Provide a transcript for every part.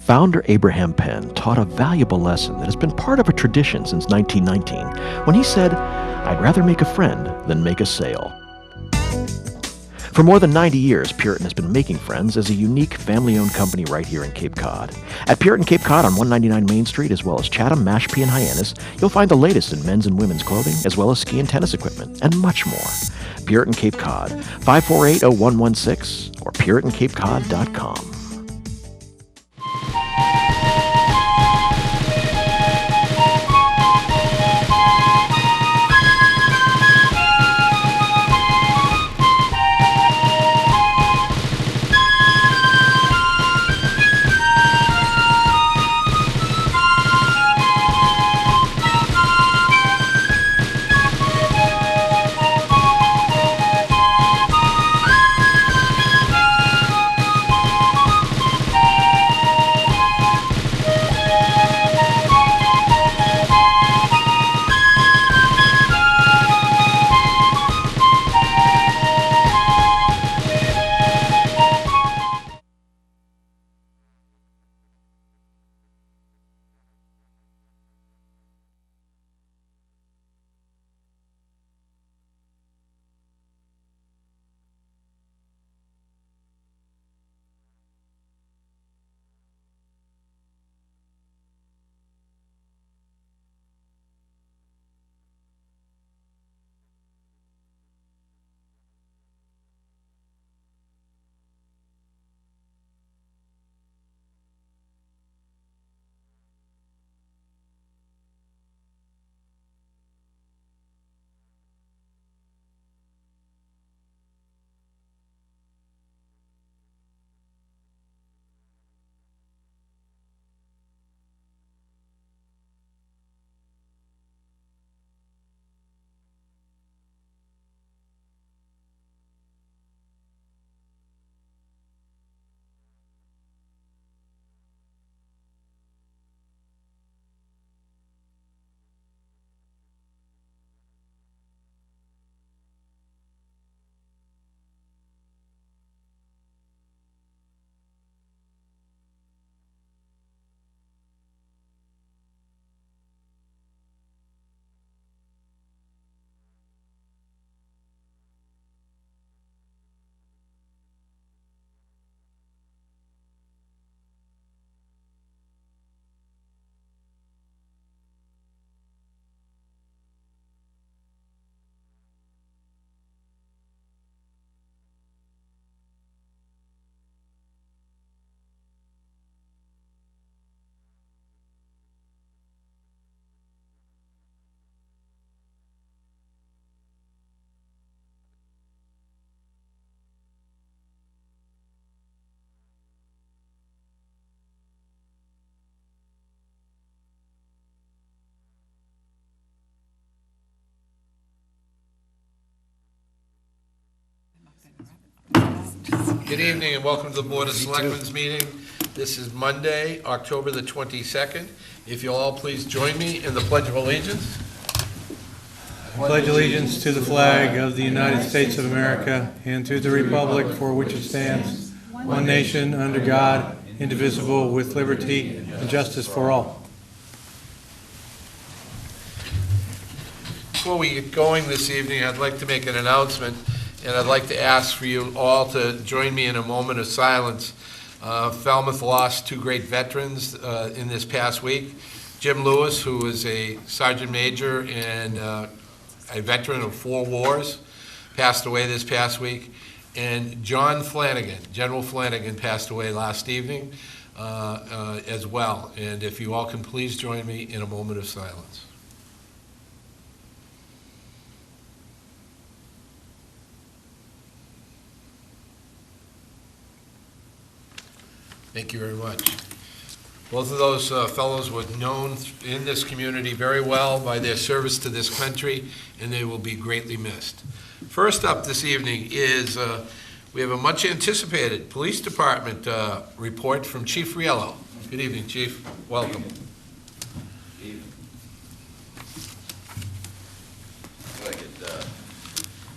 Founder Abraham Penn taught a valuable lesson that has been part of a tradition since 1919 when he said, "I'd rather make a friend than make a sale." For more than 90 years, Puritan has been making friends as a unique family-owned company right here in Cape Cod. At Puritan Cape Cod on 199 Main Street, as well as Chatham, Mashpee, and Hyannis, you'll find the latest in men's and women's clothing, as well as ski and tennis equipment, and much more. Puritan Cape Cod, 548-0116, or PuritanCapeCod.com. Good evening and welcome to the Board of Selectmen's meeting. This is Monday, October the 22nd. If you'll all please join me in the Pledge of Allegiance. I pledge allegiance to the flag of the United States of America and to the republic for which it stands, one nation, under God, indivisible, with liberty and justice for all. Before we get going this evening, I'd like to make an announcement, and I'd like to ask for you all to join me in a moment of silence. Falmouth lost two great veterans in this past week. Jim Lewis, who was a sergeant major and a veteran of 4 wars, passed away this past week. And John Flanagan, General Flanagan, passed away last evening as well. And if you all can please join me in a moment of silence. Thank you very much. Both of those fellows were known in this community very well by their service to this country, and they will be greatly missed. First up this evening is we have a much anticipated police department report from Chief Riello. Good evening, Chief. Welcome. I could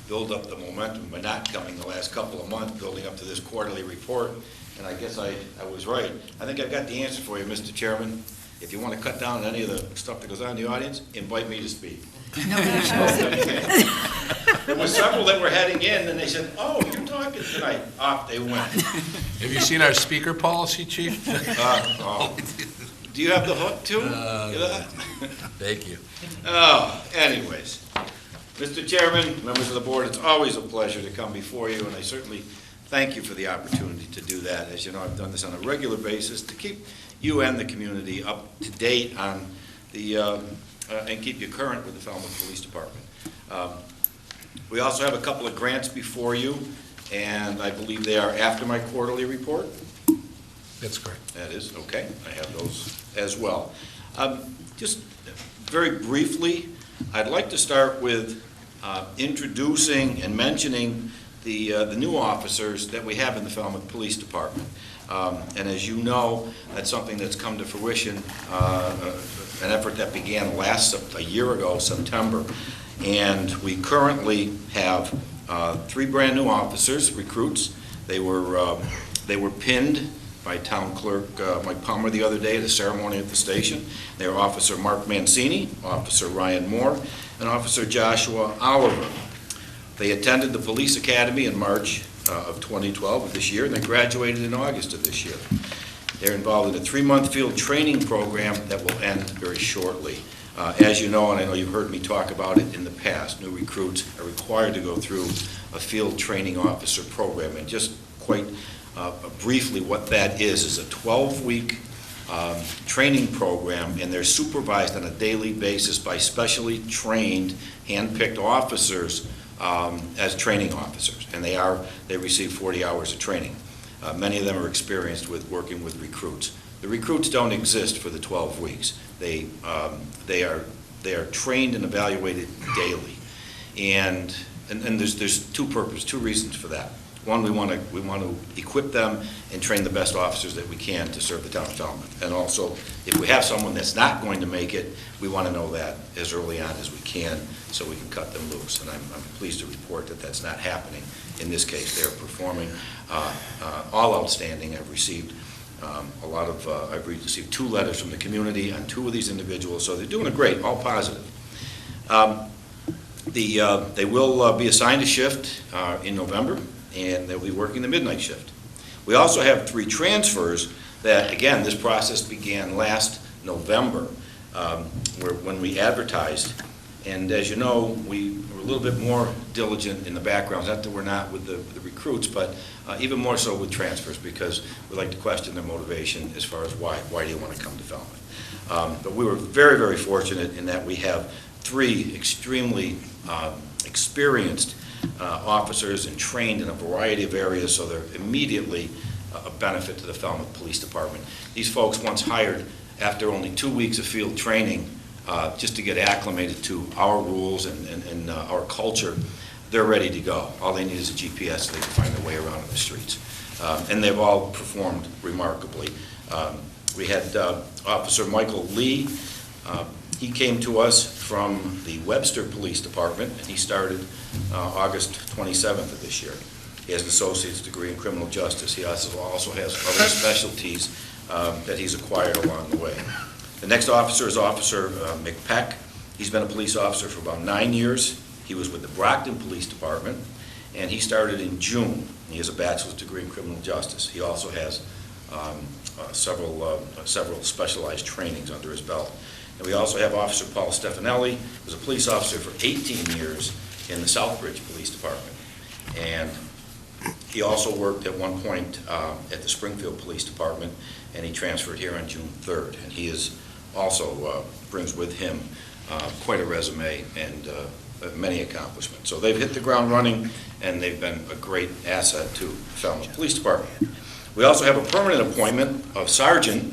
build up the momentum by not coming the last couple of months, building up to this quarterly report. and I guess I was right. I think I've got the answer for you, Mr. Chairman. If you want to cut down on any of the stuff that goes on in the audience, invite me to speak. Nobody shows it. There were several that were heading in, and they said, "Oh, you're talking tonight." Off they went. Have you seen our speaker policy, Chief? Do you have the hook, too? Thank you. Oh, anyways. Mr. Chairman, members of the board, it's always a pleasure to come before you, and I certainly thank you for the opportunity to do that. As you know, I've done this on a regular basis to keep you and the community up to date on the, and keep you current with the Falmouth Police Department. We also have a couple of grants before you, and I believe they are after my quarterly report. That's correct. That is, okay. I have those as well. Just very briefly, I'd like to start with introducing and mentioning the new officers that we have in the Falmouth Police Department. And as you know, that's something that's come to fruition, an effort that began a year ago, September. And we currently have 3 brand new officers, recruits. They were pinned by Town Clerk Mike Palmer the other day at a ceremony at the station. They are Officer Mark Mancini, Officer Ryan Moore, and Officer Joshua Oliver. They attended the Police Academy in March of 2012 of this year, and they graduated in August of this year. They're involved in a 3-month field training program that will end very shortly. As you know, and I know you've heard me talk about it in the past, new recruits are required to go through a field training officer program. And just quite briefly, what that is a 12-week training program, and they're supervised on a daily basis by specially trained, hand-picked officers as training officers, and they receive 40 hours of training. Many of them are experienced with working with recruits. The recruits don't exist for the 12 weeks. They are trained and evaluated daily, and there's two reasons for that. One, we want to equip them and train the best officers that we can to serve the town of Falmouth. And also, if we have someone that's not going to make it, we want to know that as early on as we can so we can cut them loose. And I'm pleased to report that that's not happening. In this case, they're performing all outstanding. I've received I've received 2 letters from the community on 2 of these individuals, so they're doing great, all positive. They will be assigned a shift in November, and they'll be working the midnight shift. We also have 3 transfers that, again, this process began last November when we advertised. And as you know, we were a little bit more diligent in the background, not that we're not with the recruits, but even more so with transfers, because we like to question their motivation as far as why do you want to come to Falmouth. But we were very, very fortunate in that we have 3 extremely experienced officers and trained in a variety of areas, so they're immediately a benefit to the Falmouth Police Department. These folks, once hired, after only 2 weeks of field training, just to get acclimated to our rules and our culture, they're ready to go. All they need is a GPS so they can find their way around in the streets. And they've all performed remarkably. We had Officer Michael Lee. He came to us from the Webster Police Department, and he started August 27th of this year. He has an associate's degree in criminal justice. He also has other specialties that he's acquired along the way. The next officer is Officer McPeck. He's been a police officer for about 9 years. He was with the Brockton Police Department, and he started in June. He has a bachelor's degree in criminal justice. He also has several specialized trainings under his belt. And we also have Officer Paul Stefanelli, who was a police officer for 18 years in the Southbridge Police Department. And he also worked at one point at the Springfield Police Department, and he transferred here on June 3rd. And he is also brings with him quite a resume and many accomplishments. So they've hit the ground running, and they've been a great asset to the Falmouth Police Department. We also have a permanent appointment of Sergeant,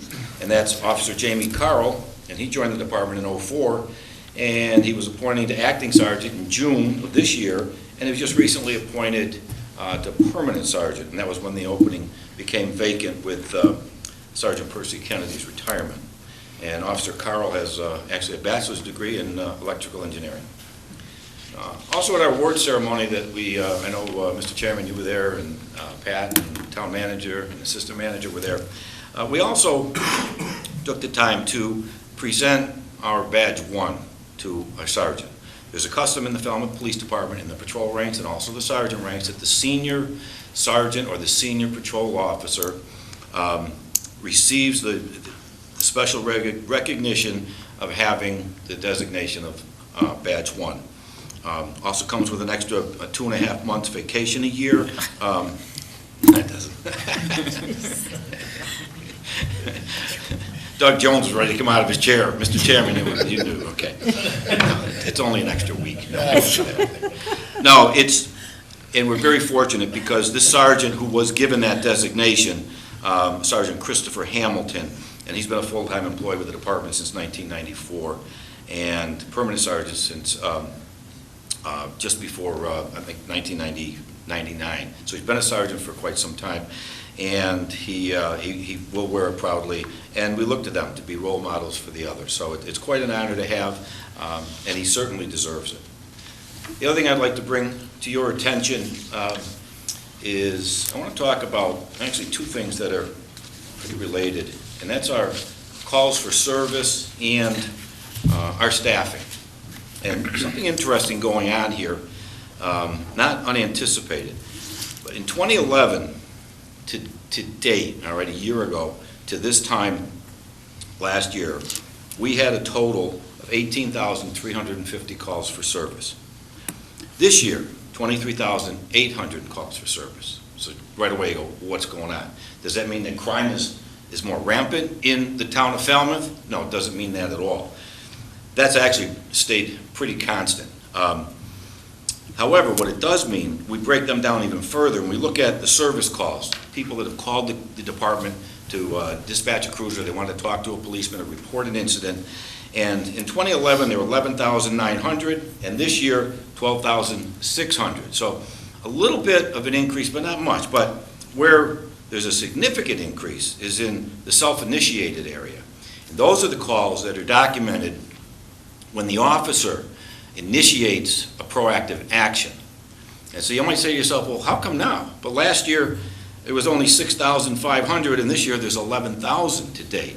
and that's Officer Jamie Carroll, and he joined the department in '04, and he was appointed to acting sergeant in June of this year, and he was just recently appointed to permanent sergeant, and that was when the opening became vacant with Sergeant Percy Kennedy's retirement. And Officer Carroll has actually a bachelor's degree in electrical engineering. Also at our award ceremony that I know, Mr. Chairman, you were there, and Pat and town manager and assistant manager were there. We also took the time to present our badge 1 to our sergeant. There's a custom in the Falmouth Police Department in the patrol ranks and also the sergeant ranks that the senior sergeant or the senior patrol officer receives the special recognition of having the designation of badge 1. Also comes with an extra 2.5 months vacation a year. That doesn't. Doug Jones was ready to come out of his chair. Mr. Chairman, you knew, okay. It's only an extra week. No, and we're very fortunate because this sergeant who was given that designation, Sergeant Christopher Hamilton, and he's been a full-time employee with the department since 1994, and permanent sergeant since just before, I think, 1999. So he's been a sergeant for quite some time, and he will wear it proudly, and we look to them to be role models for the others. So it's quite an honor to have, and he certainly deserves it. The other thing I'd like to bring to your attention is I want to talk about actually two things that are pretty related, and that's our calls for service and our staffing. And something interesting going on here, not unanticipated, but in 2011 to date, all right, a year ago, to this time last year, we had a total of 18,350 calls for service. This year, 23,800 calls for service. So right away you go, what's going on? Does that mean that crime is more rampant in the town of Falmouth? No, it doesn't mean that at all. That's actually stayed pretty constant. However, what it does mean, we break them down even further, and we look at the service calls, people that have called the department to dispatch a cruiser, they want to talk to a policeman or report an incident. And in 2011, there were 11,900, and this year, 12,600. So a little bit of an increase, but not much. But where there's a significant increase is in the self-initiated area. And those are the calls that are documented when the officer initiates a proactive action. And so you might say to yourself, well, how come now? But last year, it was only 6,500, and this year there's 11,000 to date.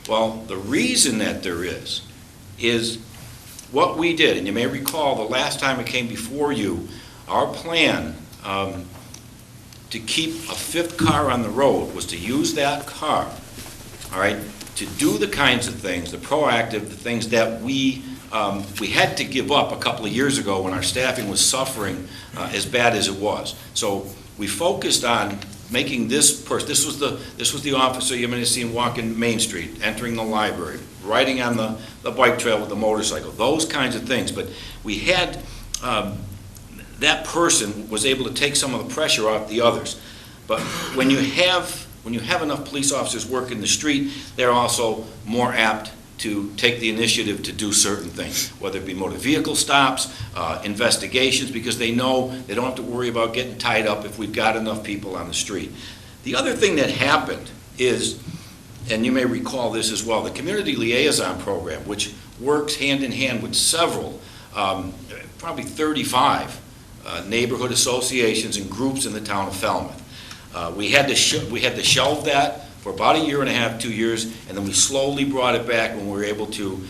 Well, the reason that there is what we did, and you may recall the last time it came before you, our plan to keep a fifth car on the road was to use that car, all right, to do the kinds of things, the proactive, the things that we had to give up a couple of years ago when our staffing was suffering as bad as it was. So we focused on making this person, this was the officer you may have seen walking Main Street, entering the library, riding on the bike trail with the motorcycle, those kinds of things. But we had, that person was able to take some of the pressure off the others. But when you have enough police officers working the street, they're also more apt to take the initiative to do certain things, whether it be motor vehicle stops, investigations, because they know they don't have to worry about getting tied up if we've got enough people on the street. The other thing that happened is, and you may recall this as well, the Community Liaison Program, which works hand in hand with several, probably 35 neighborhood associations and groups in the town of Falmouth. We had to shelve that for about 1.5 years, 2 years, and then we slowly brought it back when we were able to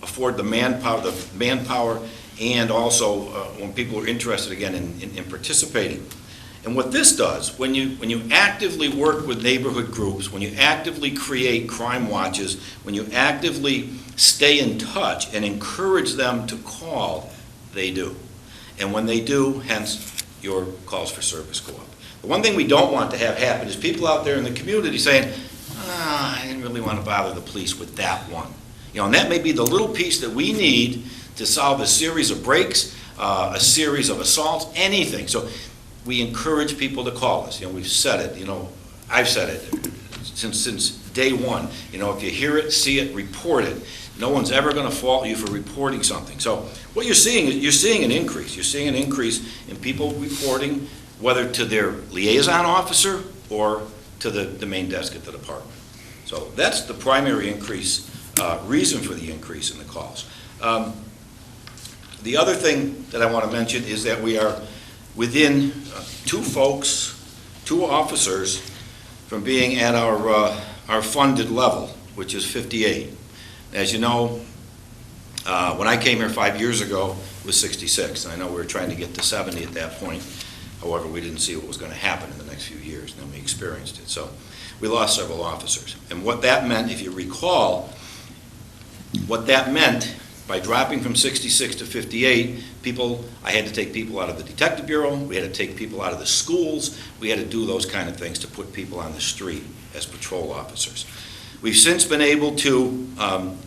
afford the manpower, and also when people were interested again in participating. And what this does, when you actively work with neighborhood groups, when you actively create crime watches, when you actively stay in touch and encourage them to call, they do. And when they do, hence your calls for service go up. The one thing we don't want to have happen is people out there in the community saying, I didn't really want to bother the police with that one. You know, and that may be the little piece that we need to solve a series of breaks, a series of assaults, anything. So we encourage people to call us. You know, we've said it, you know, I've said it since day one. You know, if you hear it, see it, report it. No one's ever going to fault you for reporting something. So what you're seeing is you're seeing an increase. You're seeing an increase in people reporting, whether to their liaison officer or to the main desk at the department. So that's the primary increase, reason for the increase in the calls. The other thing that I want to mention is that we within two officers from being at our funded level, which is 58. As you know, when I came here 5 years ago, it was 66. And I know we were trying to get to 70 at that point. However, we didn't see what was going to happen in the next few years, and then we experienced it. So we lost several officers. And what that meant, if you recall, what that meant by dropping from 66 to 58, I had to take people out of the Detective Bureau, we had to take people out of the schools, we had to do those kind of things to put people on the street as patrol officers. We've since been able to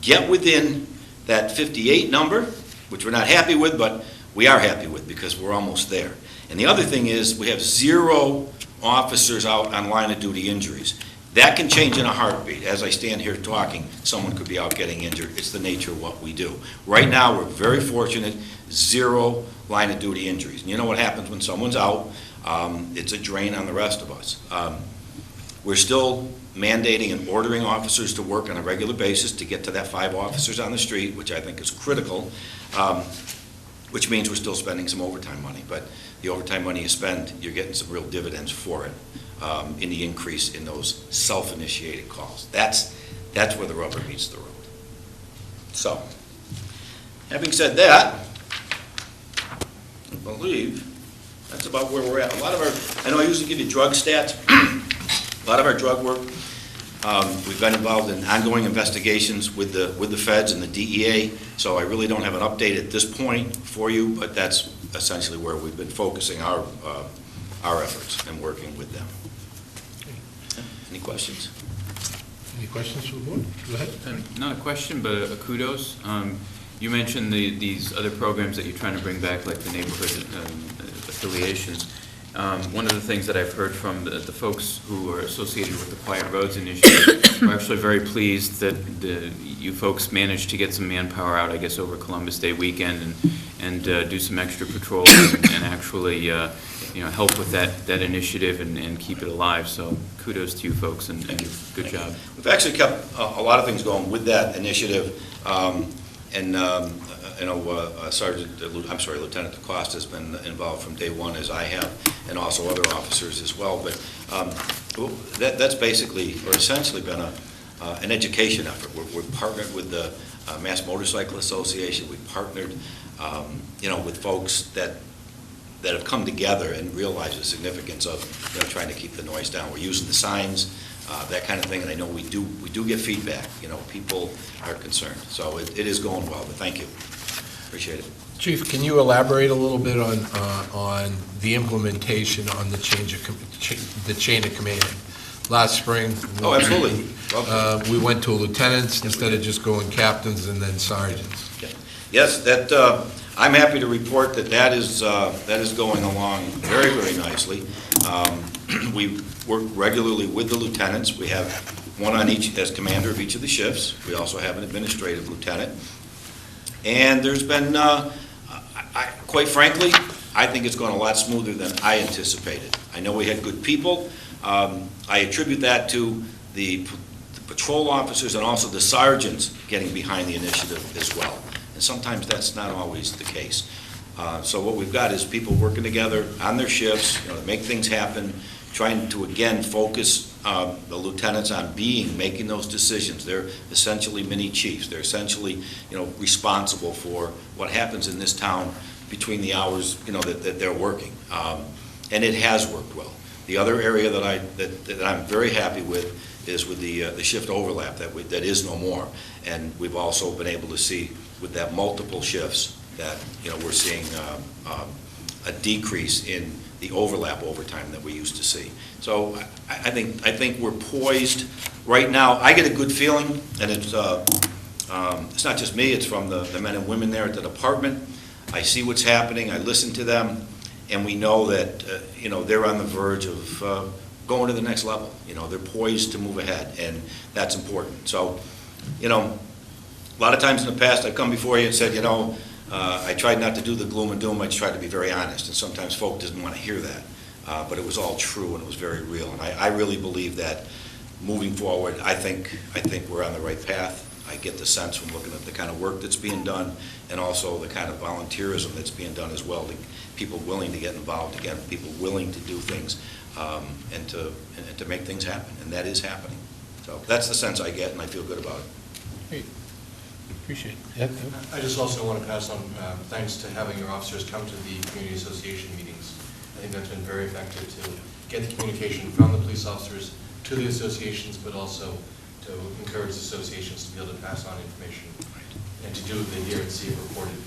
get within that 58 number, which we're not happy with, but we are happy with because we're almost there. And the other thing is, we have 0 officers out on line of duty injuries. That can change in a heartbeat. As I stand here talking, someone could be out getting injured. It's the nature of what we do. Right now, we're very fortunate, 0 line of duty injuries. And you know what happens when someone's out? It's a drain on the rest of us. We're still mandating and ordering officers to work on a regular basis to get to that 5 officers on the street, which I think is critical, which means we're still spending some overtime money. But the overtime money you spend, you're getting some real dividends for it in the increase in those self-initiated calls. That's where the rubber meets the road. So, having said that, I believe that's about where we're at. I know I usually give you drug stats. A lot of our drug work, we've been involved in ongoing investigations with the feds and the DEA, so I really don't have an update at this point for you, but that's essentially where we've been focusing our efforts and working with them. Any questions? Any questions from the board? Go ahead. Not a question, but a kudos. You mentioned these other programs that you're trying to bring back, like the neighborhood affiliations. One of the things that I've heard from the folks who are associated with the Quiet Roads Initiative are actually very pleased that you folks managed to get some manpower out, I guess, over Columbus Day weekend and do some extra patrols and actually help with that initiative and keep it alive. So kudos to you folks and good job. We've actually kept a lot of things going with that initiative. Lieutenant DeCosta has been involved from day one, as I have, and also other officers as well. But that's basically, or essentially, been an education effort. We're partnered with the Mass Motorcycle Association. We've partnered, with folks that have come together and realized the significance of trying to keep the noise down. We're using the signs, that kind of thing, and I know we do get feedback. People are concerned, so it is going well. But thank you, appreciate it. Chief, can you elaborate a little bit on the implementation on the chain of command? Last spring, Oh, absolutely. we went to lieutenants instead of just going captains and then sergeants. Yes, I'm happy to report that is going along very, very nicely. We work regularly with the lieutenants. We have one on each as commander of each of the shifts. We also have an administrative lieutenant. And there's been, quite frankly, I think it's gone a lot smoother than I anticipated. I know we had good people. I attribute that to the patrol officers and also the sergeants getting behind the initiative as well. And sometimes that's not always the case. So what we've got is people working together on their shifts, to make things happen, trying to, again, focus the lieutenants on making those decisions. They're essentially mini chiefs. They're essentially, responsible for what happens in this town between the hours, that they're working. And it has worked well. The other area that I'm very happy with is with the shift overlap that is no more. And we've also been able to see with that multiple shifts that, we're seeing a decrease in the overlap overtime that we used to see. So I think we're poised right now. I get a good feeling, and it's not just me, it's from the men and women there at the department. I see what's happening, I listen to them, and we know that, they're on the verge of going to the next level. They're poised to move ahead, and that's important. So, a lot of times in the past, I've come before you and said, I tried not to do the gloom and doom. I just tried to be very honest, and sometimes folk didn't want to hear that. But it was all true, and it was very real. And I really believe that moving forward, I think we're on the right path. I get the sense from looking at the kind of work that's being done and also the kind of volunteerism that's being done as well, people willing to get involved again, people willing to do things and to make things happen, and that is happening. So that's the sense I get, and I feel good about it. Great. Appreciate it. I just also want to pass on thanks to having your officers come to the community association meetings. I think that's been very effective to get the communication from the police officers to the associations, but also to encourage the associations to be able to pass on information and to do it hear and see it reported.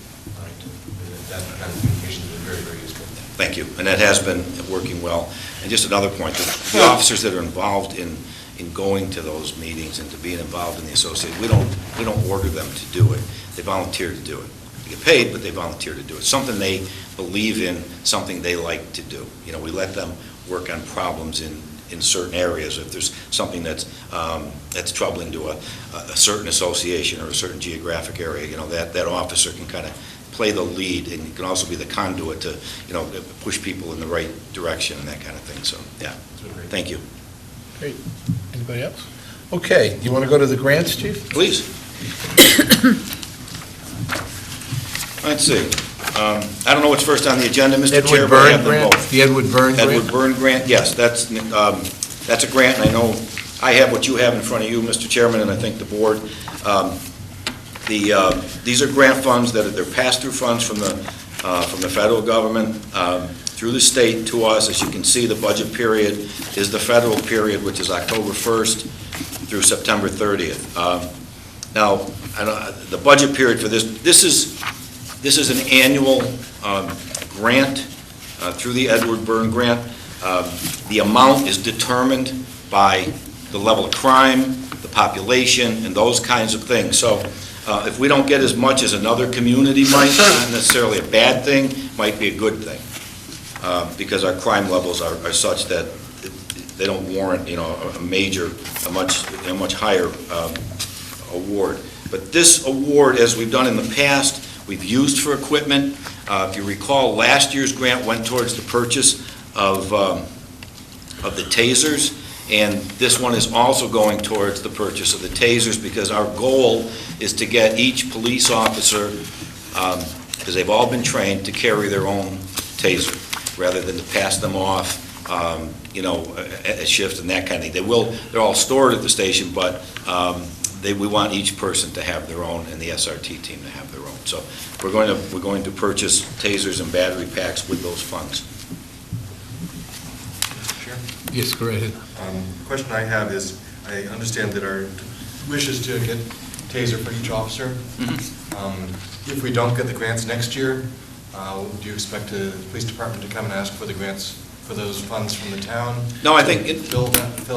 That kind of communication has been very, very useful. Thank you, and that has been working well. And just another point, the officers that are involved in going to those meetings and to being involved in the association, we don't order them to do it. They volunteer to do it. They get paid, but they volunteer to do it. Something they believe in, something they like to do. You know, we let them work on problems in certain areas. If there's something that's troubling to a certain association or a certain geographic area, you know, that officer can kind of play the lead, and can also be the conduit to, you know, push people in the right direction and that kind of thing. So, yeah, thank you. Great. Anybody else? Okay, you want to go to the grants, Chief? Please. Let's see. I don't know what's first on the agenda, Mr. Chair, but I have them both. The Edward Byrne grant? Edward Byrne grant, yes, that's a grant, and I know I have what you have in front of you, Mr. Chairman, and I think the board. These are grant funds they're pass-through funds from the federal government through the state to us. As you can see, the budget period is the federal period, which is October 1st through September 30th. Now, the budget period for this is an annual grant through the Edward Byrne grant. The amount is determined by the level of crime, the population, and those kinds of things. So if we don't get as much as another community might, not necessarily a bad thing, might be a good thing, because our crime levels are such that they don't warrant, you know, a much higher award. But this award, as we've done in the past, we've used for equipment. If you recall, last year's grant went towards the purchase of the tasers, and this one is also going towards the purchase of the tasers, because our goal is to get each police officer, because they've all been trained, to carry their own taser, rather than to pass them off, you know, at shift and that kind of thing. They're all stored at the station, but we want each person to have their own, and the SRT team to have their own. So we're going to purchase tasers and battery packs with those funds. Sure. Yes, go ahead. The question I have is, I understand that our wish is to get taser for each officer. If we don't get the grants next year, do you expect the police department to come and ask for the grants for those funds from the town? No, I think fill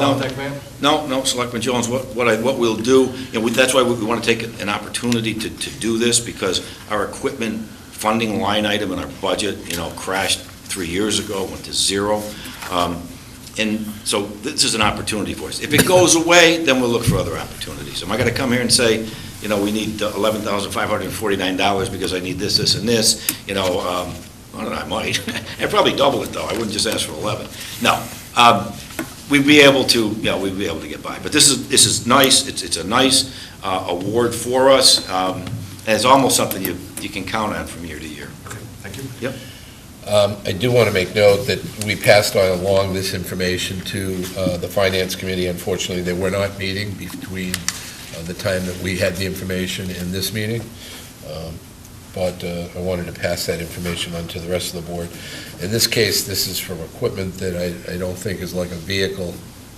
out that grant? No, Selectman Jones, what we'll do, you know, that's why we want to take an opportunity to do this, because our equipment funding line item in our budget, you know, crashed 3 years ago, went to zero. And so this is an opportunity for us. If it goes away, then we'll look for other opportunities. Am I going to come here and say, you know, we need $11,549 because I need this, and this? You know, I don't know, I might. I'd probably double it, though. I wouldn't just ask for 11. No, we'd be able to, we'd be able to get by. But this is nice. It's a nice award for us, and it's almost something you can count on from year to year. Okay, thank you. Yep. I do want to make note that we passed on along this information to the Finance Committee. Unfortunately, they were not meeting between the time that we had the information in this meeting. But I wanted to pass that information on to the rest of the board. In this case, this is from equipment that I don't think is like a vehicle,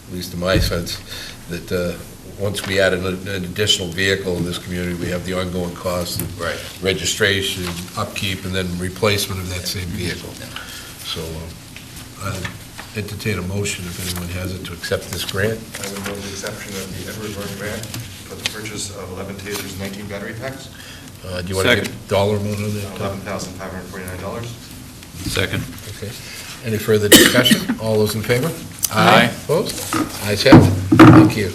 at least in my sense, that once we add an additional vehicle in this community, we have the ongoing cost of registration, upkeep, and then replacement of that same vehicle. So I'll entertain a motion, if anyone has it, to accept this grant. I would move the exception of the Edward Byrne grant for the purchase of 11 tasers and 19 battery packs. Do you want to get dollar amount on that? $11,549. Second. Okay. Any further discussion? All those in favor? Aye. Opposed? Ayes have it. Thank you.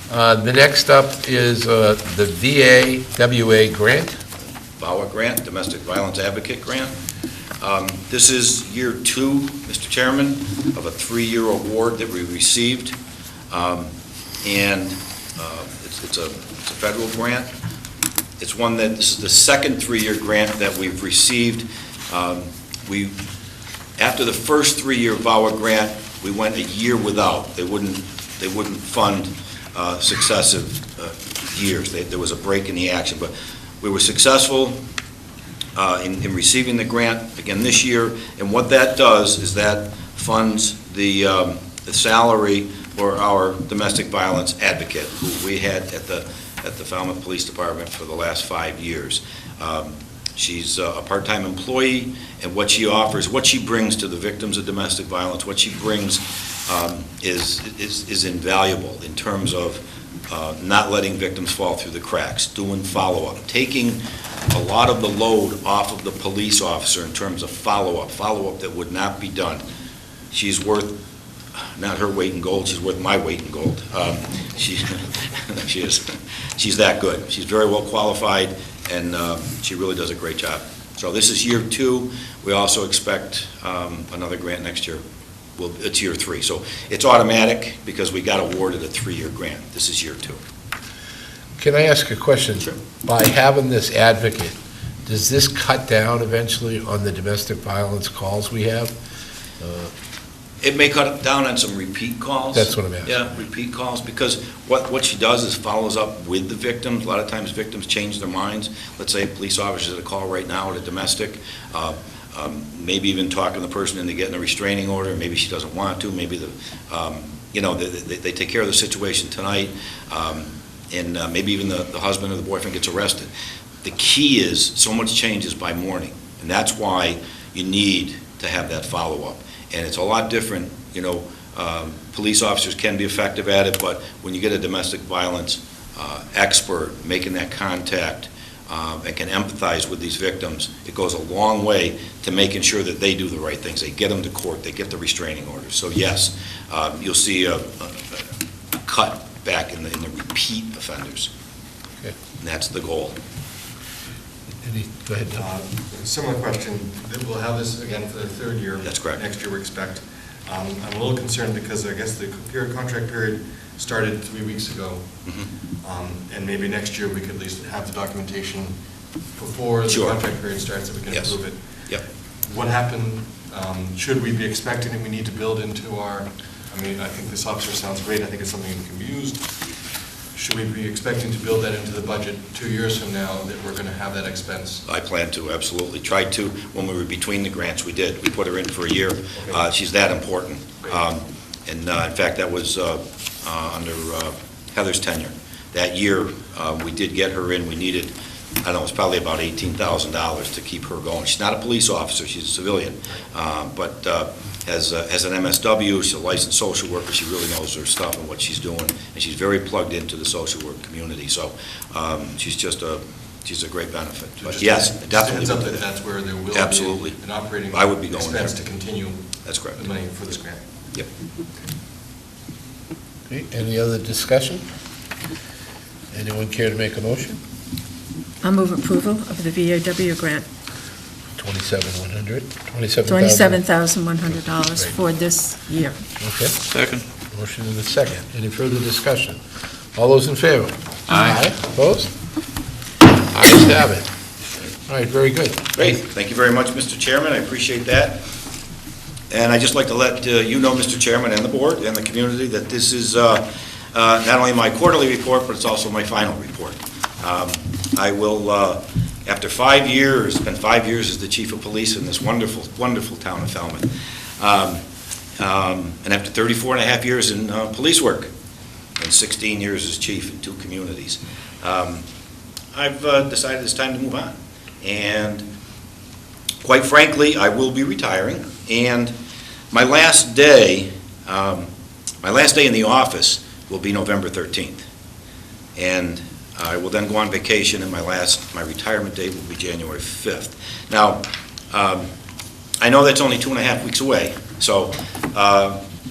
The next up is the VA grant. VAWA grant, Domestic Violence Advocate grant. This is year 2, Mr. Chairman, of a 3-year award that we received. And It's a federal grant. It's one that, this is the second 3-year grant that we've received. After the first 3-year VAWA grant, we went a year without. They wouldn't fund successive years. There was a break in the action, but we were successful in receiving the grant again this year. And what that does is that funds the salary for our domestic violence advocate, who we had at the Falmouth Police Department for the last 5 years. She's a part-time employee, and what she offers, what she brings to the victims of domestic violence, what she brings is invaluable in terms of not letting victims fall through the cracks, doing follow-up, taking a lot of the load off of the police officer in terms of follow-up that would not be done. She's worth, not her weight in gold, she's worth my weight in gold. She is. She's that good. She's very well qualified, and she really does a great job. So this is year 2. We also expect another grant next year. Well, it's year 3. So it's automatic because we got awarded a 3-year grant. This is year 2. Can I ask a question? Sure. By having this advocate, does this cut down eventually on the domestic violence calls we have? It may cut down on some repeat calls. That's what I'm asking. Yeah, repeat calls, because what she does is follows up with the victims. A lot of times victims change their minds. Let's say a police officer's at a call right now at a domestic, maybe even talking the person into getting a restraining order. Maybe she doesn't want to. Maybe they take care of the situation tonight, and maybe even the husband or the boyfriend gets arrested. The key is so much changes by morning, and that's why you need to have that follow-up. And it's a lot different, police officers can be effective at it, but when you get a domestic violence expert making that contact and can empathize with these victims, it goes a long way to making sure that they do the right things. They get them to court, they get the restraining orders. So yes, you'll see a cut back in the repeat offenders. Okay. And that's the goal. Go ahead, Doug. Similar question. We'll have this again for the 3rd year. That's correct. Next year we expect. I'm a little concerned because I guess the contract period started 3 weeks ago. Mm-hmm. And maybe next year we could at least have the documentation before the contract period starts so we can approve it. Yep. What happened, should we be expecting that we need to build into our, I think this officer sounds great. I think it's something that can be used. Should we be expecting to build that into the budget 2 years from now, that we're going to have that expense? I plan to, absolutely. Tried to, when we were between the grants, we did. We put her in for a year. Okay. She's that important. In fact, that was under Heather's tenure. That year, we did get her in. We needed, I don't know, it was probably about $18,000 to keep her going. She's not a police officer. She's a civilian. But has an MSW, she's a licensed social worker, she really knows her stuff and what she's doing, and she's very plugged into the social work community, so she's a great benefit. But yes, definitely. Up that that's where there will absolutely be an operating I would be going expense there to continue. That's correct. The money for this grant. Yep. Okay. Any other discussion? Anyone care to make a motion? I'll move approval of the VAW grant, $27,100 for this year. Okay. Second. Motion in the second. Any further discussion? All those in favor? Aye. Opposed? Ayes have it. All right, very good. Great. Thank you very much, Mr. Chairman. I appreciate that. And I'd just like to let you know, Mr. Chairman, and the board and the community, that this is not only my quarterly report, but it's also my final report. I will, after 5 years, spent 5 years as the chief of police in this wonderful, wonderful town of Falmouth, and after 34 and a half years in police work, and 16 years as chief in 2 communities, I've decided it's time to move on. And quite frankly, I will be retiring, and my last day in the office will be November 13th. And I will then go on vacation, and my retirement date will be January 5th. Now, I know that's only 2.5 weeks away, so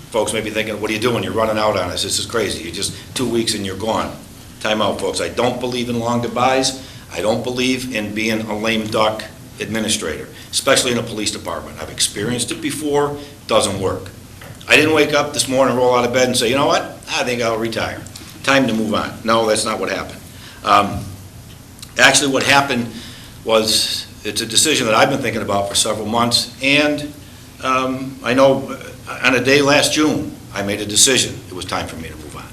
folks may be thinking, what are you doing? You're running out on us. This is crazy. You're just 2 weeks and you're gone. Time out, folks. I don't believe in long goodbyes. I don't believe in being a lame duck administrator, especially in a police department. I've experienced it before. It doesn't work. I didn't wake up this morning, roll out of bed and say, you know what? I think I'll retire. time to move on. No, that's not what happened. Actually, what happened was, it's a decision that I've been thinking about for several months, and I know on a day last June, I made a decision. It was time for me to move on.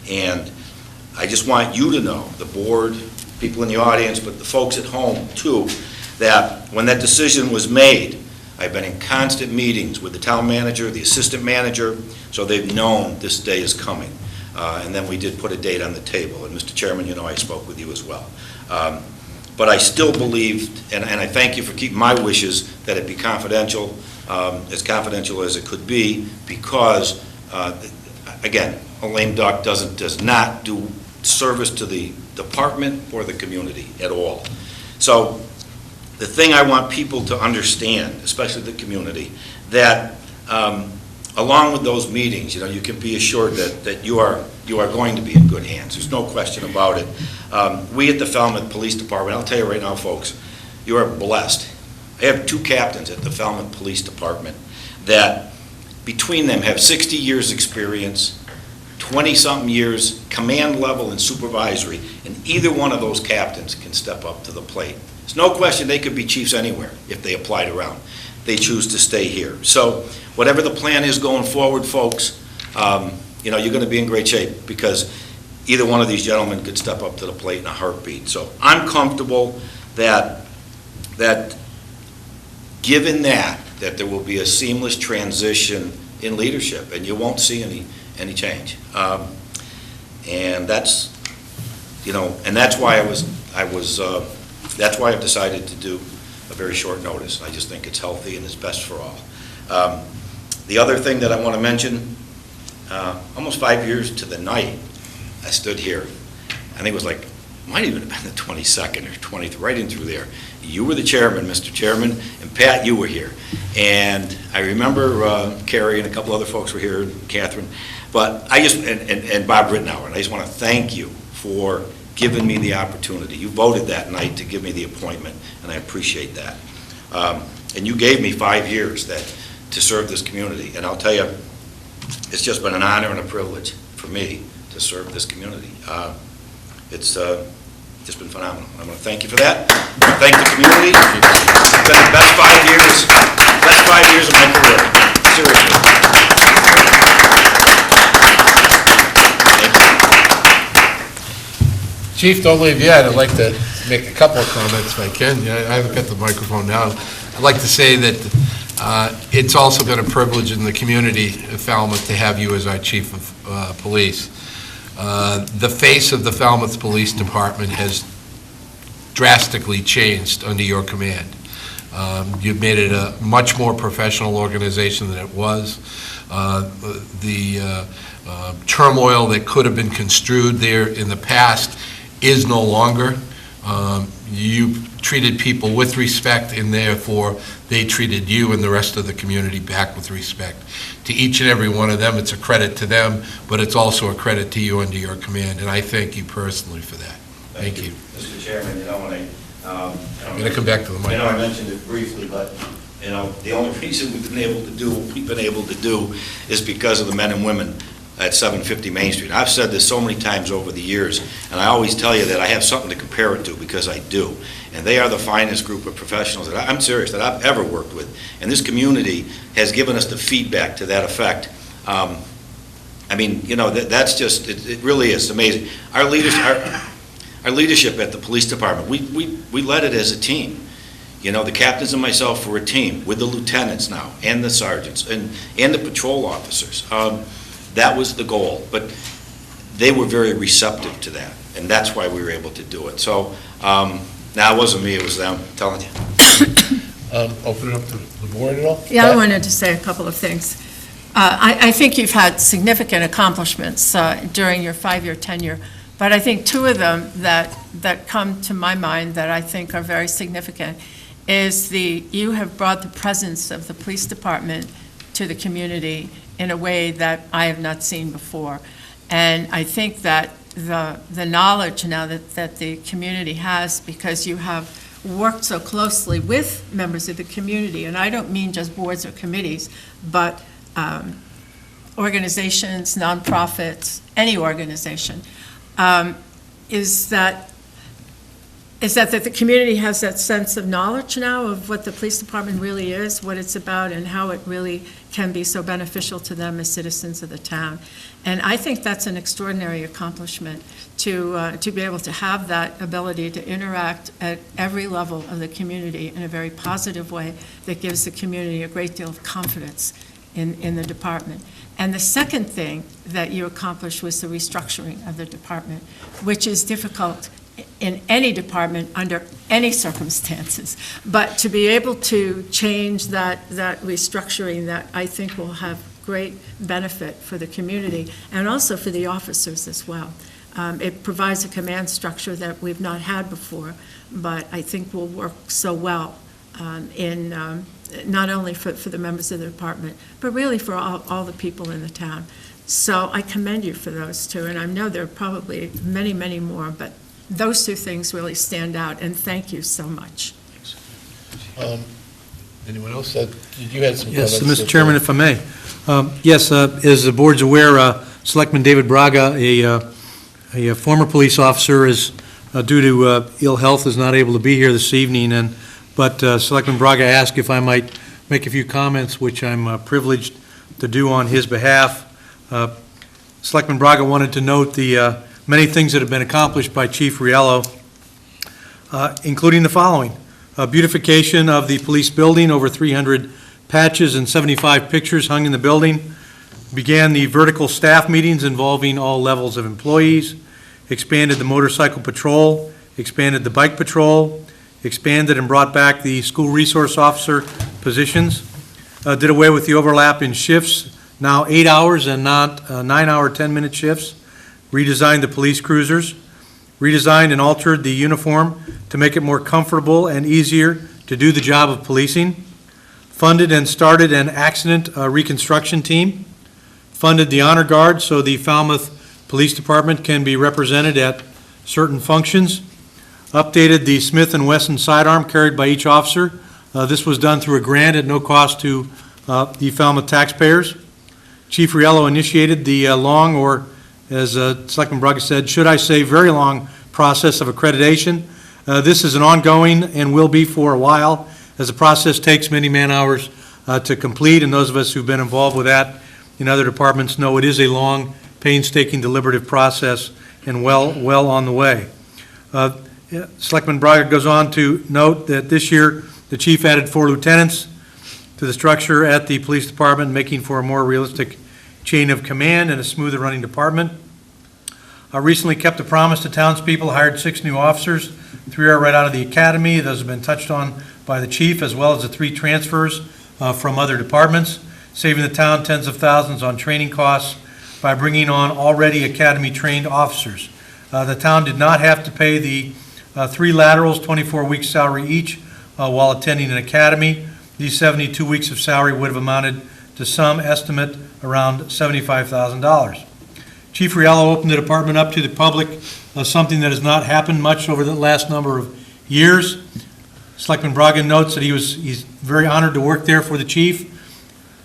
And I just want you to know, the board, people in the audience, but the folks at home too, that when that decision was made, I've been in constant meetings with the town manager, the assistant manager, so they've known this day is coming. And then we did put a date on the table. And Mr. Chairman, you know I spoke with you as well. But I still believed, and I thank you for keeping my wishes, that it be confidential as it could be, because, again, a lame duck does not do service to the department or the community at all. So the thing I want people to understand, especially the community, that along with those meetings, you can be assured that you are going to be in good hands. There's no question about it. We at the Falmouth Police Department, I'll tell you right now, folks, you are blessed. I have 2 captains at the Falmouth Police Department that, between them, have 60 years experience, 20-something years command level and supervisory, and either one of those captains can step up to the plate. There's no question they could be chiefs anywhere if they applied around. They choose to stay here. So whatever the plan is going forward, folks, you're going to be in great shape, because either one of these gentlemen could step up to the plate in a heartbeat. So I'm comfortable that given that there will be a seamless transition in leadership, and you won't see any change. And that's, and that's why that's why I've decided to do a very short notice. I just think it's healthy and it's best for all. The other thing that I want to mention, almost 5 years to the night, I stood here. I think it was might even have been the 22nd or 20th, right in through there. You were the chairman, Mr. Chairman, and Pat, you were here. And I remember Carrie and a couple other folks were here, Catherine, but and Bob Rittenauer, and I just want to thank you for giving me the opportunity. You voted that night to give me the appointment, and I appreciate that. And you gave me 5 years to serve this community, and I'll tell you, it's just been an honor and a privilege for me to serve this community. It's just been phenomenal. I want to thank you for that. I want to thank the community. It's been the best 5 years of my career. Seriously. Thank you. Chief, don't leave yet. I'd like to make a couple of comments if I can. I haven't got the microphone now. I'd like to say that it's also been a privilege in the community of Falmouth to have you as our chief of police. The face of the Falmouth Police Department has drastically changed under your command. You've made it a much more professional organization than it was. The turmoil that could have been construed there in the past is no longer. You treated people with respect, and therefore they treated you and the rest of the community back with respect. To each and every one of them, it's a credit to them, but it's also a credit to you under your command, and I thank you personally for that. Thank you. Mr. Chairman, when I'm going to come back to the mic. I know I mentioned it briefly, but the only reason we've been able to do what we've been able to do is because of the men and women at 750 Main Street. I've said this so many times over the years, and I always tell you that I have something to compare it to, because I do. And they are the finest group of professionals that I'm serious, that I've ever worked with. And this community has given us the feedback to that effect. That's just, it really is amazing. Our leadership at the police department, we led it as a team. The captains and myself were a team with the lieutenants now, and the sergeants, and the patrol officers. That was the goal, but they were very receptive to that, and that's why we were able to do it. So now it wasn't me, it was them, I'm telling you. Open it up to the board at all? Yeah, I wanted to say a couple of things. I think you've had significant accomplishments during your 5-year tenure, but I think 2 of them that come to my mind that I think are very significant is you have brought the presence of the police department to the community in a way that I have not seen before. And I think that the knowledge now that the community has, because you have worked so closely with members of the community, and I don't mean just boards or committees, but organizations, nonprofits, any organization, is that the community has that sense of knowledge now of what the police department really is, what it's about, and how it really can be so beneficial to them as citizens of the town. And I think that's an extraordinary accomplishment to be able to have that ability to interact at every level of the community in a very positive way that gives the community a great deal of confidence in the department. And the second thing that you accomplished was the restructuring of the department, which is difficult in any department under any circumstances. But to be able to change that restructuring, that I think will have great benefit for the community and also for the officers as well. It provides a command structure that we've not had before, but I think will work so well in not only for the members of the department, but really for all the people in the town. So I commend you for those two, and I know there are probably many, many more, but those two things really stand out, and thank you so much. Anyone else? Did you have some Yes, comments? Mr. Chairman, if I may. Yes, as the board's aware, Selectman David Braga, a former police officer, is due to ill health, is not able to be here this evening, but Selectman Braga asked if I might make a few comments, which I'm privileged to do on his behalf. Selectman Braga wanted to note the many things that have been accomplished by Chief Riello, including the following: beautification of the police building, over 300 patches and 75 pictures hung in the building; began the vertical staff meetings involving all levels of employees; expanded the motorcycle patrol; expanded the bike patrol; expanded and brought back the school resource officer positions; did away with the overlap in shifts, now 8 hours and not 9-hour, 10-minute shifts; redesigned the police cruisers; redesigned and altered the uniform to make it more comfortable and easier to do the job of policing; funded and started an accident reconstruction team; funded the honor guard so the Falmouth Police Department can be represented at certain functions; updated the Smith & Wesson sidearm carried by each officer. This was done through a grant at no cost to the Falmouth taxpayers. Chief Riello initiated the long, or as Selectman Braga said, should I say very long, process of accreditation. This is an ongoing and will be for a while, as the process takes many man-hours to complete, and those of us who've been involved with that in other departments know it is a long, painstaking, deliberative process, and well on the way. Selectman Braga goes on to note that this year the chief added 4 lieutenants to the structure at the police department, making for a more realistic chain of command and a smoother running department. Recently kept a promise to townspeople, hired 6 new officers. 3 are right out of the academy. Those have been touched on by the chief, as well as the 3 transfers from other departments, saving the town tens of thousands on training costs by bringing on already academy-trained officers. The town did not have to pay the 3 laterals, 24 weeks salary each, while attending an academy. These 72 weeks of salary would have amounted to some estimate around $75,000. Chief Riello opened the department up to the public, something that has not happened much over the last number of years. Selectman Braga notes that he's very honored to work there for the chief.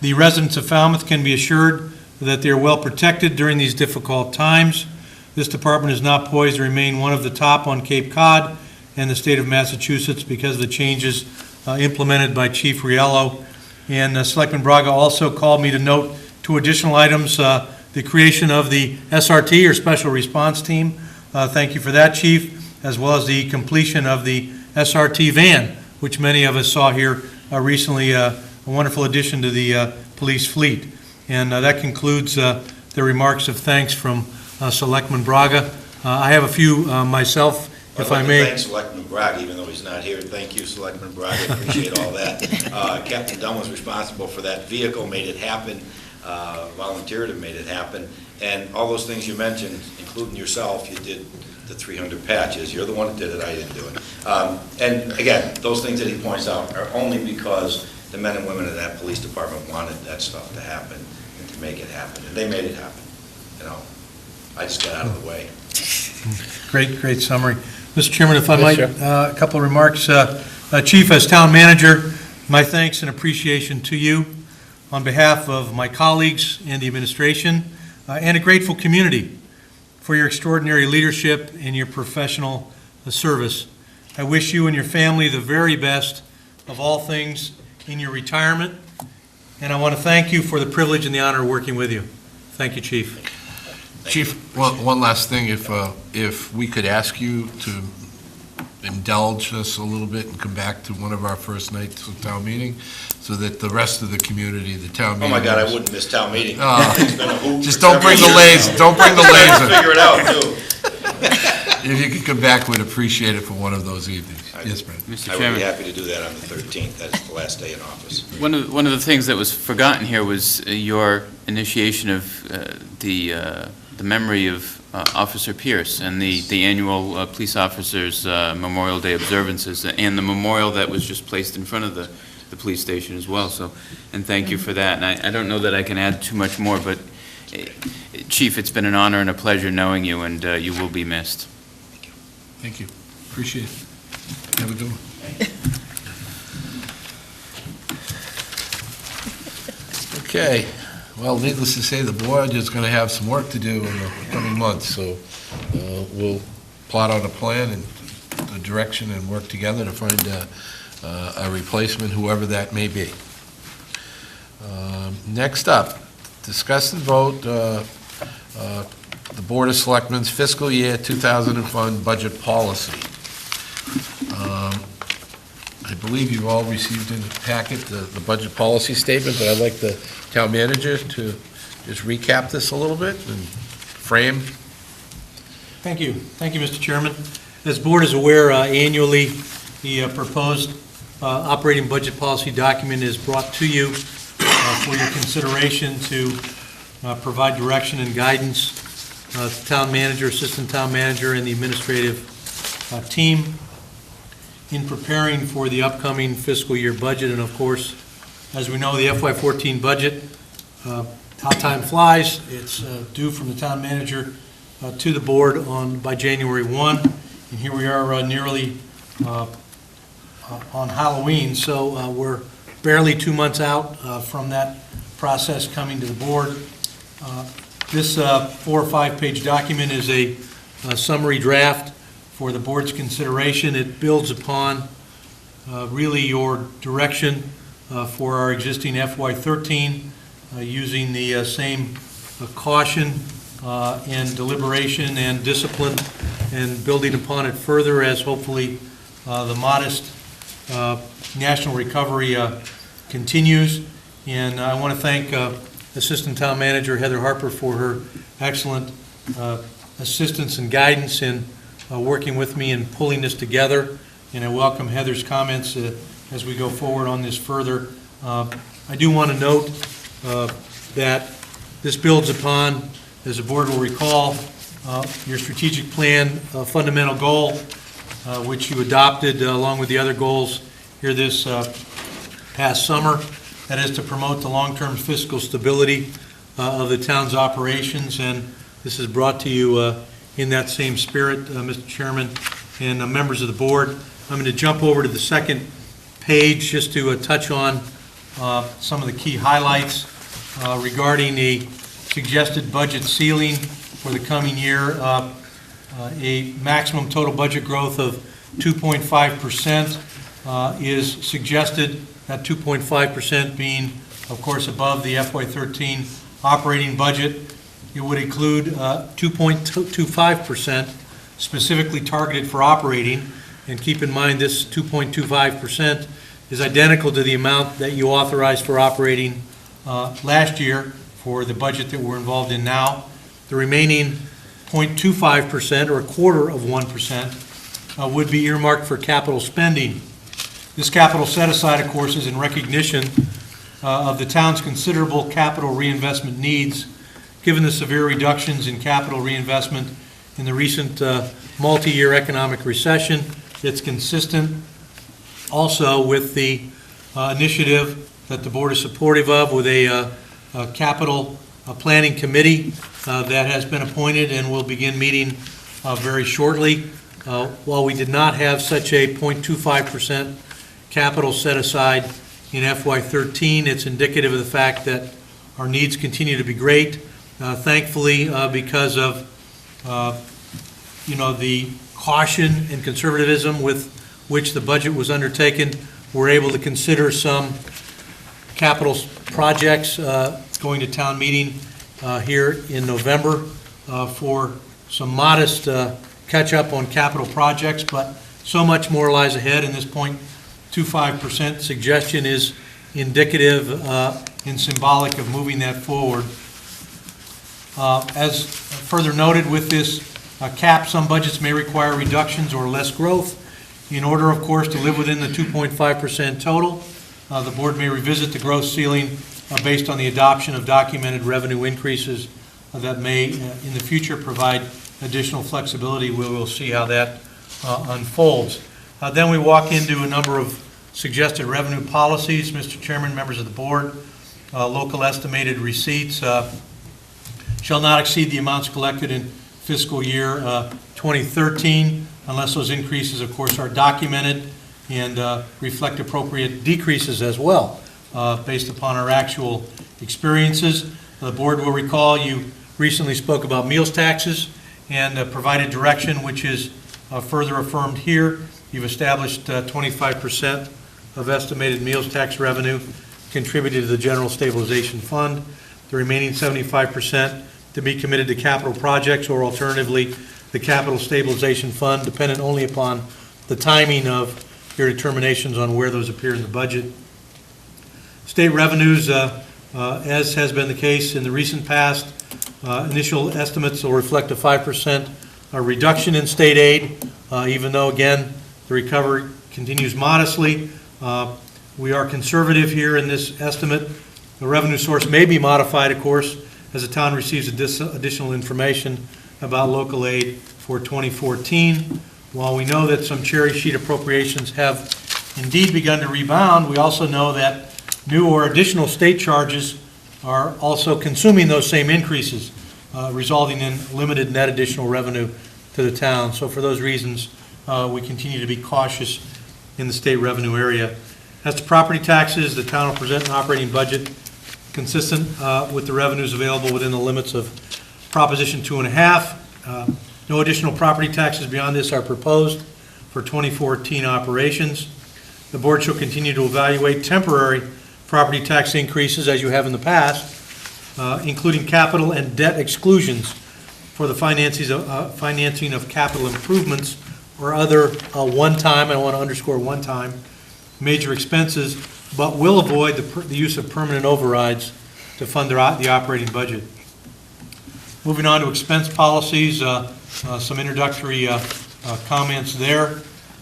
The residents of Falmouth can be assured that they are well protected during these difficult times. This department is now poised to remain one of the top on Cape Cod and the state of Massachusetts because of the changes implemented by Chief Riello. And Selectman Braga also called me to note 2 additional items, the creation of the SRT, or Special Response Team. Thank you for that, Chief, as well as the completion of the SRT van, which many of us saw here recently, a wonderful addition to the police fleet. And that concludes the remarks of thanks from Selectman Braga. I have a few myself, if I may. Thank Selectman Braga, even though he's not here. Thank you, Selectman Braga. Appreciate all that. Captain Dunn was responsible for that vehicle, made it happen, volunteered and made it happen. And all those things you mentioned, including yourself, you did the 300 patches. You're the one that did it, I didn't do it. And again, those things that he points out are only because the men and women of that police department wanted that stuff to happen and to make it happen. And they made it happen. You know, I just got out of the way. Great summary. Mr. Chairman, if I might, a couple of remarks. Chief, as town manager, my thanks and appreciation to you on behalf of my colleagues and the administration and a grateful community for your extraordinary leadership and your professional service. I wish you and your family the very best of all things in your retirement, and I want to thank you for the privilege and the honor of working with you. Thank you, Chief. Chief, one last thing, if we could ask you to indulge us a little bit and come back to one of our first nights of town meeting, so that the rest of the community, the town Oh meeting. my God, I wouldn't miss town meeting. Oh. It's been a hoop Just for don't bring the several years laser, now. don't bring the laser. Figure it out, too. If you could come back, we'd appreciate it for one of those evenings. Yes, Brent. Mr. I would Chairman. be happy to do that on the 13th. That is the last day in office. One of the things that was forgotten here was your initiation of the memory of Officer Pierce and the annual Police Officers Memorial Day observances, and the memorial that was just placed in front of the police station as well. So, and thank you for that. And I don't know that I can add too much more, but Chief, it's been an honor and a pleasure knowing you, and you will be missed. Thank you. Appreciate it. Have a good one. Okay. Well, needless to say, the board is going to have some work to do in the coming months, so we'll plot out a plan and the direction and work together to find a replacement, whoever that may be. Next up, discuss and vote the Board of Selectmen's fiscal year 2005 budget policy. I believe you've all received in the packet the budget policy statement, but I'd like the town manager to just recap this a little bit and frame. Thank you. Thank you, Mr. Chairman. As the board is aware, annually, the proposed operating budget policy document is brought to you for your consideration to provide direction and guidance to town manager, assistant town manager, and the administrative team in preparing for the upcoming fiscal year budget. And of course, as we know, the FY14 budget, how time flies, it's due from the town manager to the board by January 1, and here we are nearly on Halloween, so we're barely 2 months out from that process coming to the board. This 4 or 5 page document is a summary draft for the board's consideration. It builds upon really your direction for our existing FY13, using the same caution and deliberation and discipline, and building upon it further as hopefully the modest national recovery continues. And I want to thank Assistant Town Manager Heather Harper for her excellent assistance and guidance in working with me and pulling this together. And I welcome Heather's comments as we go forward on this further. I do want to note that this builds upon, as the board will recall, your strategic plan fundamental goal, which you adopted along with the other goals here this past summer. That is to promote the long-term fiscal stability of the town's operations, and this is brought to you in that same spirit, Mr. Chairman and members of the board. I'm going to jump over to the second page just to touch on some of the key highlights regarding a suggested budget ceiling for the coming year, a maximum total budget growth of 2.5% is suggested. That 2.5% being, of course, above the FY13 operating budget. It would include 2.25% specifically targeted for operating. And keep in mind, this 2.25% is identical to the amount that you authorized for operating last year for the budget that we're involved in now. The remaining 0.25%, or 1/4%, would be earmarked for capital spending. This capital set-aside, of course, is in recognition of the town's considerable capital reinvestment needs, given the severe reductions in capital reinvestment in the recent multi-year economic recession. It's consistent also with the initiative that the board is supportive of with a capital planning committee that has been appointed and will begin meeting very shortly. While we did not have such a 0.25% capital set aside in FY13. It's indicative of the fact that our needs continue to be great. Thankfully, because of the caution and conservatism with which the budget was undertaken, we're able to consider some capital projects going to town meeting here in November for some modest catch-up on capital projects, but so much more lies ahead, and this 0.25% suggestion is indicative and symbolic of moving that forward. As further noted, with this cap, some budgets may require reductions or less growth. In order, of course, to live within the 2.5% total, the board may revisit the growth ceiling based on the adoption of documented revenue increases that may, in the future, provide additional flexibility. We will see how that unfolds. Then we walk into a number of suggested revenue policies. Mr. Chairman, members of the board, local estimated receipts shall not exceed the amounts collected in fiscal year 2013, unless those increases, of course, are documented and reflect appropriate decreases as well, based upon our actual experiences. The board will recall you recently spoke about meals taxes and provided direction, which is further affirmed here. You've established 25% of estimated meals tax revenue contributed to the general stabilization fund. The remaining 75% to be committed to capital projects, or alternatively, the capital stabilization fund, dependent only upon the timing of your determinations on where those appear in the budget. State revenues, as has been the case in the recent past, initial estimates will reflect a 5% reduction in state aid, even though, again, the recovery continues modestly. We are conservative here in this estimate. The revenue source may be modified, of course, as the town receives additional information about local aid for 2014. While we know that some cherry sheet appropriations have indeed begun to rebound, we also know that new or additional state charges are also consuming those same increases, resulting in limited net additional revenue to the town. So for those reasons, we continue to be cautious in the state revenue area. As to property taxes, the town will present an operating budget consistent with the revenues available within the limits of Proposition 2.5. No additional property taxes beyond this are proposed for 2014 operations. The board shall continue to evaluate temporary property tax increases, as you have in the past, including capital and debt exclusions for the financing of capital improvements or other one-time, I want to underscore one-time, major expenses, but will avoid the use of permanent overrides to fund the operating budget. Moving on to expense policies, some introductory comments there.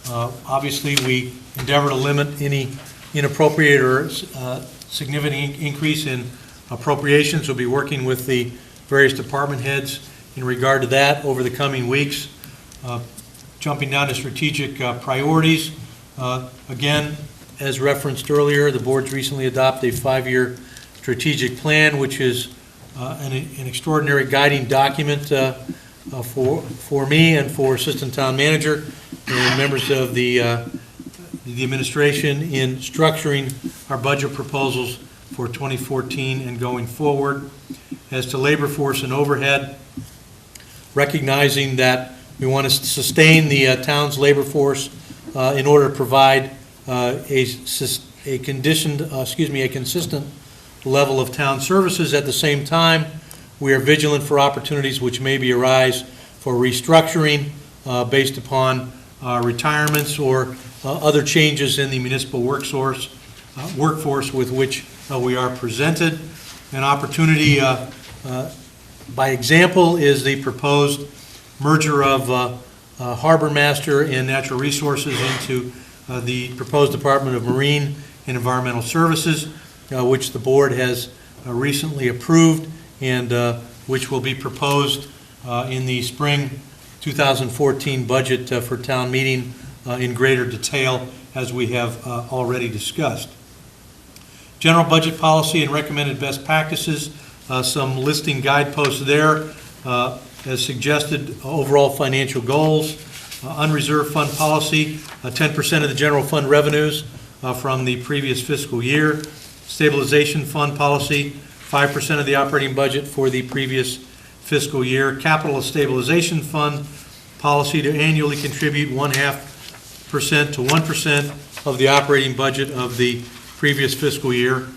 Obviously, we endeavor to limit any inappropriate or significant increase in appropriations. We'll be working with the various department heads in regard to that over the coming weeks. Jumping down to strategic priorities. Again, as referenced earlier, the board's recently adopted a 5-year strategic plan, which is an extraordinary guiding document for me and for Assistant Town Manager and members of the administration in structuring our budget proposals for 2014 and going forward. As to labor force and overhead, recognizing that we want to sustain the town's labor force in order to provide a consistent level of town services. At the same time, we are vigilant for opportunities which maybe arise for restructuring based upon retirements or other changes in the municipal workforce with which we are presented. An opportunity, by example, is the proposed merger of Harbor Master and Natural Resources into the proposed Department of Marine and Environmental Services, which the board has recently approved and which will be proposed in the spring 2014 budget for town meeting in greater detail, as we have already discussed. General budget policy and recommended best practices, some listing guideposts there. As suggested, overall financial goals, unreserved fund policy, 10% of the general fund revenues from the previous fiscal year. Stabilization fund policy, 5% of the operating budget for the previous fiscal year. Capital stabilization fund policy to annually contribute 0.5% to 1% of the operating budget of the previous fiscal year.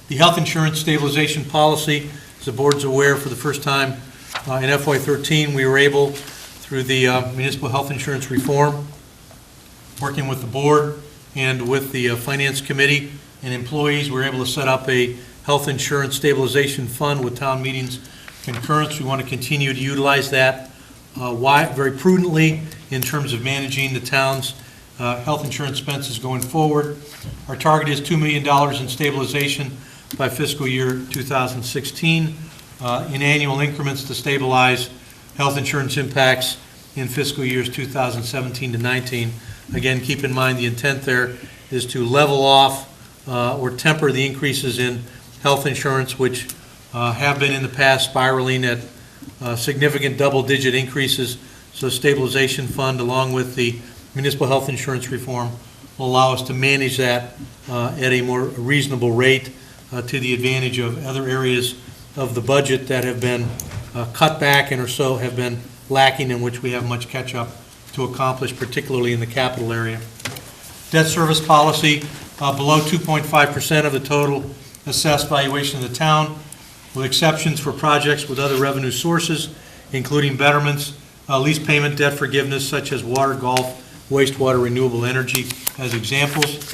The health insurance stabilization policy, as the board's aware, for the first time in FY13, we were able, through the municipal health insurance reform, working with the board and with the finance committee and employees, we were able to set up a health insurance stabilization fund with town meetings concurrence. We want to continue to utilize that very prudently in terms of managing the town's health insurance expenses going forward. Our target is $2 million in stabilization by fiscal year 2016 in annual increments to stabilize health insurance impacts in fiscal years 2017 to 19. Again, keep in mind the intent there is to level off or temper the increases in health insurance, which have been in the past spiraling at significant double-digit increases. So stabilization fund, along with the municipal health insurance reform, will allow us to manage that at a more reasonable rate to the advantage of other areas of the budget that have been cut back and or so have been lacking, in which we have much catch-up to accomplish, particularly in the capital area. Debt service policy, below 2.5% of the total assessed valuation of the town, with exceptions for projects with other revenue sources, including betterments, lease payment, debt forgiveness, such as water, golf, wastewater, renewable energy, as examples.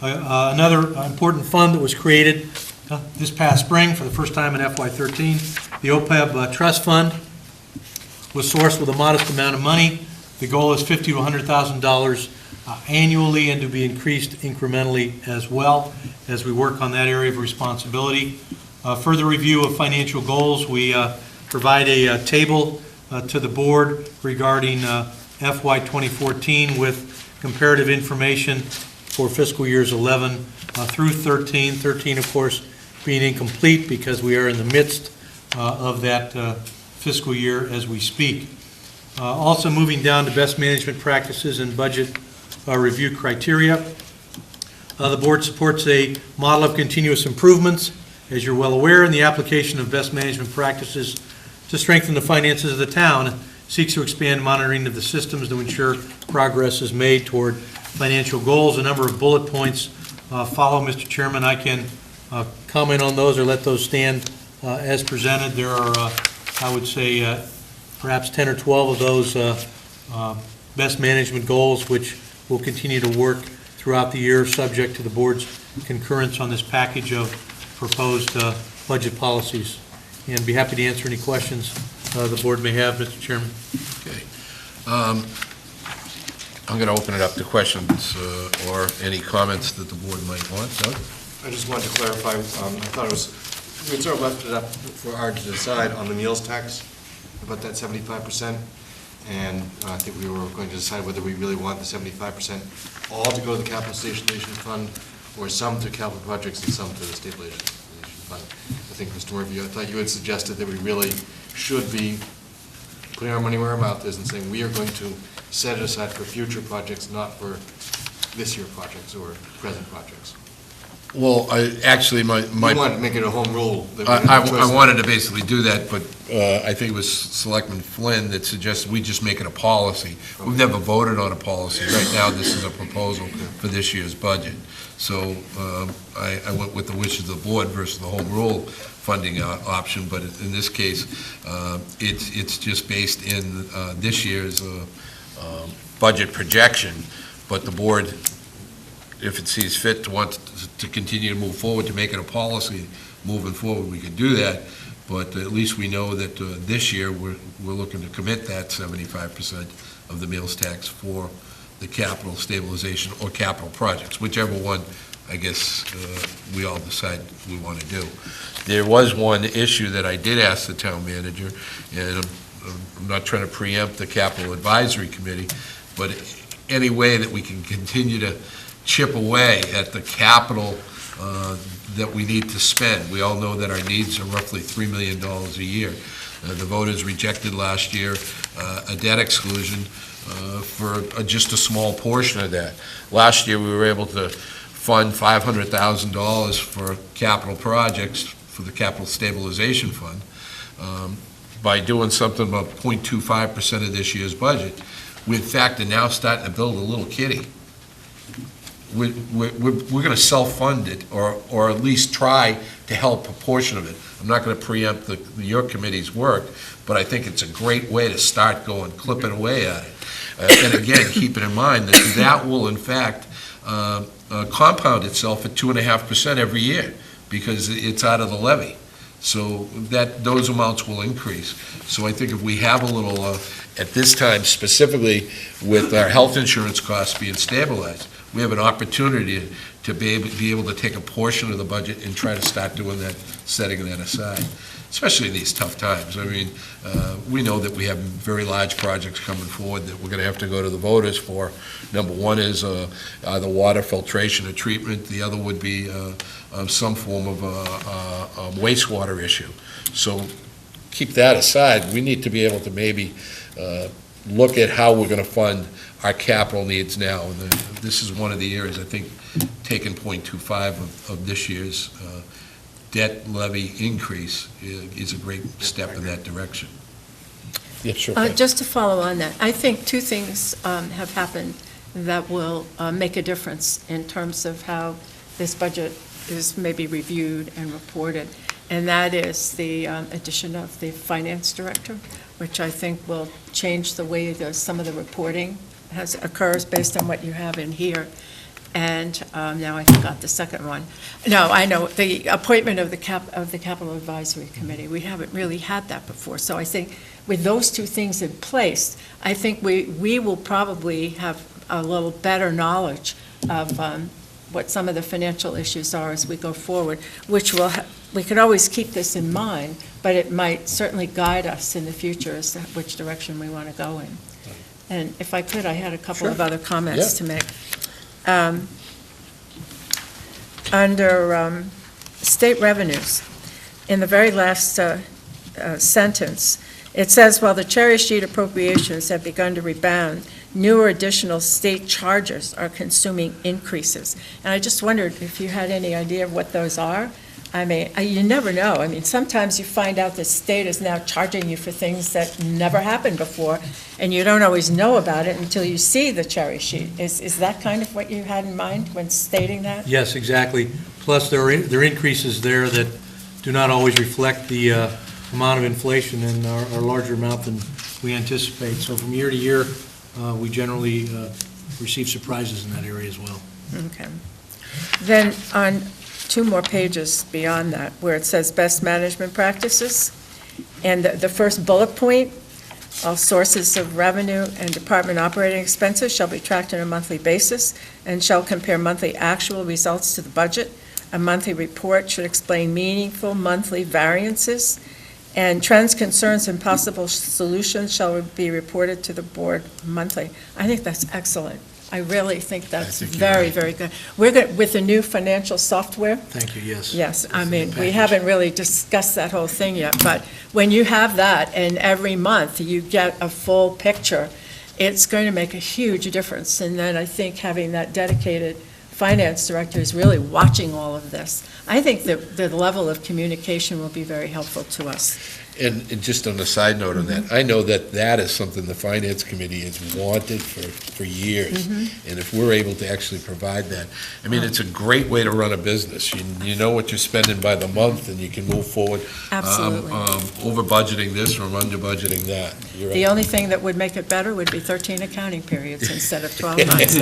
Another important fund that was created this past spring for the first time in FY13, the OPEB Trust Fund, was sourced with a modest amount of money. The goal is $50,000 to $100,000 annually, and to be increased incrementally as well as we work on that area of responsibility. Further review of financial goals, we provide a table to the board regarding FY 2014 with comparative information for fiscal years 11 through 13. 13, of course, being incomplete because we are in the midst of that fiscal year as we speak. Also moving down to best management practices and budget review criteria. The board supports a model of continuous improvements, as you're well aware, in the application of best management practices to strengthen the finances of the town, seeks to expand monitoring of the systems to ensure progress is made toward financial goals. A number of bullet points follow, Mr. Chairman. I can comment on those or let those stand as presented. There are, I would say, perhaps 10 or 12 of those best management goals, which will continue to work throughout the year, subject to the board's concurrence on this package of proposed budget policies. And be happy to answer any questions the board may have, Mr. Chairman. Okay. I'm going to open it up to questions or any comments that the board might want. Doug? I just wanted to clarify, I thought it was, we sort of left it up for Art to decide on the meals tax, about that 75%, and I think we were going to decide whether we really want the 75% all to go to the capital stabilization fund, or some to capital projects and some to the stabilization fund. I think, Mr. Murphy, I thought you had suggested that we really should be putting our money where our mouth is and saying we are going to set it aside for future projects, not for this year projects or present projects. Well, actually, my You wanted to make it a home rule. That we I wanted to basically do that, but I think it was Selectman Flynn that suggested we just make it a policy. We've never voted on a policy. Right now, this is a proposal for this year's budget. So I went with the wishes of the board versus the home rule funding option, but in this case, it's just based in this year's budget projection, but the board, if it sees fit to want to continue to move forward, to make it a policy moving forward, we could do that. But at least we know that this year, we're looking to commit that 75% of the meals tax for the capital stabilization or capital projects, whichever one, I guess, we all decide we want to do. There was one issue that I did ask the town manager, and I'm not trying to preempt the capital advisory committee, but any way that we can continue to chip away at the capital that we need to spend. We all know that our needs are roughly $3 million a year. The voters rejected last year a debt exclusion for just a small portion of that. Last year, we were able to fund $500,000 for capital projects for the Capital Stabilization Fund. By doing something about 0.25% of this year's budget, we in fact are now starting to build a little kitty. We're going to self-fund it, or at least try to help a portion of it. I'm not going to preempt your committee's work, but I think it's a great way to start going, clipping away at it. And again, keeping in mind that that will in fact compound itself at 2.5% every year, because it's out of the levy. So those amounts will increase. So I think if we have a little, at this time specifically with our health insurance costs being stabilized, we have an opportunity to be able to take a portion of the budget and try to start doing that, setting that aside, especially in these tough times. I mean, we know that we have very large projects coming forward that we're going to have to go to the voters for. Number one is either water filtration or treatment. The other would be some form of a wastewater issue. So keep that aside. We need to be able to maybe look at how we're going to fund our capital needs now. And this is one of the areas, I think, taking 0.25 of this year's debt levy increase is a great step in that direction. Yes, sure. Just to follow on that, I think two things have happened that will make a difference in terms of how this budget is maybe reviewed and reported, and that is the addition of the finance director, which I think will change the way some of the reporting occurs based on what you have in here. And now I forgot the second one. No, I know, the appointment of the Capital Advisory Committee. We haven't really had that before. So I think with those two things in place, I think we will probably have a little better knowledge of what some of the financial issues are as we go forward, which we can always keep this in mind, but it might certainly guide us in the future as to which direction we want to go in. And if I could, I had a couple of other comments to make. Under state revenues, in the very last sentence, it says, while the cherry sheet appropriations have begun to rebound, new or additional state charges are consuming increases. And I just wondered if you had any idea of what those are. I mean, you never know. I mean, sometimes you find out the state is now charging you for things that never happened before, and you don't always know about it until you see the cherry sheet. Is that kind of what you had in mind when stating that? Yes, exactly. Plus, there are increases there that do not always reflect the amount of inflation and are a larger amount than we anticipate. So from year to year, we generally receive surprises in that area as well. Okay. Then on 2 more pages beyond that, where it says best management practices, and the first bullet point, all sources of revenue and department operating expenses shall be tracked on a monthly basis and shall compare monthly actual results to the budget. A monthly report should explain meaningful monthly variances, and trends, concerns, and possible solutions shall be reported to the board monthly. I think that's excellent. I really think that's very, very good. We're good with the new financial software. Thank you, yes. Yes, I mean, we haven't really discussed that whole thing yet, but when you have that and every month you get a full picture, it's going to make a huge difference. And then I think having that dedicated finance director is really watching all of this. I think that the level of communication will be very helpful to us. And just on a side note on that, I know that is something the Finance Committee has wanted for years. And if we're able to actually provide that, I mean, it's a great way to run a business. You know what you're spending by the month, and you can move forward. Absolutely. Over budgeting this or under budgeting that. You're The right. only thing that would make it better would be 13 accounting periods instead of 12 months.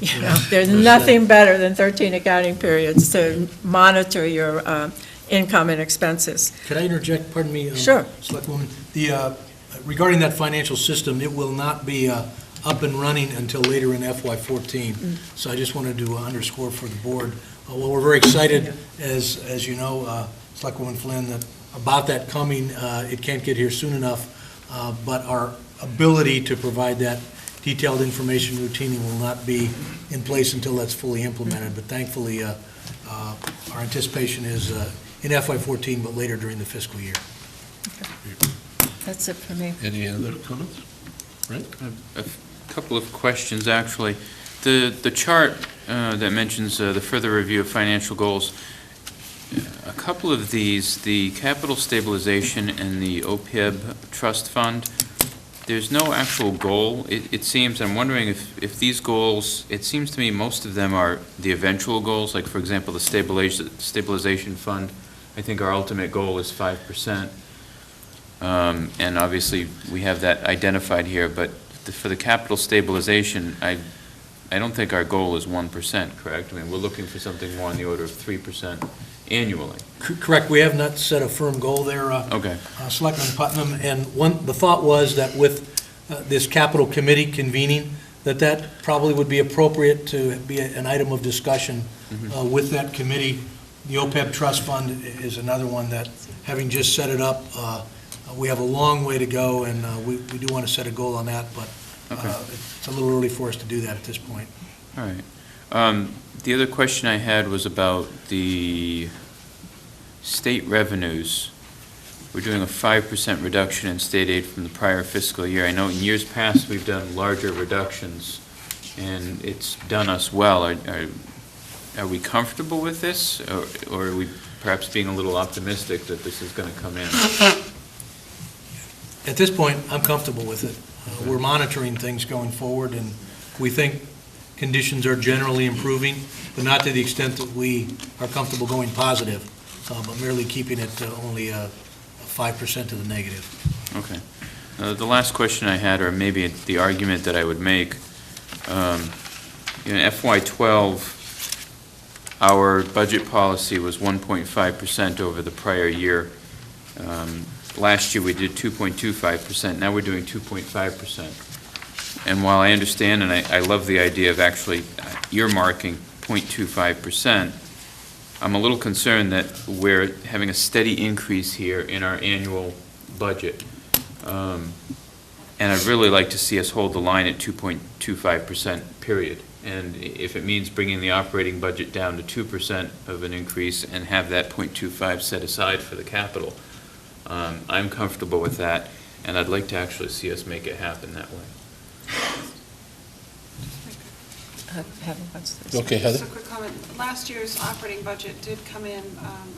You know, there's nothing better than 13 accounting periods to monitor your income and expenses. Could I interject, pardon me? Sure. Selectwoman, regarding that financial system, it will not be up and running until later in FY14. So I just wanted to underscore for the board, well, we're very excited, as you know, Selectwoman Flynn, about that coming. It can't get here soon enough, but our ability to provide that detailed information routinely will not be in place until that's fully implemented. But thankfully, our anticipation is in FY14, but later during the fiscal year. That's it for me. Any other comments? Right? Couple of questions, actually. The chart that mentions the further review of financial goals, a couple of these, the capital stabilization and the OPEB trust fund, there's no actual goal. It seems, I'm wondering if these goals, it seems to me most of them are the eventual goals, like, for example, the stabilization fund. I think our ultimate goal is 5%. And obviously, we have that identified here, but for the capital stabilization, I don't think our goal is 1%, correct? I mean, we're looking for something more in the order of 3% annually. Correct. We have not set a firm goal there, Okay. Selectman Putnam. And the thought was that with this capital committee convening, that probably would be appropriate to be an item of discussion with that committee. The OPEB trust fund is another one that, having just set it up, we have a long way to go, and we do want to set a goal on that, but Okay. it's a little early for us to do that at this point. All right. The other question I had was about the state revenues. We're doing a 5% reduction in state aid from the prior fiscal year. I know in years past, we've done larger reductions, and it's done us well. Are we comfortable with this, or are we perhaps being a little optimistic that this is going to come in? At this point, I'm comfortable with it. We're monitoring things going forward, and we think conditions are generally improving, but not to the extent that we are comfortable going positive, but merely keeping it only 5% to the negative. Okay. The last question I had, or maybe the argument that I would make, in FY12, our budget policy was 1.5% over the prior year. Last year, we did 2.25%. Now we're doing 2.5%. And while I understand, and I love the idea of actually earmarking 0.25%, I'm a little concerned that we're having a steady increase here in our annual budget. And I'd really like to see us hold the line at 2.25%, period. And if it means bringing the operating budget down to 2% of an increase and have that 0.25 set aside for the capital, I'm comfortable with that, and I'd like to actually see us make it happen that way. Okay, Heather? Just a quick comment. Last year's operating budget did come in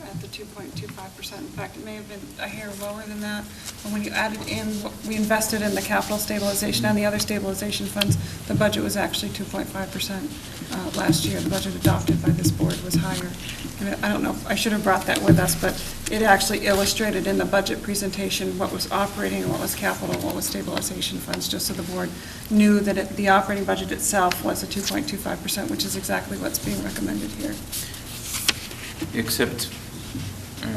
at the 2.25%. In fact, it may have been a hair lower than that. But when you added in what we invested in the capital stabilization and the other stabilization funds, the budget was actually 2.5% last year. The budget adopted by this board was higher. And I don't know, I should have brought that with us, but it actually illustrated in the budget presentation what was operating and what was capital and what was stabilization funds, just so the board knew that the operating budget itself was a 2.25%, which is exactly what's being recommended here. Except,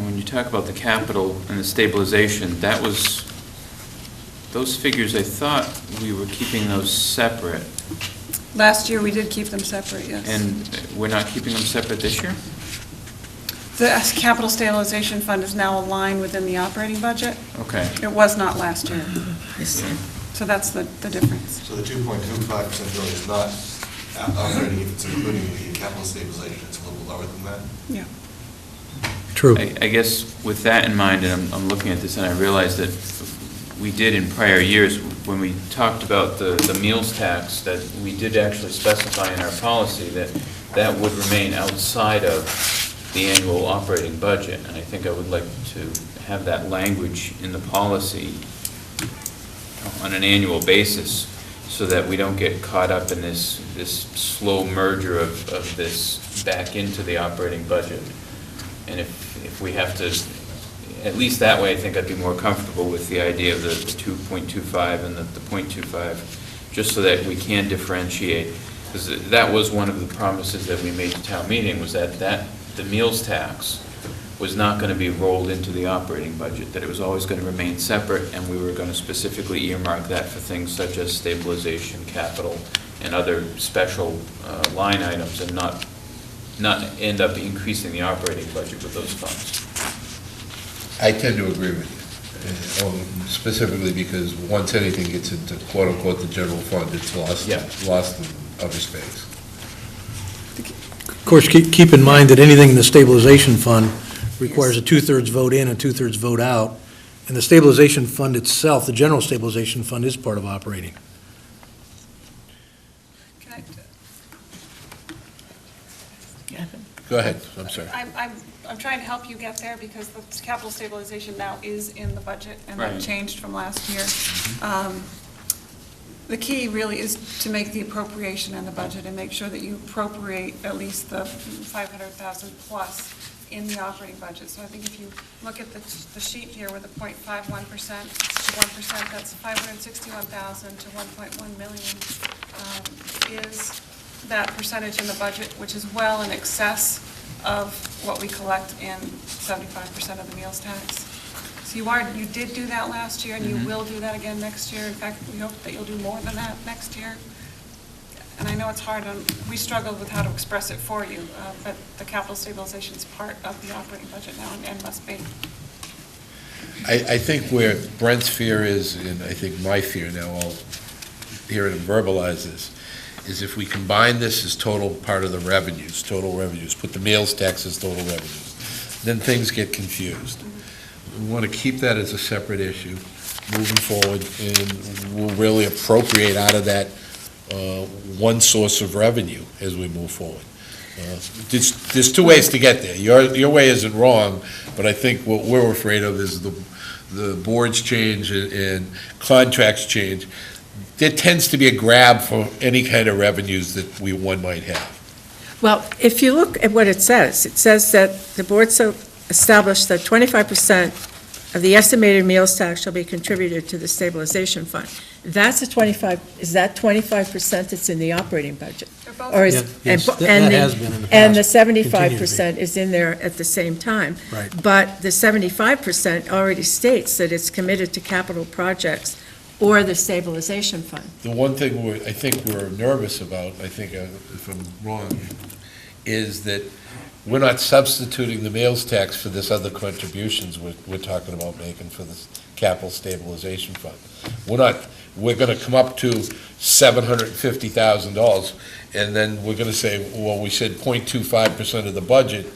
when you talk about the capital and the stabilization, those figures, I thought we were keeping those separate. Last year, we did keep them separate, yes. And we're not keeping them separate this year? The capital stabilization fund is now aligned within the operating budget. Okay. It was not last year. I see. So that's the difference. So the 2.25% really is not operating if it's including the capital stabilization. It's a little lower than that. Yeah. True. I guess with that in mind, and I'm looking at this, and I realize that we did in prior years, when we talked about the meals tax, that we did actually specify in our policy that would remain outside of the annual operating budget. And I think I would like to have that language in the policy on an annual basis so that we don't get caught up in this slow merger of this back into the operating budget. And if we have to, at least that way, I think I'd be more comfortable with the idea of the 2.25 and the 0.25, just so that we can differentiate. Because that was one of the promises that we made to town meeting, was that the meals tax was not going to be rolled into the operating budget, that it was always going to remain separate, and we were going to specifically earmark that for things such as stabilization, capital, and other special line items, and not end up increasing the operating budget with those funds. I tend to agree with you, specifically because once anything gets into quote-unquote the general fund, it's lost in other space. Of course, keep in mind that anything in the stabilization fund requires a two-thirds vote in and two-thirds vote out, and the stabilization fund itself, the general stabilization fund, is part of operating. Go ahead, I'm sorry. I'm trying to help you get there because the capital stabilization now is in the budget, and that Right. changed from last year. The key really is to make the appropriation in the budget and make sure that you appropriate at least the 500,000 plus in the operating budget. So I think if you look at the sheet here with the 0.51% to 1%, that's 561,000 to 1.1 million is that percentage in the budget, which is well in excess of what we collect in 75% of the meals tax. So you did do that last year, and you will do that again next year. In fact, we hope that you'll do more than that next year. And I know it's hard, we struggle with how to express it for you, but the capital stabilization is part of the operating budget now and must be. I think where Brent's fear is, and I think my fear now, I'll hear him verbalize this, is if we combine this as total part of the revenues, total revenues, put the meals tax as total revenues, then things get confused. We want to keep that as a separate issue moving forward, and we'll really appropriate out of that one source of revenue as we move forward. There's two ways to get there. Your way isn't wrong, but I think what we're afraid of is the boards change and contracts change. There tends to be a grab for any kind of revenues that one might have. Well, if you look at what it says that the board so established that 25% of the estimated meals tax shall be contributed to the stabilization fund. That's is that 25% that's in the operating budget? They're both. Or is, Yeah, yes, and, that and the- has been in the and the past. 75% is in there at the same time. Right. But the 75% already states that it's committed to capital projects or the stabilization fund. The one thing I think we're nervous about, I think if I'm wrong, is that we're not substituting the meals tax for this other contributions we're talking about making for this capital stabilization fund. We're gonna come up to $750,000, and then we're gonna say, well, we said 0.25% of the budget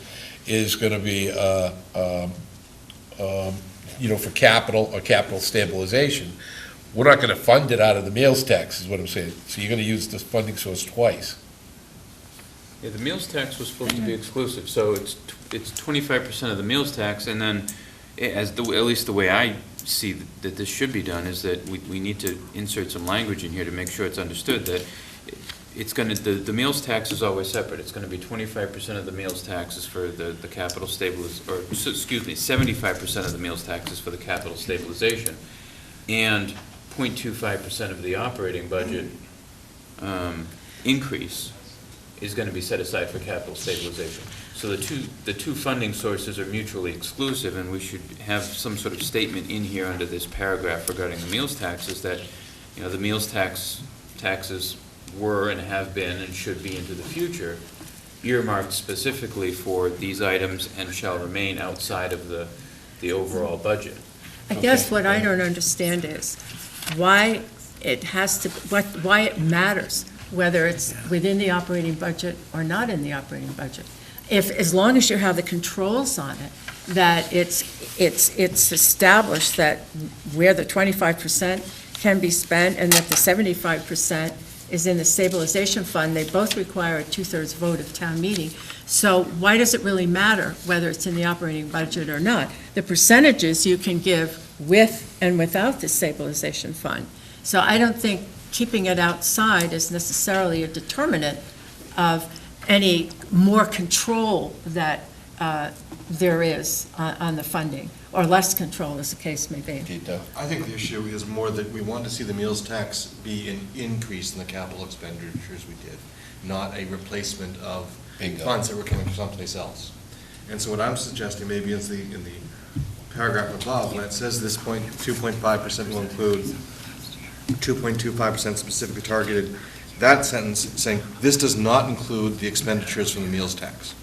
is gonna be, for capital or capital stabilization. We're not gonna fund it out of the meals tax, is what I'm saying. So you're gonna use this funding source twice. Yeah, the meals tax was supposed to be exclusive, so it's 25% of the meals tax, and then, at least the way I see that this should be done, is that we need to insert some language in here to make sure it's understood that it's gonna, the meals tax is always separate. It's gonna be 25% of the meals taxes for the capital 75% of the meals taxes for the capital stabilization, and 0.25% of the operating budget increase is going to be set aside for capital stabilization. So the two funding sources are mutually exclusive, and we should have some sort of statement in here under this paragraph regarding the meals taxes that, the meals taxes were and have been and should be into the future earmarked specifically for these items and shall remain outside of the overall budget. I guess what I don't understand is why it matters whether it's within the operating budget or not in the operating budget. As long as you have the controls on it, that it's established that where the 25% can be spent and that the 75% is in the stabilization fund, they both require a 2/3 vote of town meeting. So why does it really matter whether it's in the operating budget or not? The percentages you can give with and without the stabilization fund. So I don't think keeping it outside is necessarily a determinant of any more control that there is on the funding, or less control, as the case may be. I think the issue is more that we want to see the meals tax be an increase in the capital expenditures we did, not a replacement of funds that were coming from someplace else. And so what I'm suggesting maybe is in the paragraph above, when it says this 2.5% will include 2.25% specifically targeted, that sentence saying this does not include the expenditures from the meals tax.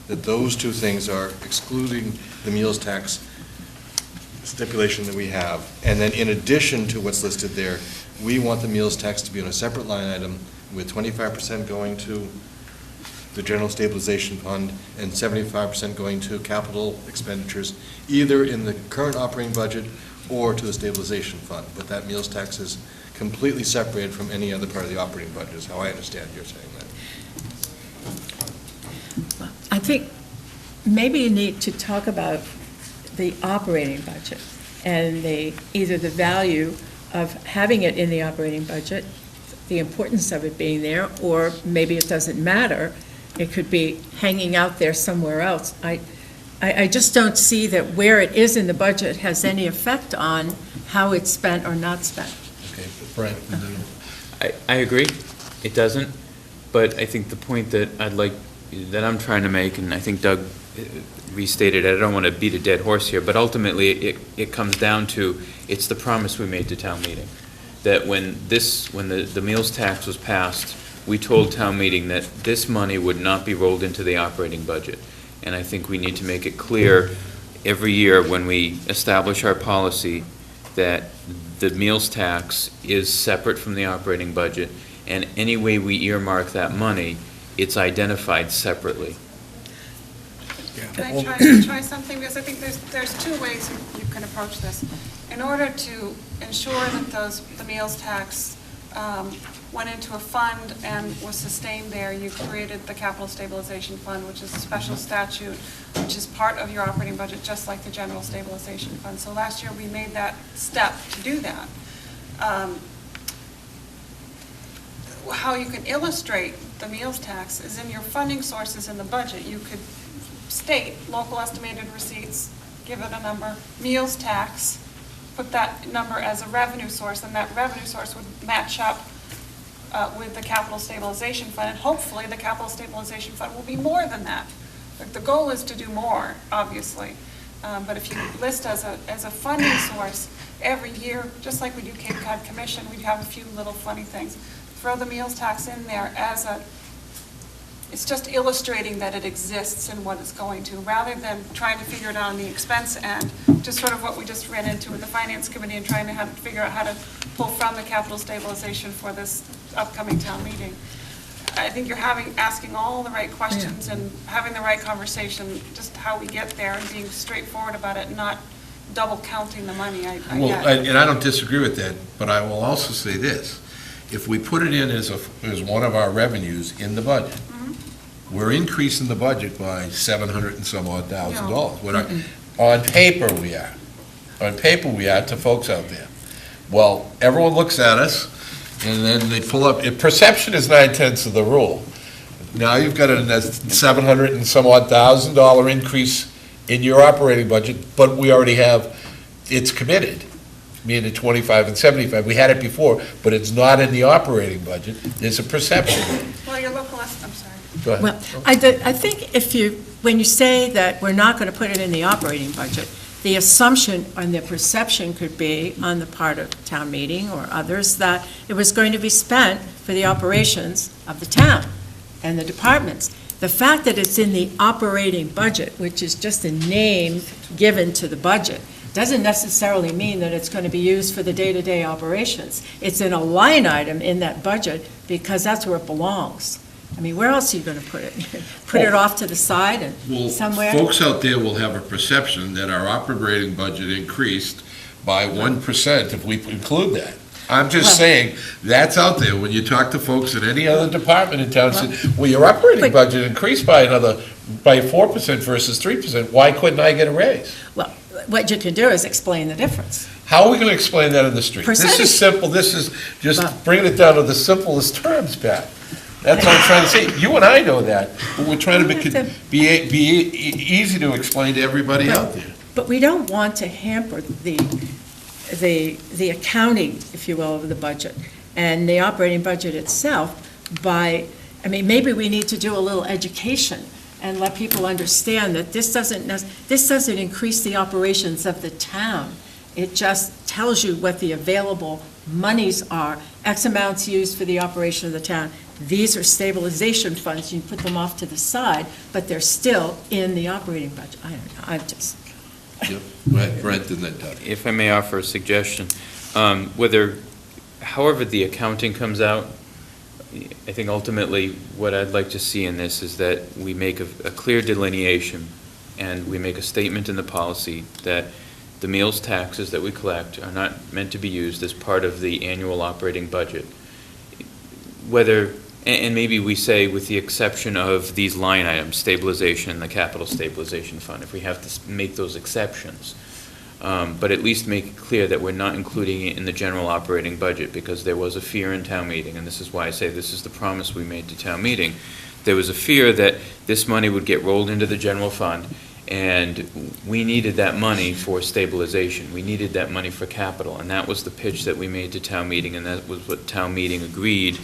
That those two things are excluding the meals tax stipulation that we have. And then in addition to what's listed there, we want the meals tax to be on a separate line item with 25% going to the general stabilization fund and 75% going to capital expenditures, either in the current operating budget or to the stabilization fund. But that meals tax is completely separated from any other part of the operating budget, is how I understand you're saying that. I think maybe you need to talk about the operating budget and either the value of having it in the operating budget, the importance of it being there, or maybe it doesn't matter. It could be hanging out there somewhere else. I just don't see that where it is in the budget has any effect on how it's spent or not spent. Okay, Brent, and then I agree, it doesn't, but I think the point that I'm trying to make, and I think Doug restated it, I don't want to beat a dead horse here, but ultimately it comes down to, it's the promise we made to town meeting. That when the meals tax was passed, we told town meeting that this money would not be rolled into the operating budget. And I think we need to make it clear every year when we establish our policy that the meals tax is separate from the operating budget, and any way we earmark that money, it's identified separately. Can I try something? Because I think there's two ways you can approach this. In order to ensure that the meals tax went into a fund and was sustained there, you created the capital stabilization fund, which is a special statute, which is part of your operating budget, just like the general stabilization fund. So last year, we made that step to do that. How you can illustrate the meals tax is in your funding sources in the budget. You could state local estimated receipts, give it a number, meals tax, put that number as a revenue source, and that revenue source would match up with the capital stabilization fund, and hopefully the capital stabilization fund will be more than that. The goal is to do more, obviously, but if you list as a funding source every year, just like we do Cape Cod Commission, we have a few little funny things. Throw the meals tax in there it's just illustrating that it exists and what it's going to, rather than trying to figure it out on the expense end, just sort of what we just ran into with the Finance Committee and trying to figure out how to pull from the capital stabilization for this upcoming town meeting. I think you're asking all the right questions and having the right conversation, just how we get there and being straightforward about it, not double counting the money. and I don't disagree with that, but I will also say this. If we put it in as one of our revenues in the budget, we're increasing the budget by 700 and some odd thousand dollars. On paper we are. On paper we are to folks out there. Well, everyone looks at us, and then they pull up. Perception is 9/10 of the rule. Now you've got a 700 and some odd $1,000 increase in your operating budget, but we already have, it's committed. Meaning 25 and 75. We had it before, but it's not in the operating budget. There's a perception. Well, your local, I'm sorry. Go ahead. Well, I think when you say that we're not going to put it in the operating budget, the assumption and the perception could be on the part of town meeting or others that it was going to be spent for the operations of the town and the departments. The fact that it's in the operating budget, which is just a name given to the budget, doesn't necessarily mean that it's going to be used for the day-to-day operations. It's in a line item in that budget because that's where it belongs. I mean, where else are you going to put it? Put it off to the side and somewhere? Folks out there will have a perception that our operating budget increased by 1% if we include that. I'm just saying, that's out there. When you talk to folks in any other department in town, say, well, your operating budget increased by 4% versus 3%. Why couldn't I get a raise? Well, what you can do is explain the difference. How are we going to explain that in the street? This is simple. This is just bringing it down to the simplest terms, Pat. That's what I'm trying to say. You and I know that, but we're trying to be easy to explain to everybody out there. But we don't want to hamper the accounting, if you will, of the budget and the operating budget itself by, I mean, maybe we need to do a little education and let people understand that this doesn't increase the operations of the town. It just tells you what the available monies are. X amounts used for the operation of the town. These are stabilization funds. You put them off to the side, but they're still in the operating budget. I don't know. I'm just... Yep. Go ahead, Brent, and then Doug. If I may offer a suggestion, however the accounting comes out, I think ultimately what I'd like to see in this is that we make a clear delineation and we make a statement in the policy that the meals taxes that we collect are not meant to be used as part of the annual operating budget. Whether And maybe we say, with the exception of these line items, stabilization and the capital stabilization fund, if we have to make those exceptions. But at least make it clear that we're not including it in the general operating budget, because there was a fear in town meeting, and this is why I say this is the promise we made to town meeting. There was a fear that this money would get rolled into the general fund, and we needed that money for stabilization. We needed that money for capital, and that was the pitch that we made to town meeting, and that was what town meeting agreed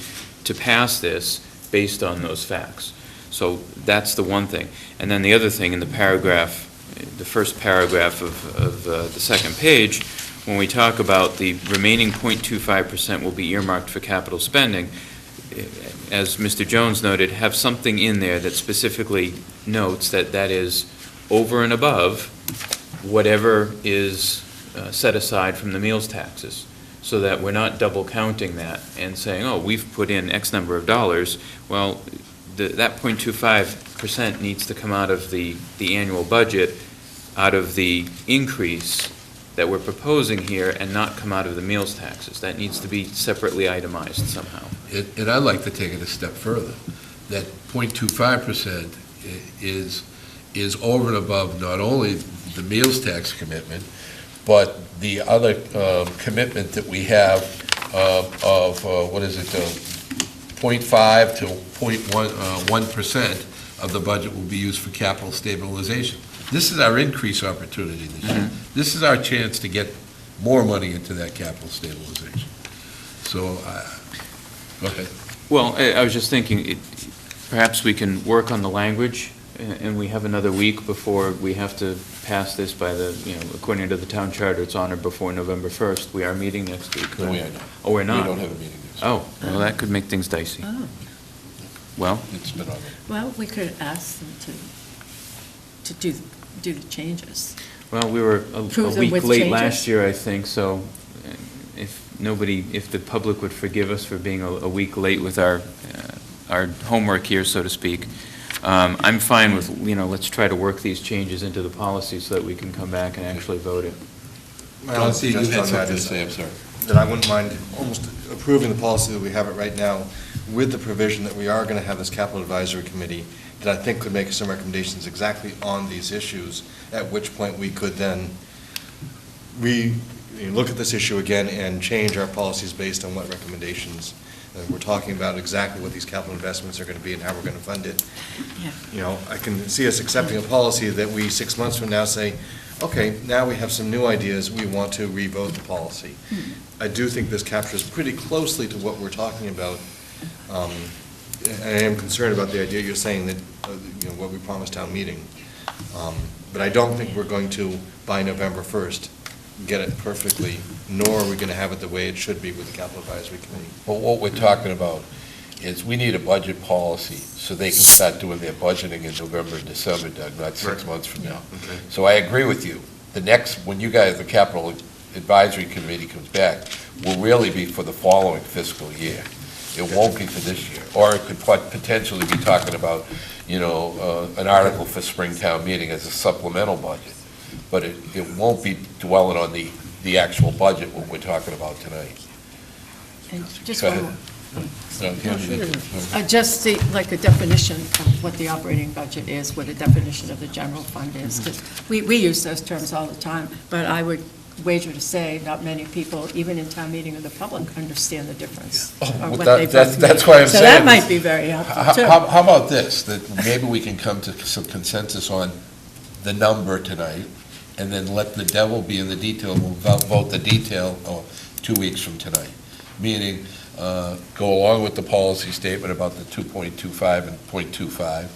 to pass this based on those facts. So that's the one thing. And then the other thing in the paragraph, the first paragraph of the second page, when we talk about the remaining 0.25% will be earmarked for capital spending, as Mr. Jones noted, have something in there that specifically notes that that is over and above whatever is set aside from the meals taxes, so that we're not double counting that and saying, oh, we've put in X number of dollars. Well, that 0.25% needs to come out of the annual budget, out of the increase that we're proposing here, and not come out of the meals taxes. That needs to be separately itemized somehow. And I'd like to take it a step further. That 0.25% is over and above not only the meals tax commitment, but the other commitment that we have of what is it, 0.5 to 0.1% of the budget will be used for capital stabilization. This is our increase opportunity this year. This is our chance to get more money into that capital stabilization. So, go ahead. Well, I was just thinking, perhaps we can work on the language, and we have another week before we have to pass this by the, according to the town charter, it's honored before November 1st. We are meeting next week. No, we are not. Oh, we're not? We don't have a meeting next week. Oh, well, that could make things dicey. Oh, Well, It's been on. well, we could ask them to do the changes. well, we were a Approve them week with late changes? last year, I think, so if the public would forgive us for being a week late with our homework here, so to speak, I'm fine with, let's try to work these changes into the policy so that we can come back and actually vote it. My only Steve, you suggestion had on that something to is say, I'm sorry. that I wouldn't mind almost approving the policy that we have it right now, with the provision that we are going to have this capital advisory committee that I think could make some recommendations exactly on these issues, at which point we could then look at this issue again and change our policies based on what recommendations. We're talking about exactly what these capital investments are going to be and how we're going to fund it. Yeah. I can see us accepting a policy that we, 6 months from now, say, okay, now we have some new ideas, we want to revote the policy. I do think this captures pretty closely to what we're talking about. I am concerned about the idea you're saying that, what we promised town meeting. But I don't think we're going to, by November 1st, get it perfectly, nor are we going to have it the way it should be with the capital advisory committee. But what we're talking about is we need a budget policy so they can start doing their budgeting in November and December, Doug, not 6 months from now. Okay. So I agree with you. When you guys, the capital advisory committee comes back, will really be for the following fiscal year. It won't be for this year. Or it could potentially be talking about, an article for Springtown meeting as a supplemental budget. But it won't be dwelling on the actual budget, what we're talking about tonight. And just Go one ahead. more. Just like a definition of what the operating budget is, what a definition of the general fund is, because we use those terms all the time, but I would wager to say not many people, even in town meeting or the public, understand the difference. or well, what that- they that's- both that's mean. why I'm So saying that might this. be very helpful, too. How about this, that maybe we can come to some consensus on the number tonight, and then let the devil be in the detail, we'll vote the detail 2 weeks from tonight. Meaning, go along with the policy statement about the 2.25 and 0.25,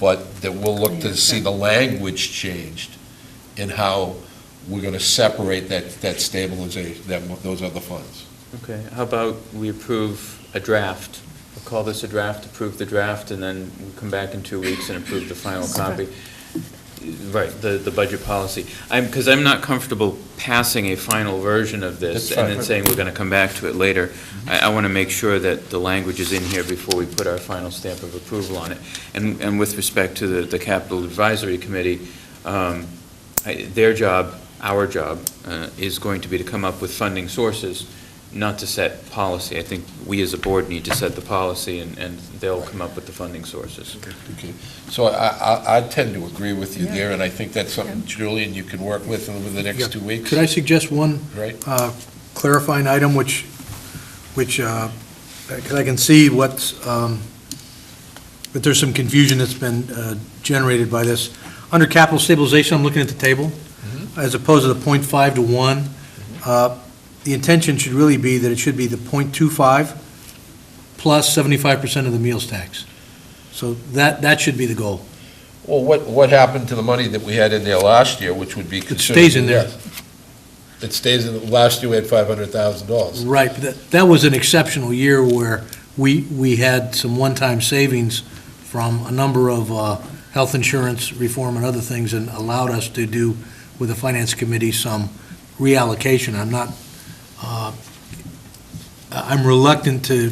but that we'll look to see the language changed in how we're going to separate that stabilization, those other funds. Okay, how about we approve a draft? We'll call this a draft, approve the draft, and then we'll come back in 2 weeks and approve the final copy. Right, the budget policy. Because I'm not comfortable passing a final version of this That's and fine. then saying we're going to come back to it later. I want to make sure that the language is in here before we put our final stamp of approval on it. And with respect to the Capital Advisory Committee, their job, our job, is going to be to come up with funding sources not to set policy. I think we as a board need to set the policy, and they'll come up with the funding sources. Okay. So I tend to agree with you there, and I think that's something, Julian, you can work with over the next 2 weeks. Could I suggest one Right? clarifying item, which, because I can see what's, that there's some confusion that's been generated by this. Under capital stabilization, I'm looking at the table, as opposed to the 0.5 to 1. The intention should really be that it should be the 0.25 plus 75% of the meals tax. So that should be the goal. Well, what happened to the money that we had in there last year, which would be It considered? stays in there. It stays in, last year we had $500,000. Right, but that was an exceptional year where we had some one-time savings from a number of health insurance reform and other things, and allowed us to do, with the Finance Committee, some reallocation. I'm reluctant to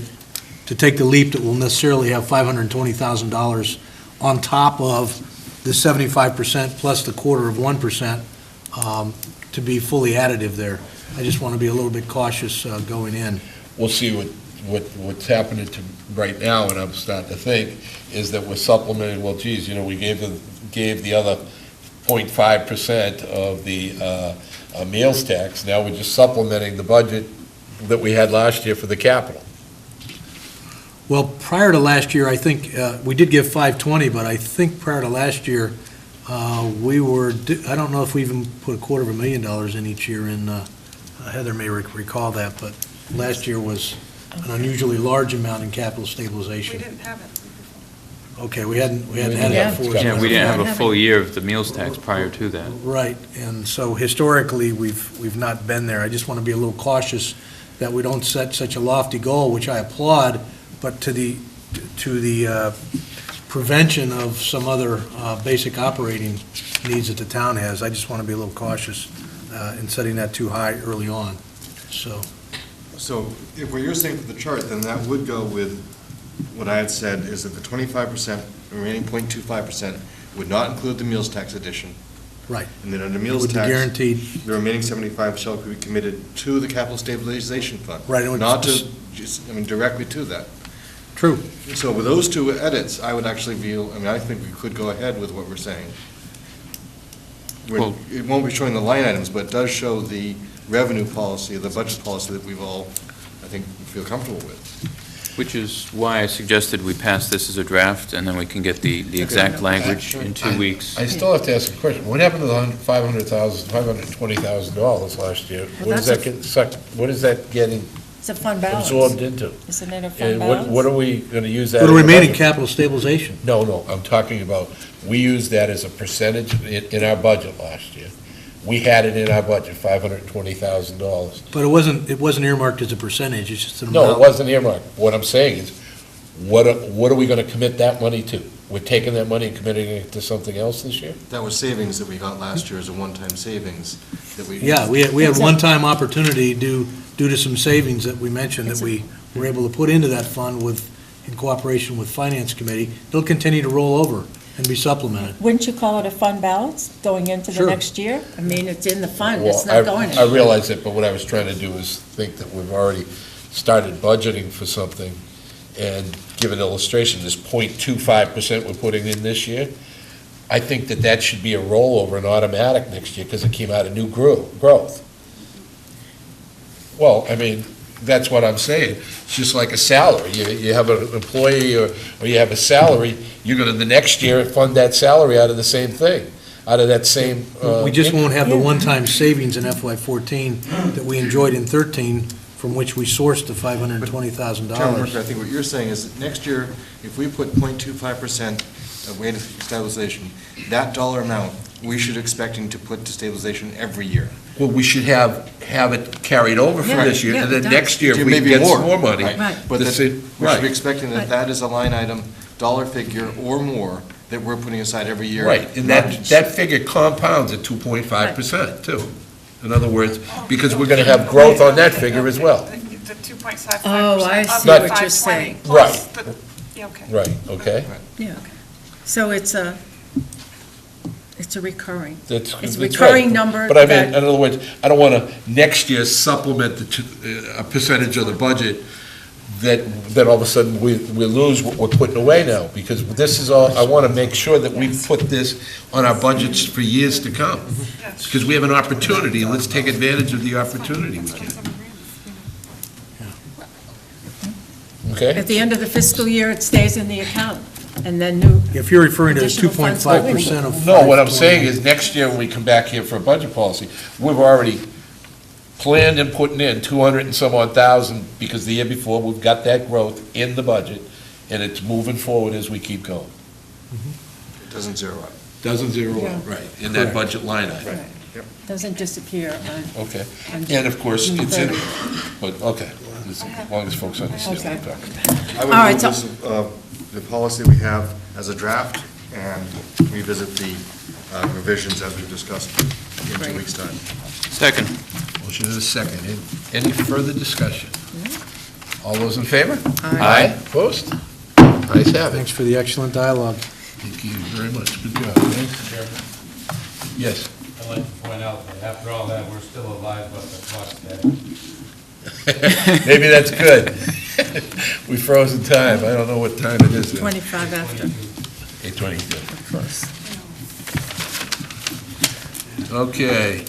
take the leap that we'll necessarily have $520,000 on top of the 75% plus the 1/4% to be fully additive there. I just want to be a little bit cautious going in. We'll see what's happening to right now, and I'm starting to think, is that we're supplementing, well, geez, we gave the other 0.5% of the meals tax. Now we're just supplementing the budget that we had last year for the capital. Well, prior to last year, I think, we did give 520, but I think prior to last year, we were, I don't know if we even put $250,000 in each year in, Heather may recall that, but last year was an unusually large amount in capital We stabilization. didn't have it. Okay, we hadn't had that for. Yeah, we didn't have a full year of the meals tax prior to that. Right, and so historically, we've not been there. I just want to be a little cautious that we don't set such a lofty goal, which I applaud, but to the prevention of some other basic operating needs that the town has. I just want to be a little cautious in setting that too high early on, so. So if what you're saying for the chart, then that would go with what I had said, is that the 25%, remaining 0.25% would not include the meals tax addition. Right. And then under meals With the tax, guaranteed, the remaining 75 shall be committed to the capital stabilization fund. Right, and Not to, directly to that. true. So with those two edits, I would actually feel, I think we could go ahead with what we're saying. Well- It won't be showing the line items, but it does show the revenue policy, the budget policy that we've all, I think, feel comfortable with. Which is why I suggested we pass this as a draft, and then we can get the exact language in 2 weeks. I still have to ask a question. What happened to the $520,000 last year? Well, What is that getting It's a fund balance. absorbed into? Isn't it a fund And balance? what are we going to use that? It'll in the remain in budget? capital stabilization. No, I'm talking about, we used that as a percentage in our budget last year. We had it in our budget, $520,000. But it wasn't earmarked as a percentage, it's just an No, amount. it wasn't earmarked. What I'm saying is, what are we going to commit that money to? We're taking that money and committing it to something else this year? That was savings that we got last year as a one-time savings that we. Yeah, we had one-time opportunity due to some savings that we mentioned that we were able to put into that fund in cooperation with Finance Committee. It'll continue to roll over and be supplemented. Wouldn't you call it a fund balance going into the Sure. next year? I mean, it's in the fund, Well, it's not going I anywhere. realize it, but what I was trying to do is think that we've already started budgeting for something and give an illustration, this 0.25% we're putting in this year. I think that should be a rollover and automatic next year because it came out of new growth. Well, I mean, that's what I'm saying. It's just like a salary. You have an employee or you have a salary, you're going to, the next year, fund that salary out of the same thing, out of that same. We just won't have the one-time savings in FY14 that we enjoyed in 13, from which we sourced the $520,000. Chairman Murphy, I think what you're saying is that next year, if we put 0.25% of weighted stabilization, that dollar amount, we should expecting to put to stabilization every year. Well, we should have it carried over from Yeah, this year, yeah, and then it does. next year, if we Maybe get some more money. Right. But the that sa- we should be Right, expecting that that is a line item, dollar figure or more, that we're putting aside every year. right, and that figure compounds at 2.5% too. In other words, because we're gonna have growth on that figure as well. The 2.55%. Oh, I of see the what you're 520 saying. plus the- yeah, okay. Right, okay? Yeah, okay. So it's a, It's a recurring. That's It's a right. recurring number. But I mean, that- in other words, I don't want to next year supplement a percentage of the budget that all of a sudden we lose what we're putting away now, because this is all, I want to make sure that we put this on our budgets for years to come. Because we have an opportunity, and let's take advantage of the opportunity we can. Okay? At the end of the fiscal year, it stays in the account, and then new. If you're referring to Additional funds go in. 2.5% of. No, what I'm saying is, next year when we come back here for a budget policy, we've already planned and putting in 200 and some odd thousand, because the year before, we've got that growth in the budget, and it's moving forward as we keep going. It doesn't zero out. Doesn't zero Yeah. out, right, in that budget line item. Doesn't disappear Okay. on. And of course, it's in, but, okay, as long as folks understand what I'm Okay. talking about. I All right, would so- move the policy we have as a draft and revisit the revisions as we've discussed in 2 weeks' time. Second. Motion is a second. Any further discussion? All those in favor? Aye. Opposed? Ayes have it. Thanks for the excellent dialogue. Thank you very much. Good job. Yes. I'd like to point out that after all that, we're still alive, but the clock's dead. Maybe that's good. We froze in time. I don't know what time it is. 25 after, 8:22. of course. Okay.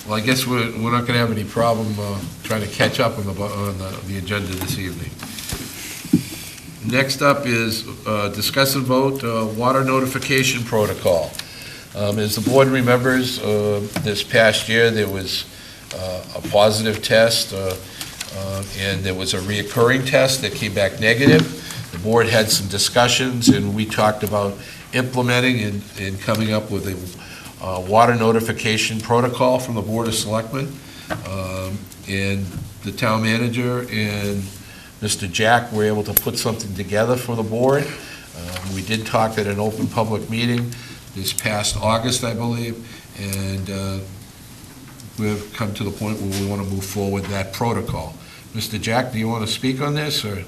Well, I guess we're not going to have any problem trying to catch up on the agenda this evening. Next up is discuss and vote water notification protocol. As the board remembers, this past year, there was a positive test, and there was a reoccurring test that came back negative. The board had some discussions, and we talked about implementing and coming up with a water notification protocol from the Board of Selectmen. And the town manager and Mr. Jack were able to put something together for the board. We did talk at an open public meeting this past August, I believe, and we've come to the point where we want to move forward that protocol. Mr. Jack, do you want to speak on this, or?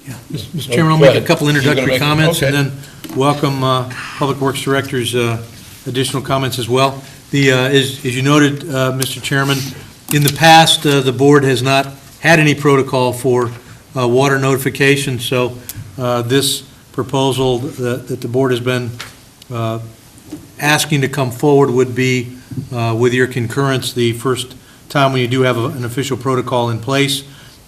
Yeah, Mr. Chairman, I'll Go make ahead. a couple You're gonna introductory make- comments and okay. then welcome Public Works Director's additional comments as well. As you noted, Mr. Chairman, in the past, the board has not had any protocol for water notification, so this proposal that the board has been asking to come forward would be, with your concurrence, the first time when you do have an official protocol in place.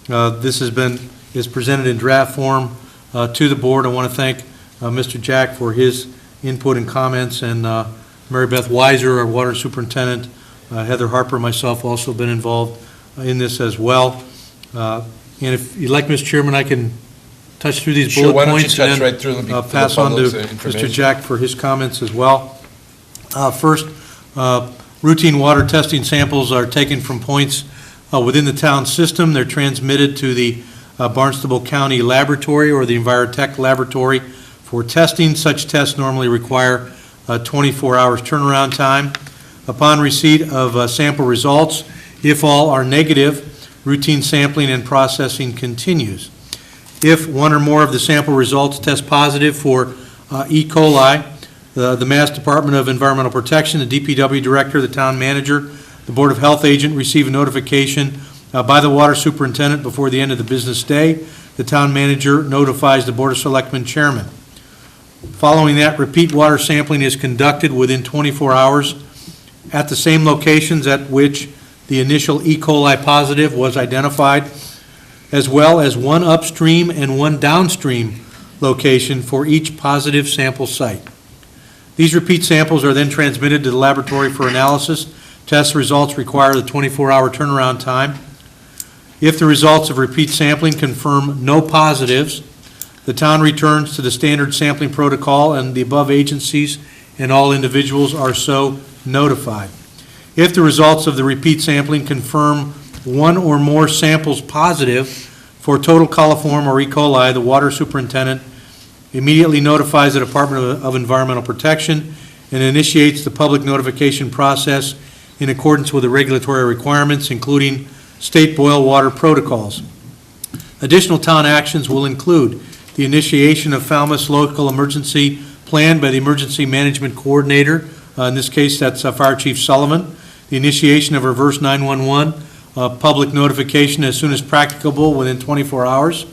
This is presented in draft form to the board. I want to thank Mr. Jack for his input and comments, and Mary Beth Weiser, our water superintendent, Heather Harper, myself also been involved in this as well. And if you'd like, Mr. Chairman, I can touch through these Sure, bullet why don't you points. touch and right through them then for the pass on to public's Mr. information. Jack for his comments as well. First, routine water testing samples are taken from points within the town system. They're transmitted to the Barnstable County Laboratory or the Envirotech Laboratory for testing. Such tests normally require 24 hours turnaround time. Upon receipt of sample results, if all are negative, routine sampling and processing continues. If one or more of the sample results test positive for E. coli, the Mass Department of Environmental Protection, the DPW Director, the Town Manager, the Board of Health Agent receive a notification by the Water Superintendent before the end of the business day. The Town Manager notifies the Board of Selectmen Chairman. Following that, repeat water sampling is conducted within 24 hours at the same locations at which the initial E. coli positive was identified, as well as one upstream and one downstream location for each positive sample site. These repeat samples are then transmitted to the laboratory for analysis. Test results require the 24-hour turnaround time. If the results of repeat sampling confirm no positives, the town returns to the standard sampling protocol, and the above agencies and all individuals are so notified. If the results of the repeat sampling confirm one or more samples positive for total coliform or E. coli, the water superintendent immediately notifies the Department of Environmental Protection and initiates the public notification process in accordance with the regulatory requirements, including state boil water protocols. Additional town actions will include the initiation of Falmouth's local emergency planned by the Emergency Management Coordinator. In this case, that's Fire Chief Sullivan. The initiation of reverse 911, public notification as soon as practicable within 24 hours,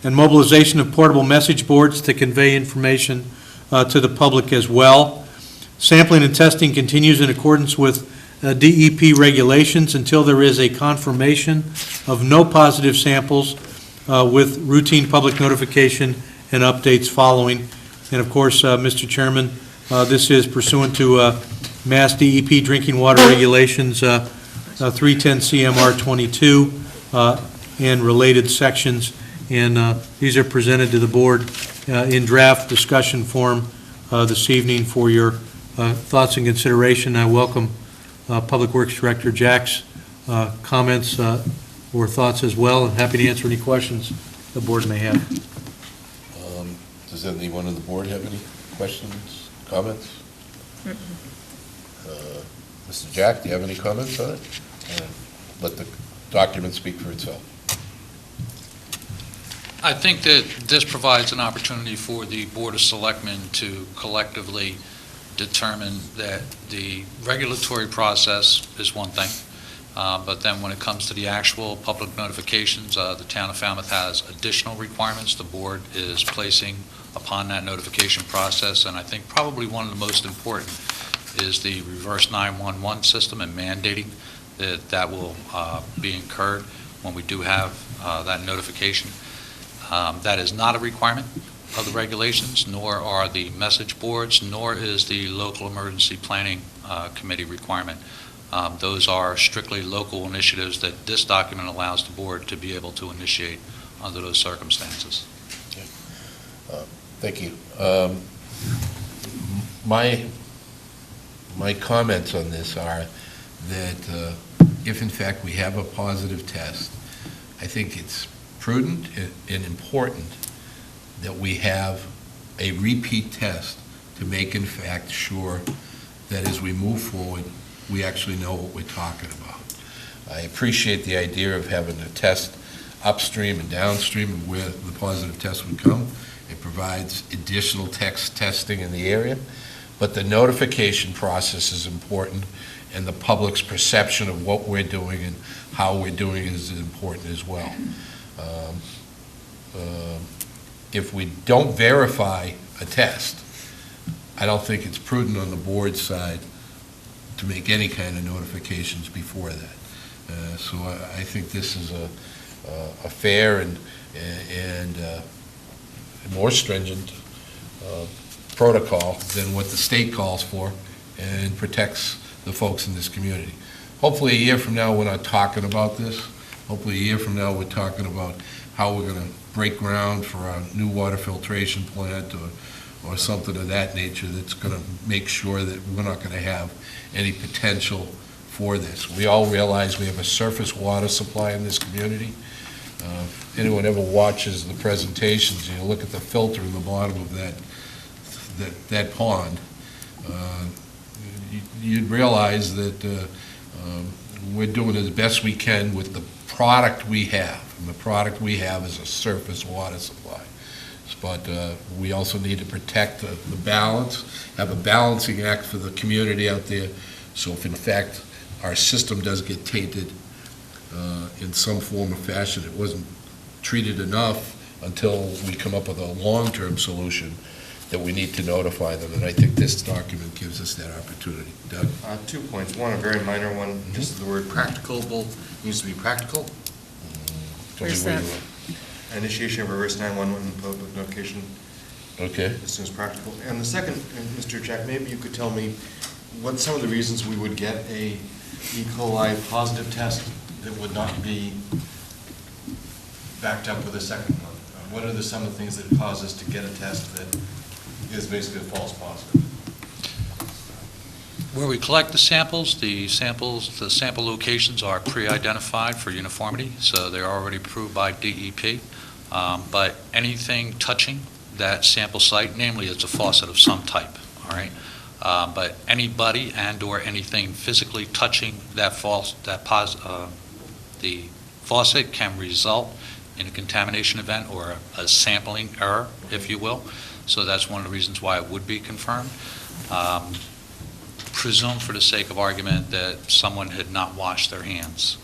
and mobilization of portable message boards to convey information to the public as well. Sampling and testing continues in accordance with DEP regulations until there is a confirmation of no positive samples, with routine public notification and updates following. And of course, Mr. Chairman, this is pursuant to Mass DEP Drinking Water Regulations 310 CMR 22 and related sections. And these are presented to the board in draft discussion form this evening for your thoughts and consideration. I welcome Public Works Director Jack's comments or thoughts as well, and happy to answer any questions the board may have. Does anyone on the board have any questions, comments? Mr. Jack, do you have any comments on it? Let the document speak for itself. I think that this provides an opportunity for the Board of Selectmen to collectively determine that the regulatory process is one thing, but then when it comes to the actual public notifications, the town of Falmouth has additional requirements the board is placing upon that notification process, and I think probably one of the most important is the reverse 911 system and mandating that will be incurred when we do have that notification. That is not a requirement of the regulations, nor are the message boards, nor is the local emergency planning committee requirement. Those are strictly local initiatives that this document allows the board to be able to initiate under those circumstances. Okay. Thank you. My comments on this are that if in fact we have a positive test, I think it's prudent and important that we have a repeat test to make in fact sure that as we move forward, we actually know what we're talking about. I appreciate the idea of having a test upstream and downstream of where the positive test would come. It provides additional testing in the area, but the notification process is important, and the public's perception of what we're doing and how we're doing it is important as well. If we don't verify a test, I don't think it's prudent on the board's side to make any kind of notifications before that. So I think this is a fair and more stringent protocol than what the state calls for and protects the folks in this community. Hopefully a year from now we're not talking about this. Hopefully a year from now we're talking about how we're going to break ground for our new water filtration plant or something of that nature that's going to make sure that we're not going to have any potential for this. We all realize we have a surface water supply in this community. Anyone ever watches the presentations, you look at the filter in the bottom of that pond, you'd realize that we're doing as best we can with the product we have, and the product we have is a surface water supply. But we also need to protect the balance, have a balancing act for the community out there, so if in fact our system does get tainted in some form or fashion, it wasn't treated enough until we come up with a long-term solution, that we need to notify them, and I think this document gives us that opportunity. Doug? 2 points. One, a very minor one, just the word practicable needs to be practical. Where's that? Initiation of reverse 911 public notification Okay. as soon as practical. And the second, Mr. Jack, maybe you could tell me what some of the reasons we would get a E. coli positive test that would not be backed up with a second one. What are some of the things that cause us to get a test that is basically a false positive? Where we collect the samples, the sample locations are pre-identified for uniformity, so they're already approved by DEP. But anything touching that sample site, namely it's a faucet of some type, all right? But anybody and/or anything physically touching the faucet can result in a contamination event or a sampling error, if you will. So that's one of the reasons why it would be confirmed. Presume for the sake of argument that someone had not washed their hands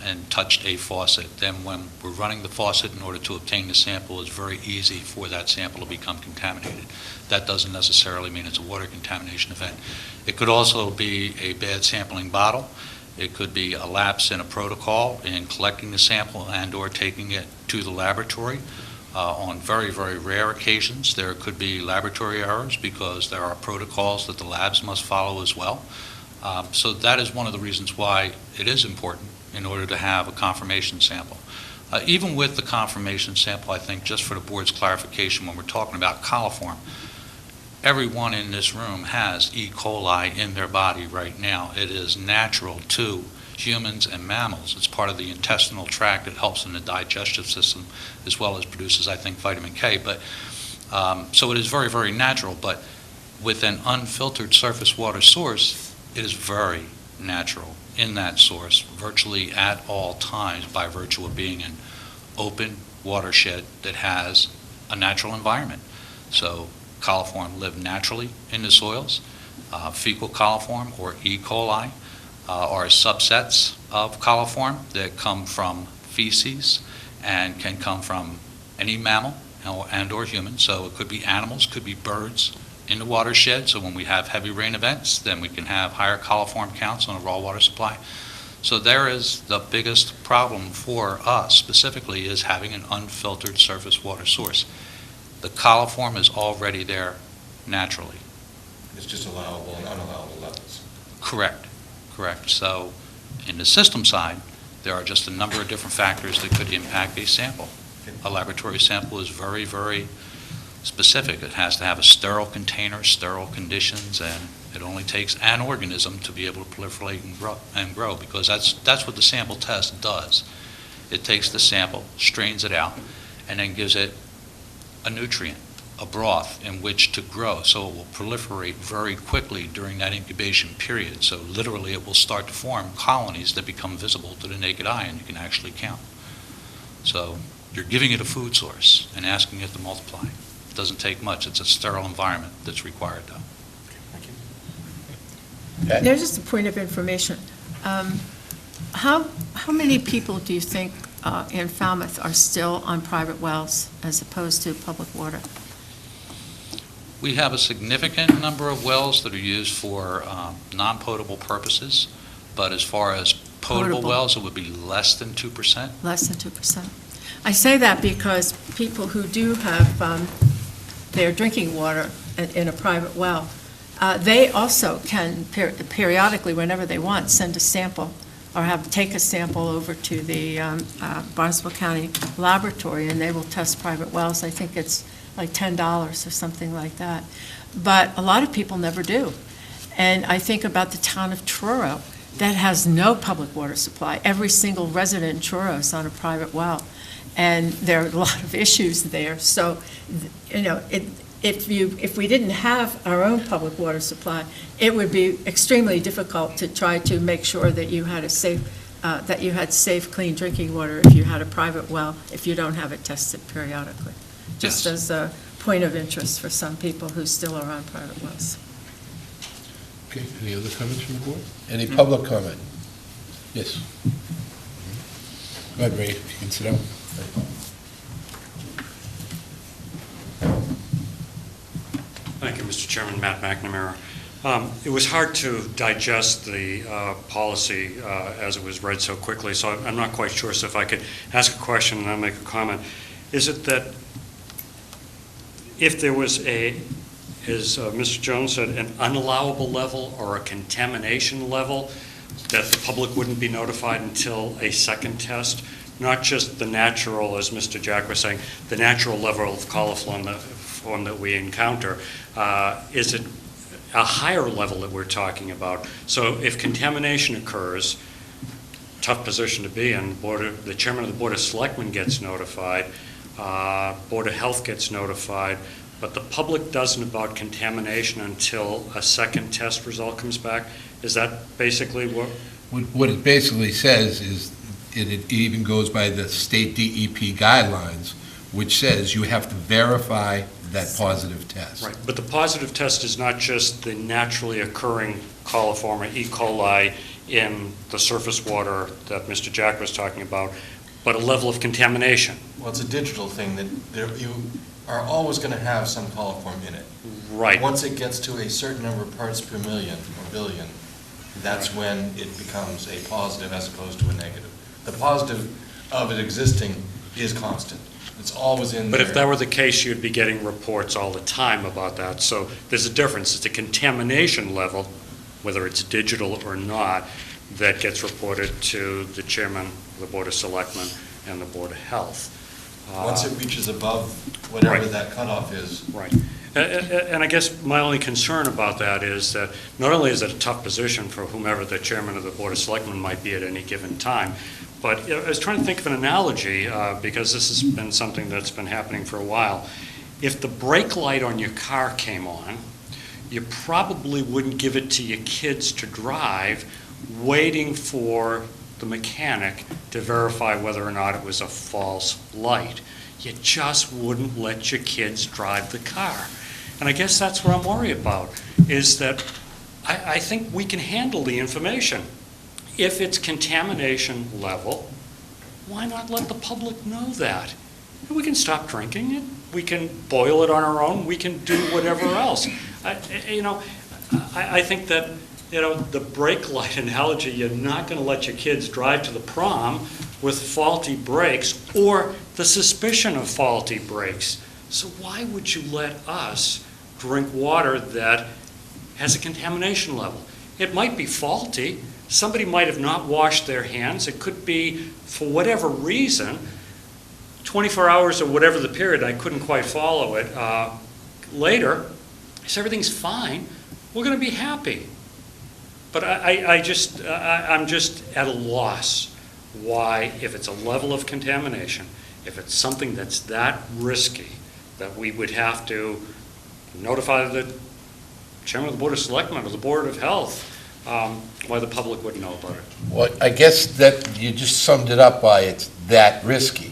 and touched a faucet. Then when we're running the faucet in order to obtain the sample, it's very easy for that sample to become contaminated. That doesn't necessarily mean it's a water contamination event. It could also be a bad sampling bottle. It could be a lapse in a protocol in collecting the sample and/or taking it to the laboratory. On very, very rare occasions, there could be laboratory errors because there are protocols that the labs must follow as well. So that is one of the reasons why it is important in order to have a confirmation sample. Even with the confirmation sample, I think, just for the board's clarification, when we're talking about coliform, everyone in this room has E. coli in their body right now. It is natural to humans and mammals. It's part of the intestinal tract. It helps in the digestive system as well as produces, I think, vitamin K. But so it is very, very natural. But with an unfiltered surface water source, it is very natural in that source virtually at all times by virtue of being an open watershed that has a natural environment. So coliform live naturally in the soils. Fecal coliform, or E. coli, are subsets of coliform that come from feces and can come from any mammal and or human. So it could be animals, could be birds in the watershed. So when we have heavy rain events, then we can have higher coliform counts on a raw water supply. So there is the biggest problem for us specifically is having an unfiltered surface water source. The coliform is already there naturally. It's just allowable and unallowable levels. Correct. So in the system side, there are just a number of different factors that could impact a sample. A laboratory sample is very, very specific. It has to have a sterile container, sterile conditions, and it only takes an organism to be able to proliferate and grow because that's what the sample test does. It takes the sample, strains it out, and then gives it a nutrient, a broth in which to grow, so it will proliferate very quickly during that incubation period. So literally it will start to form colonies that become visible to the naked eye and you can actually count. So you're giving it a food source and asking it to multiply. It doesn't take much. It's a sterile environment that's required though. There's just a point of information. How many people do you think in Falmouth are still on private wells as opposed to public water? We have a significant number of wells that are used for non-potable purposes, but as far as potable wells, it would be less than 2%. Less than 2%. I say that because people who do have their drinking water in a private well, they also can periodically, whenever they want, send a sample or take a sample over to the Barnstable County Laboratory, and they will test private wells. I think it's like $10 or something like that. But a lot of people never do. And I think about the town of Truro that has no public water supply. Every single resident in Truro is on a private well. And there are a lot of issues there. So, you know, if we didn't have our own public water supply, it would be extremely difficult to try to make sure that you had safe, clean drinking water if you had a private well, if you don't have it tested periodically. Just as a point of interest for some people who still are on private wells. Okay, any other comments from the board? Any public comment? Yes. Go ahead, Ray, if you can sit down. Thank you, Mr. Chairman. Matt McNamara. It was hard to digest the policy as it was read so quickly, so I'm not quite sure. So if I could ask a question and then make a comment. Is it that if there was as Mr. Jones said, an unallowable level or a contamination level, that the public wouldn't be notified until a second test? Not just the natural, as Mr. Jack was saying, the natural level of coliform that we encounter. Is it a higher level that we're talking about? So if contamination occurs, tough position to be in, the chairman of the Board of Selectmen gets notified, Board of Health gets notified, but the public doesn't about contamination until a second test result comes back. Is that basically what? What it basically says is, it even goes by the state DEP guidelines, which says you have to verify that positive test. Right, but the positive test is not just the naturally occurring coliform E. coli in the surface water that Mr. Jack was talking about, but a level of contamination. Well, it's a digital thing that you are always going to have some coliform in it. Right. Once it gets to a certain number of parts per million or billion, that's when it becomes a positive as opposed to a negative. The positive of it existing is constant. It's always in there. But if that were the case, you'd be getting reports all the time about that. So there's a difference. It's a contamination level, whether it's digital or not, that gets reported to the chairman of the Board of Selectmen and the Board of Health. Once it reaches above whatever Right. that cutoff is. Right. And I guess my only concern about that is that not only is it a tough position for whomever the chairman of the Board of Selectmen might be at any given time, but I was trying to think of an analogy, because this has been something that's been happening for a while. If the brake light on your car came on, you probably wouldn't give it to your kids to drive, waiting for the mechanic to verify whether or not it was a false light. You just wouldn't let your kids drive the car. And I guess that's what I'm worried about, is that I think we can handle the information. If it's contamination level, why not let the public know that? We can stop drinking it, we can boil it on our own, we can do whatever else. I think that, the brake light analogy, you're not going to let your kids drive to the prom with faulty brakes or the suspicion of faulty brakes. So why would you let us drink water that has a contamination level? It might be faulty. Somebody might have not washed their hands. It could be, for whatever reason, 24 hours or whatever the period, I couldn't quite follow it, later, so everything's fine, we're going to be happy. But I'm just at a loss why, if it's a level of contamination, if it's something that's that risky, that we would have to notify the chairman of the Board of Selectmen or the Board of Health, why the public wouldn't know about it. Well, I guess that you just summed it up by it's that risky.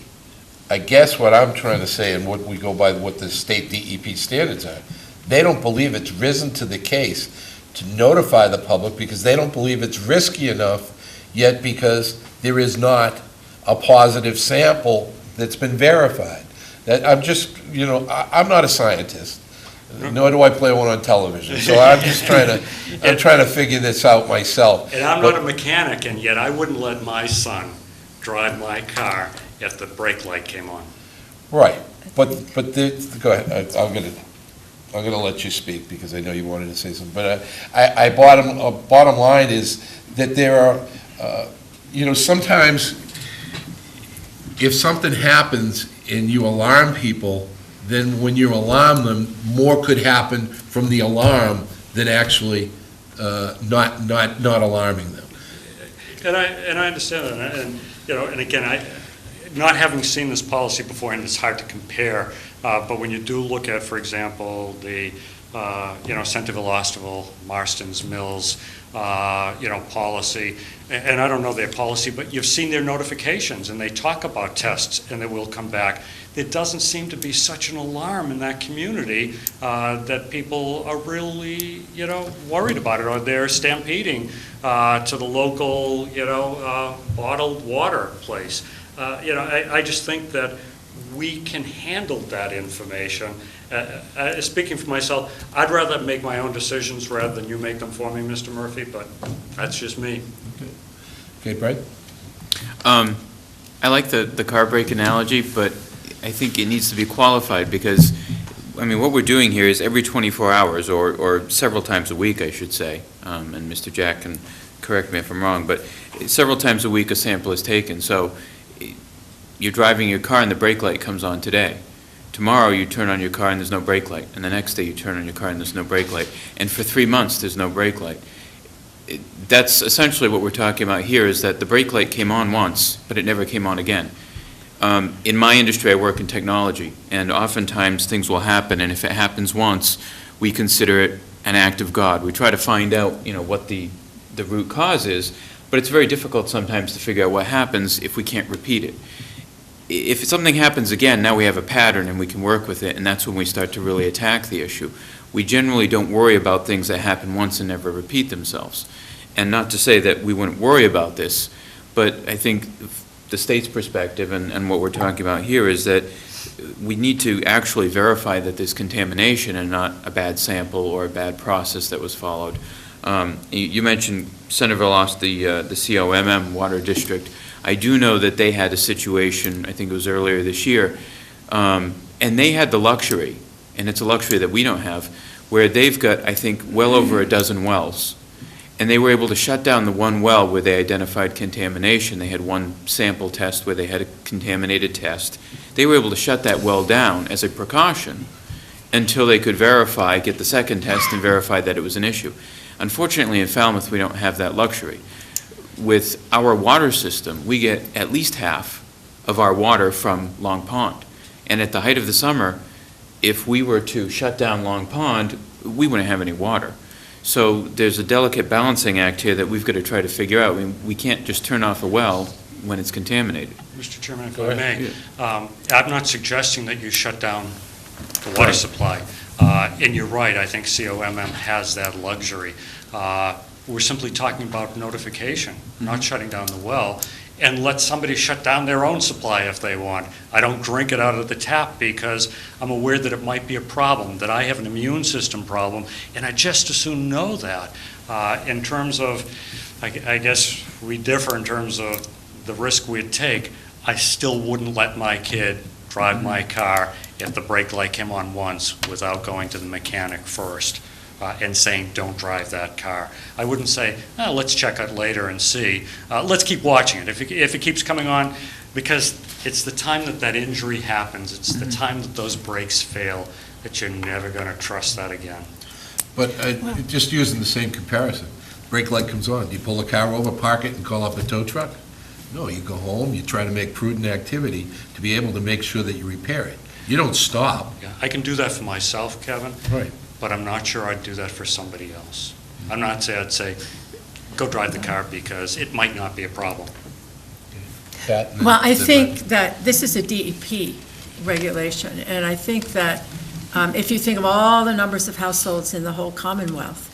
I guess what I'm trying to say, and what we go by what the state DEP standards are, they don't believe it's risen to the case to notify the public because they don't believe it's risky enough yet because there is not a positive sample that's been verified. That I'm just, I'm not a scientist, nor do I play one on television, so I'm just trying to figure this out myself. And I'm not a mechanic, and yet I wouldn't let my son drive my car if the brake light came on. Right, but go ahead, I'm gonna let you speak because I know you wanted to say something, but bottom line is that there are, sometimes if something happens and you alarm people, then when you alarm them, more could happen from the alarm than actually not alarming them. And I understand that, and again, not having seen this policy before, and it's hard to compare, but when you do look at, for example, the Centerville, Osterville, Marston's Mills, policy, and I don't know their policy, but you've seen their notifications, and they talk about tests, and they will come back. There doesn't seem to be such an alarm in that community that people are really, worried about it, or they're stampeding to the local, bottled water place. I just think that we can handle that information. Speaking for myself, I'd rather make my own decisions rather than you make them for me, Mr. Murphy, but that's just me. Okay, Brett? I like the car brake analogy, but I think it needs to be qualified because, what we're doing here is every 24 hours, or several times a week, I should say, and Mr. Jack can correct me if I'm wrong, but several times a week a sample is taken. So you're driving your car and the brake light comes on today. Tomorrow you turn on your car and there's no brake light. And the next day you turn on your car and there's no brake light. And for 3 months there's no brake light. That's essentially what we're talking about here, is that the brake light came on once, but it never came on again. In my industry, I work in technology, and oftentimes things will happen, and if it happens once, we consider it an act of God. We try to find out, what the root cause is, but it's very difficult sometimes to figure out what happens if we can't repeat it. if something happens again, now we have a pattern and we can work with it, and that's when we start to really attack the issue. We generally don't worry about things that happen once and never repeat themselves. And not to say that we wouldn't worry about this, but I think the state's perspective and what we're talking about here is that we need to actually verify that there's contamination and not a bad sample or a bad process that was followed. You mentioned Centerville lost the COMM water district. I do know that they had a situation, I think it was earlier this year, and they had the luxury, and it's a luxury that we don't have, where they've got, I think, well over a dozen wells. And they were able to shut down the one well where they identified contamination. They had one sample test where they had a contaminated test. They were able to shut that well down as a precaution until they could verify, get the second test and verify that it was an issue. Unfortunately, in Falmouth, we don't have that luxury. With our water system, we get at least half of our water from Long Pond. And at the height of the summer, if we were to shut down Long Pond, we wouldn't have any water. So there's a delicate balancing act here that we've got to try to figure out. We can't just turn off a well when it's contaminated. Mr. Chairman, if I may, I'm not suggesting that you shut down the water supply. And you're right, I think COMM has that luxury. We're simply talking about notification, not shutting down the well, and let somebody shut down their own supply if they want. I don't drink it out of the tap because I'm aware that it might be a problem, that I have an immune system problem, and I just as soon know that. In terms of, I guess we differ in terms of the risk we'd take. I still wouldn't let my kid drive my car if the brake light came on once without going to the mechanic first. And saying, don't drive that car. I wouldn't say, let's check it later and see. Let's keep watching it. If it keeps coming on, because it's the time that that injury happens, it's the time that those brakes fail, that you're never going to trust that again. But just using the same comparison, brake light comes on, do you pull the car over, park it, and call up a tow truck? No, you go home, you try to make prudent activity to be able to make sure that you repair it. You don't stop. Yeah, I can do that for myself, Kevin. Right. But I'm not sure I'd do that for somebody else. I'd say, go drive the car because it might not be a problem. Well, I think that this is a DEP regulation, and I think that if you think of all the numbers of households in the whole Commonwealth,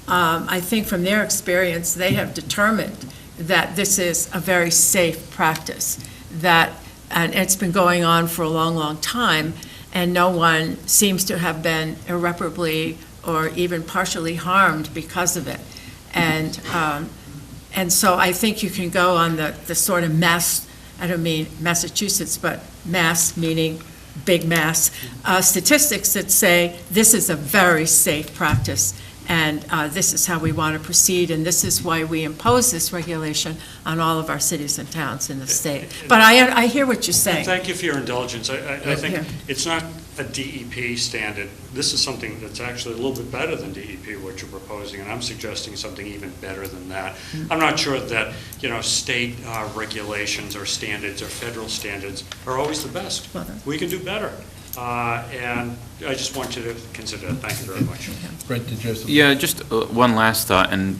I think from their experience, they have determined that this is a very safe practice, and it's been going on for a long, long time, and no one seems to have been irreparably or even partially harmed because of it. And so I think you can go on the sort of mass, I don't mean Massachusetts, but mass meaning big mass, statistics that say this is a very safe practice, and this is how we want to proceed, and this is why we impose this regulation on all of our cities and towns in the state. But I hear what you're saying. Thank you for your indulgence. I think it's not a DEP standard. This is something that's actually a little bit better than DEP, what you're proposing, and I'm suggesting something even better than that. I'm not sure that, state regulations or standards or federal standards are always the best. We can do better. And I just want you to consider that. Thank you very much. Brent, did you have something? Yeah, just one last thought, and,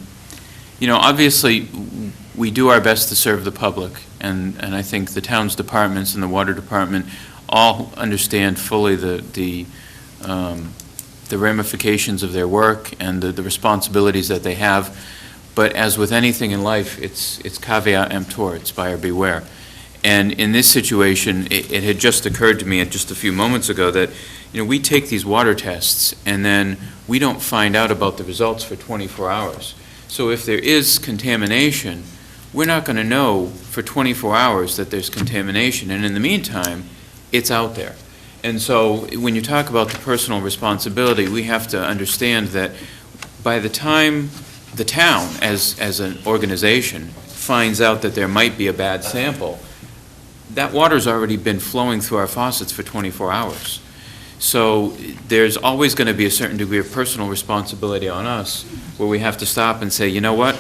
obviously, we do our best to serve the public, and I think the town's departments and the water department all understand fully the ramifications of their work and the responsibilities that they have, but as with anything in life, it's caveat emptor, it's buyer beware. And in this situation, it had just occurred to me just a few moments ago that, we take these water tests and then we don't find out about the results for 24 hours. So if there is contamination, we're not going to know for 24 hours that there's contamination. And in the meantime, it's out there. And so when you talk about the personal responsibility, we have to understand that by the time the town, as an organization, finds out that there might be a bad sample, that water's already been flowing through our faucets for 24 hours. So there's always going to be a certain degree of personal responsibility on us where we have to stop and say, you know what,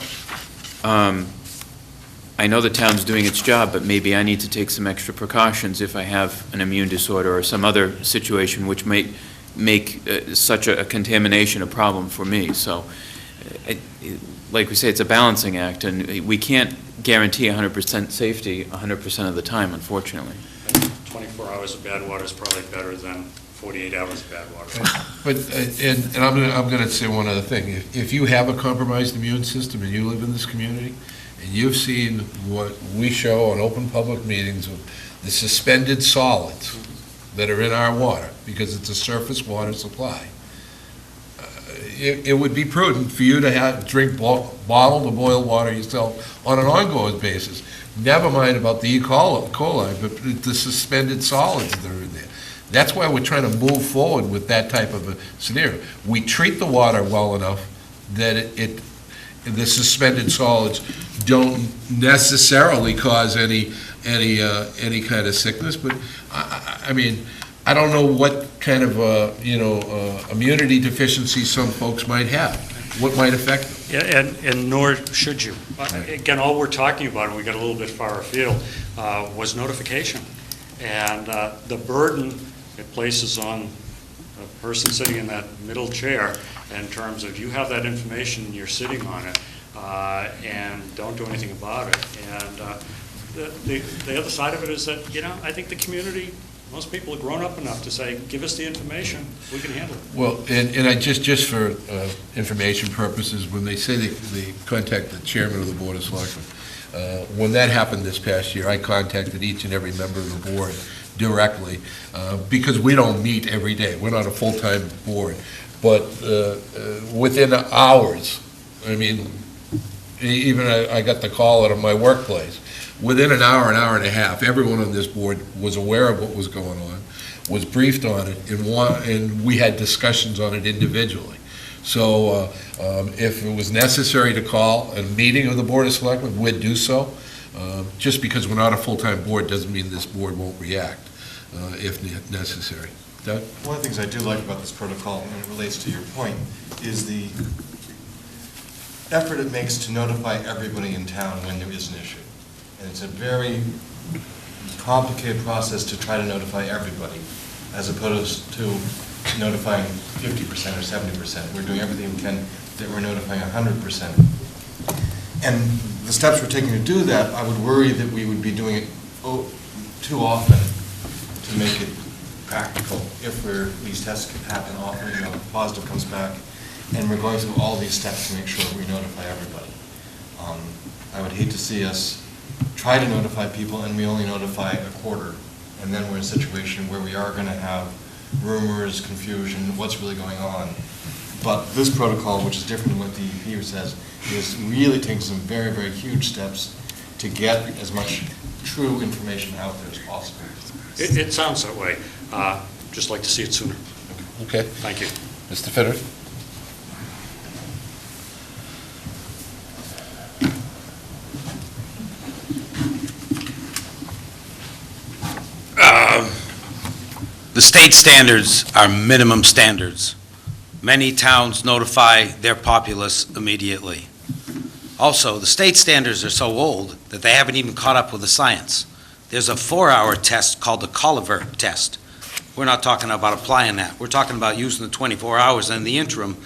I know the town's doing its job, but maybe I need to take some extra precautions if I have an immune disorder or some other situation which might make such a contamination a problem for me. So like we say, it's a balancing act, and we can't guarantee 100% safety 100% of the time, unfortunately. 24 hours of bad water is probably better than 48 hours of bad water. But, and I'm gonna say one other thing. If you have a compromised immune system and you live in this community, and you've seen what we show on open public meetings of the suspended solids that are in our water, because it's a surface water supply, it would be prudent for you to drink bottled or boiled water yourself on an ongoing basis. Never mind about the E. coli, but the suspended solids that are in there. That's why we're trying to move forward with that type of a scenario. We treat the water well enough that the suspended solids don't necessarily cause any kind of sickness, but I mean, I don't know what kind of immunity deficiency some folks might have. What might affect them? Yeah, and nor should you. Again, all we're talking about, and we got a little bit far afield, was notification. And the burden it places on a person sitting in that middle chair in terms of you have that information, you're sitting on it, and don't do anything about it. And the other side of it is that, I think the community, most people are grown up enough to say, give us the information, we can handle it. Well, and I just for information purposes, when they say they contact the chairman of the Board of Selectmen, when that happened this past year, I contacted each and every member of the board directly, because we don't meet every day. We're not a full-time board. But within hours, I mean, even I got the call out of my workplace. Within an hour and a half, everyone on this board was aware of what was going on, was briefed on it, and we had discussions on it individually. So if it was necessary to call a meeting of the Board of Selectmen, we'd do so. Just because we're not a full-time board doesn't mean this board won't react if necessary. Doug? One of the things I do like about this protocol, and it relates to your point, is the effort it makes to notify everybody in town when there is an issue. And it's a very complicated process to try to notify everybody, as opposed to notifying 50% or 70%. We're doing everything we can that we're notifying 100%. And the steps we're taking to do that, I would worry that we would be doing it too often to make it practical. If these tests happen often, positive comes back, and we're going through all these steps to make sure we notify everybody. I would hate to see us try to notify people and we only notify a quarter, and then we're in a situation where we are going to have rumors, confusion, what's really going on. But this protocol, which is different than what the EP says, is really taking some very, very huge steps to get as much true information out there as possible. It sounds that way. Just like to see it sooner. Okay. Thank you. Mr. Fitter? The state standards are minimum standards. Many towns notify their populace immediately. Also, the state standards are so old that they haven't even caught up with the science. There's a 4-hour test called the Colliver test. We're not talking about applying that. We're talking about using the 24 hours, and in the interim,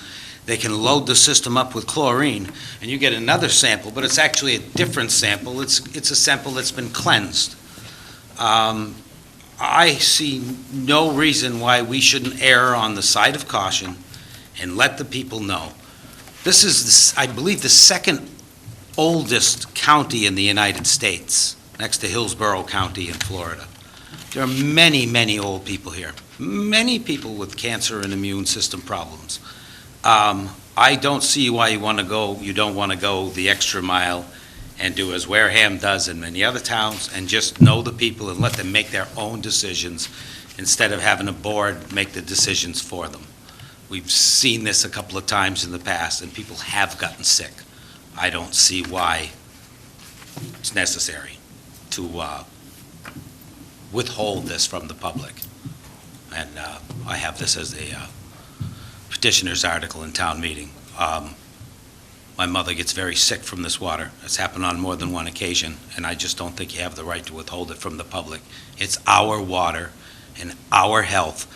they can load the system up with chlorine, and you get another sample, but it's actually a different sample. It's a sample that's been cleansed. I see no reason why we shouldn't err on the side of caution and let the people know. This is, I believe, the second oldest county in the United States, next to Hillsborough County in Florida. There are many, many old people here, many people with cancer and immune system problems. I don't see why you don't want to go the extra mile and do as Wareham does in many other towns, and just know the people and let them make their own decisions instead of having a board make the decisions for them. We've seen this a couple of times in the past, and people have gotten sick. I don't see why it's necessary to withhold this from the public. And I have this as a petitioner's article in town meeting. My mother gets very sick from this water. It's happened on more than one occasion, and I just don't think you have the right to withhold it from the public. It's our water and our health,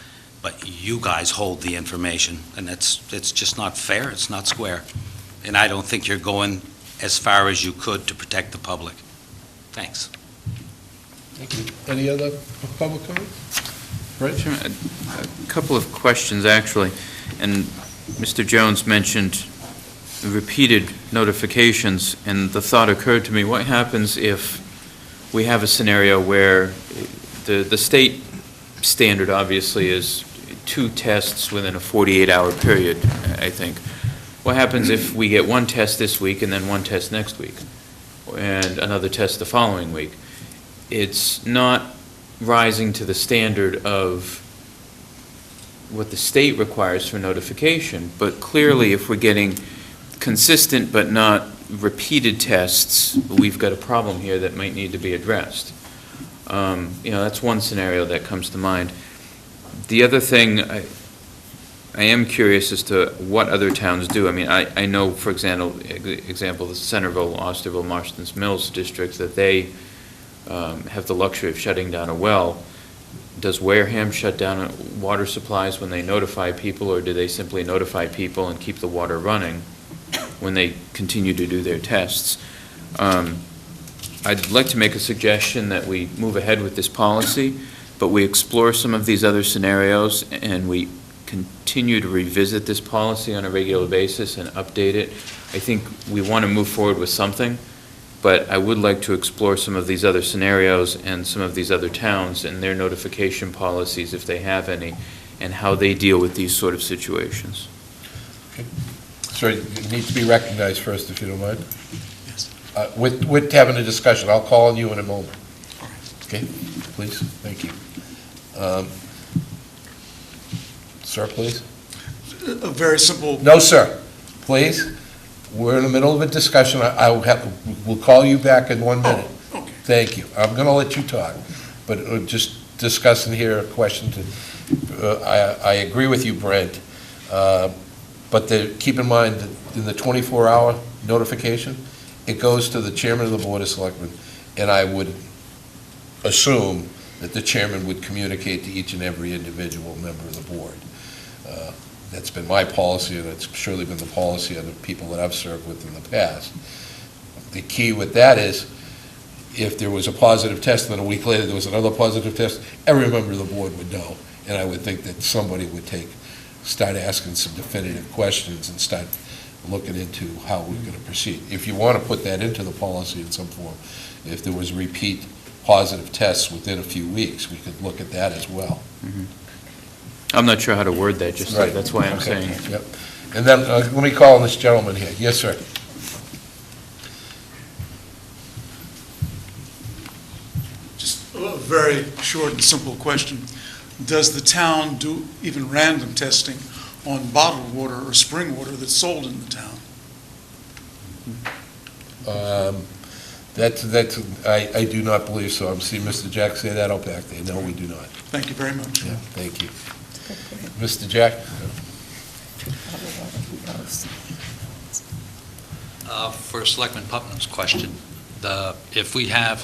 but you guys hold the information, and it's just not fair, it's not square. And I don't think you're going as far as you could to protect the public. Thanks. Any other public comment? Right? Sure. A couple of questions, actually. And Mr. Jones mentioned repeated notifications, and the thought occurred to me, what happens if we have a scenario where the state standard, obviously, is 2 tests within a 48-hour period, I think. What happens if we get 1 test this week and then 1 test next week, and another test the following week? It's not rising to the standard of what the state requires for notification, but clearly if we're getting consistent but not repeated tests, we've got a problem here that might need to be addressed. That's one scenario that comes to mind. The other thing, I am curious as to what other towns do. I mean, I know, for example, the Centerville, Osterville, Marston's Mills districts, that they have the luxury of shutting down a well. Does Wareham shut down water supplies when they notify people, or do they simply notify people and keep the water running when they continue to do their tests? I'd like to make a suggestion that we move ahead with this policy, but we explore some of these other scenarios and we continue to revisit this policy on a regular basis and update it. I think we want to move forward with something, but I would like to explore some of these other scenarios and some of these other towns and their notification policies, if they have any, and how they deal with these sort of situations. Okay. Sir, you need to be recognized first, if you don't mind. Yes. We're having a discussion. I'll call on you in a moment. Okay, please. Thank you. Sir, please. A very simple. No, sir. Please. We're in the middle of a discussion. We'll call you back in 1 minute. Oh, okay. Thank you. I'm going to let you talk, but just discussing here a question to, I agree with you, Brent, but keep in mind that in the 24-hour notification, it goes to the chairman of the Board of Selectmen, and I would assume that the chairman would communicate to each and every individual member of the board. That's been my policy, and it's surely been the policy of the people that I've served with in the past. The key with that is, if there was a positive test, and then a week later there was another positive test, every member of the board would know, and I would think that somebody would start asking some definitive questions and start looking into how we're going to proceed. If you want to put that into the policy in some form, if there was repeat positive tests within a few weeks, we could look at that as well. Mm-hmm. I'm not sure how to word that, just right. That's why I'm saying. Yep. And then let me call on this gentleman here. Yes, sir. Just a very short and simple question. Does the town do even random testing on bottled water or spring water that's sold in the town? I do not believe so. I'm seeing Mr. Jack say that out back there. No, we do not. Thank you very much. Yeah, thank you. Mr. Jack? For Selectman Putnam's question, if we have,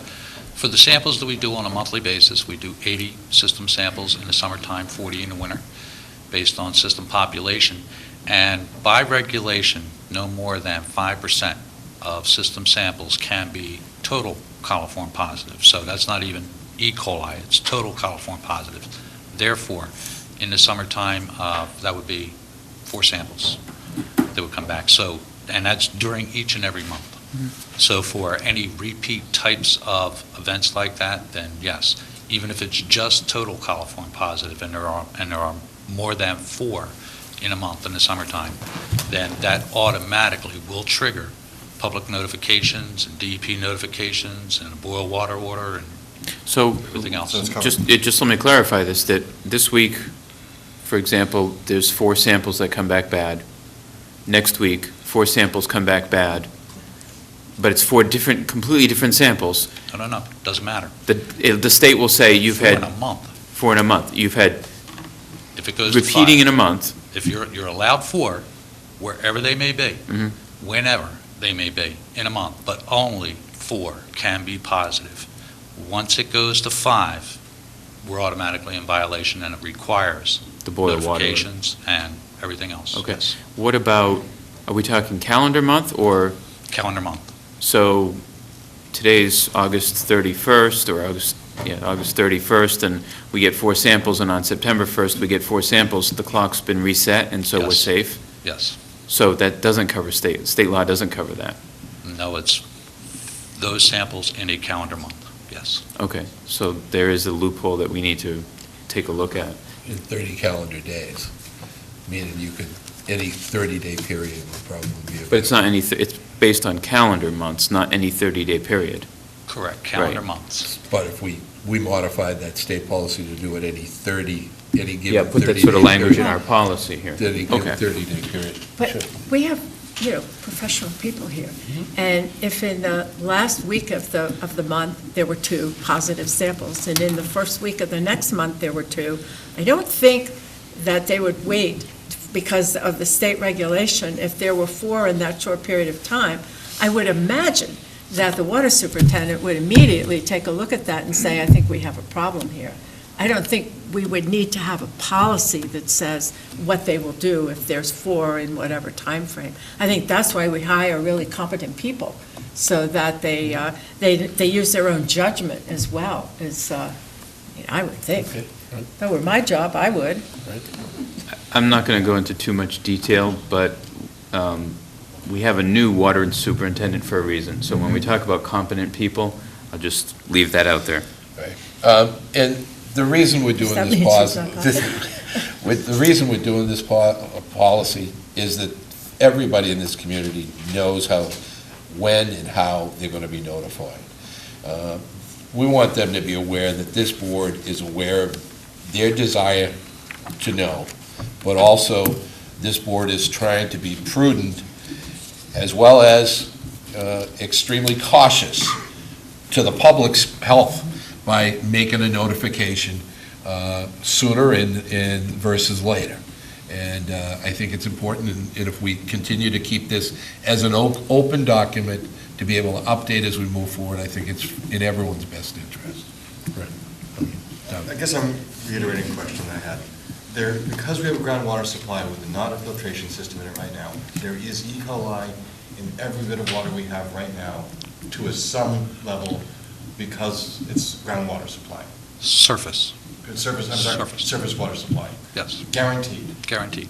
for the samples that we do on a monthly basis, we do 80 system samples in the summertime, 40 in the winter, based on system population. And by regulation, no more than 5% of system samples can be total coliform positive. So that's not even E. coli, it's total coliform positive. Therefore, in the summertime, that would be 4 samples that would come back. So, and that's during each and every month. Mm-hmm. So for any repeat types of events like that, then yes, even if it's just total coliform positive, and there are more than 4 in a month in the summertime, then that automatically will trigger public notifications and DEP notifications and a boil water order and everything else. Just let me clarify this, that this week, for example, there's 4 samples that come back bad. Next week, 4 samples come back bad, but it's 4 completely different samples. No, doesn't matter. The state will say you've 4 had... in a month. 4 in a month. You've had if it goes repeating to 5, in a month. If you're allowed 4, wherever they may be, Mm-hmm. whenever they may be in a month, but only 4 can be positive. Once it goes to 5, we're automatically in violation, and it requires the boil water notifications and everything else. Okay. Yes. What about, are we talking calendar month or? Calendar month. So today's August 31st or August August 31st, and we get 4 samples, and on September 1st, we get 4 samples, the clock's been reset, and so we're Yes. safe? Yes. So that doesn't cover state law doesn't cover that? No, it's those samples in a calendar month, yes. Okay, so there is a loophole that we need to take a look at. In 30 calendar days, meaning you could, any 30-day period would probably be. But it's not it's based on calendar months, not any 30-day period. Correct, calendar Right. months. But if we modified that state policy to do it any given 30-day Yeah, put that sort of language in period, our policy here. Any given Okay. 30-day period. But we have, professional people here. And if in the last week of the month, there were 2 positive samples, and in the first week of the next month, there were 2, I don't think that they would wait because of the state regulation. If there were 4 in that short period of time, I would imagine that the water superintendent would immediately take a look at that and say, I think we have a problem here. I don't think we would need to have a policy that says what they will do if there's 4 in whatever time frame. I think that's why we hire really competent people, so that they use their own judgment as well, as, I would think. Okay. If that were my job, I would. I'm not going to go into too much detail, but we have a new water superintendent for a reason. So when we talk about competent people, I'll just leave that out there. Right. And the reason we're doing Does that this mean she's policy, not the reason we're doing this policy is that everybody in this community knows when and how they're going to be notified. We want them to be aware that this board is aware of their desire to know, but also this board is trying to be prudent as well as extremely cautious to the public's health by making a notification sooner and versus later. And I think it's important, and if we continue to keep this as an open document to be able to update as we move forward, I think it's in everyone's best interest. I guess I'm reiterating a question I had. Because we have a groundwater supply with not a filtration system in it right now, there is E. coli in every bit of water we have right now to some level because it's groundwater supply. Surface, Surface water supply. yes, Guaranteed. guaranteed.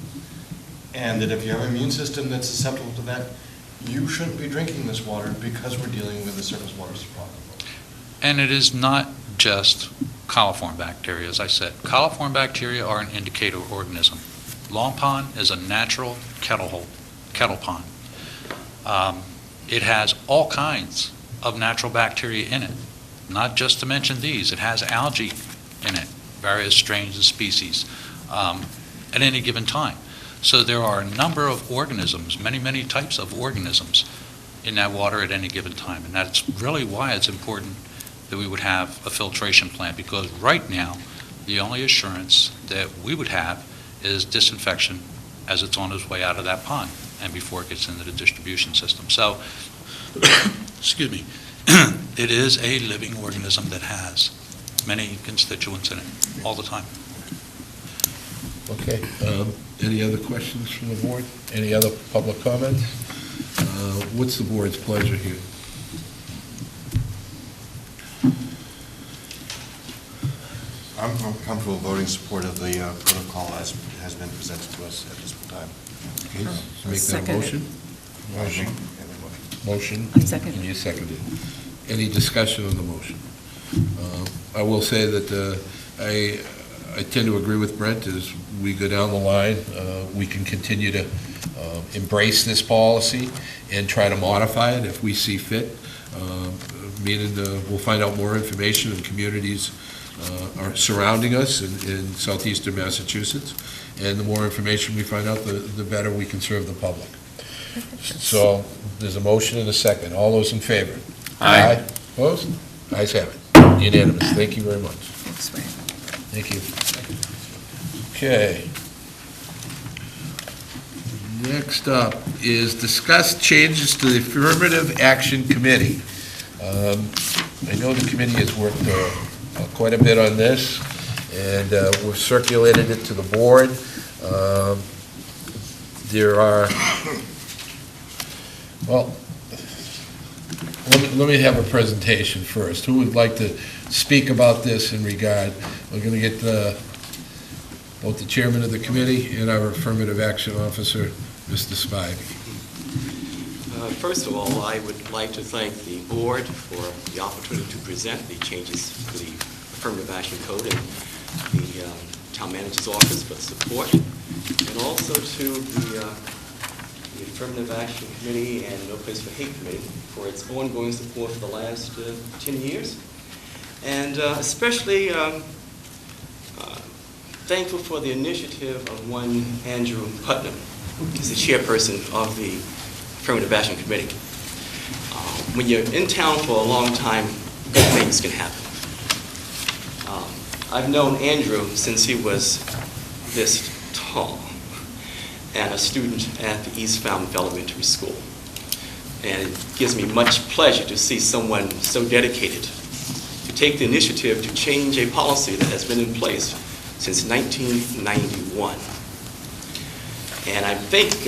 And that if you have an immune system that's susceptible to that, you shouldn't be drinking this water because we're dealing with the surface water supply. And it is not just coliform bacteria, as I said. Coliform bacteria are an indicator organism. Long pond is a natural kettle pond. It has all kinds of natural bacteria in it, not just to mention these. It has algae in it, various strains and species, at any given time. So there are a number of organisms, many types of organisms in that water at any given time. And that's really why it's important that we would have a filtration plant, because right now, the only assurance that we would have is disinfection as it's on its way out of that pond and before it gets into the distribution system. So, excuse me, it is a living organism that has many constituents in it all the time. Okay. Any other questions from the board? Any other public comments? What's the board's pleasure here? I'm comfortable voting support of the protocol as has been presented to us at this time. Okay, I'll make that second it. motion. Motion. I second. And you seconded. Any discussion on the motion? I will say that I tend to agree with Brent. As we go down the line, we can continue to embrace this policy and try to modify it if we see fit. Meaning we'll find out more information, and communities are surrounding us in southeastern Massachusetts, and the more information we find out, the better we can serve the public. So there's a motion and a second. All those in favor? Aye. Opposed? Ayes have it. Unanimous. Thank you very much. Thanks, Ray. Thank you. Okay. Next up is discuss changes to the Affirmative Action Committee. I know the committee has worked quite a bit on this, and we've circulated it to the board. There are, well, let me have a presentation first. Who would like to speak about this in regard? We're going to get both the chairman of the committee and our affirmative action officer, Mr. Spivey. First of all, I would like to thank the board for the opportunity to present the changes to the affirmative action code and the town manager's office for the support, and also to the affirmative action committee and No Place for Hate committee for its ongoing support for the last 10 years. And especially thankful for the initiative of one Andrew Putnam, who's the chairperson of the Affirmative Action Committee. When you're in town for a long time, good things can happen. I've known Andrew since he was this tall and a student at the East Falmouth Elementary School. And it gives me much pleasure to see someone so dedicated to take the initiative to change a policy that has been in place since 1991. And I think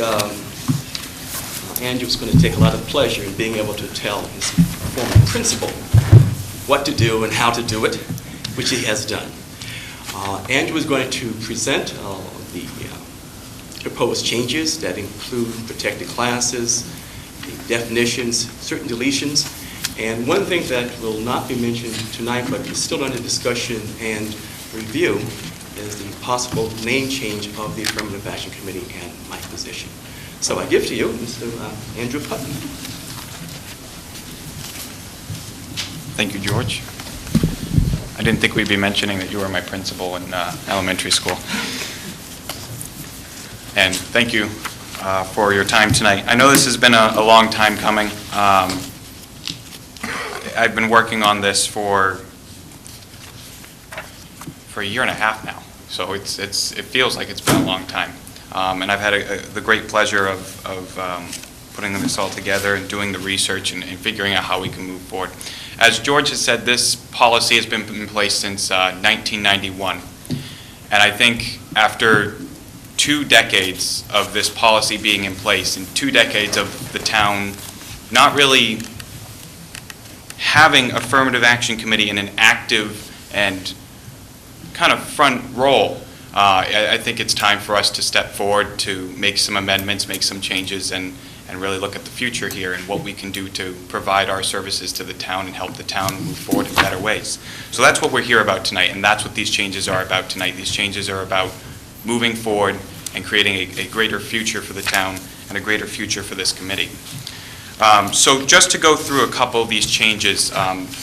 Andrew's going to take a lot of pleasure in being able to tell his former principal what to do and how to do it, which he has done. Andrew is going to present the proposed changes that include protected classes, the definitions, certain deletions, and one thing that will not be mentioned tonight but is still under discussion and review is the possible name change of the Affirmative Action Committee and my position. So I give to you Mr. Andrew Putnam. Thank you, George. I didn't think we'd be mentioning that you were my principal in elementary school. And thank you for your time tonight. I know this has been a long time coming. I've been working on this for a year and a half now, so it feels like it's been a long time. And I've had the great pleasure of putting this all together and doing the research and figuring out how we can move forward. As George has said, this policy has been in place since 1991. And I think after 2 decades of this policy being in place and 2 decades of the town not really having affirmative action committee in an active and kind of front role, I think it's time for us to step forward to make some amendments, make some changes, and really look at the future here and what we can do to provide our services to the town and help the town move forward in better ways. So that's what we're here about tonight, and that's what these changes are about tonight. These changes are about moving forward and creating a greater future for the town and a greater future for this committee. So just to go through a couple of these changes,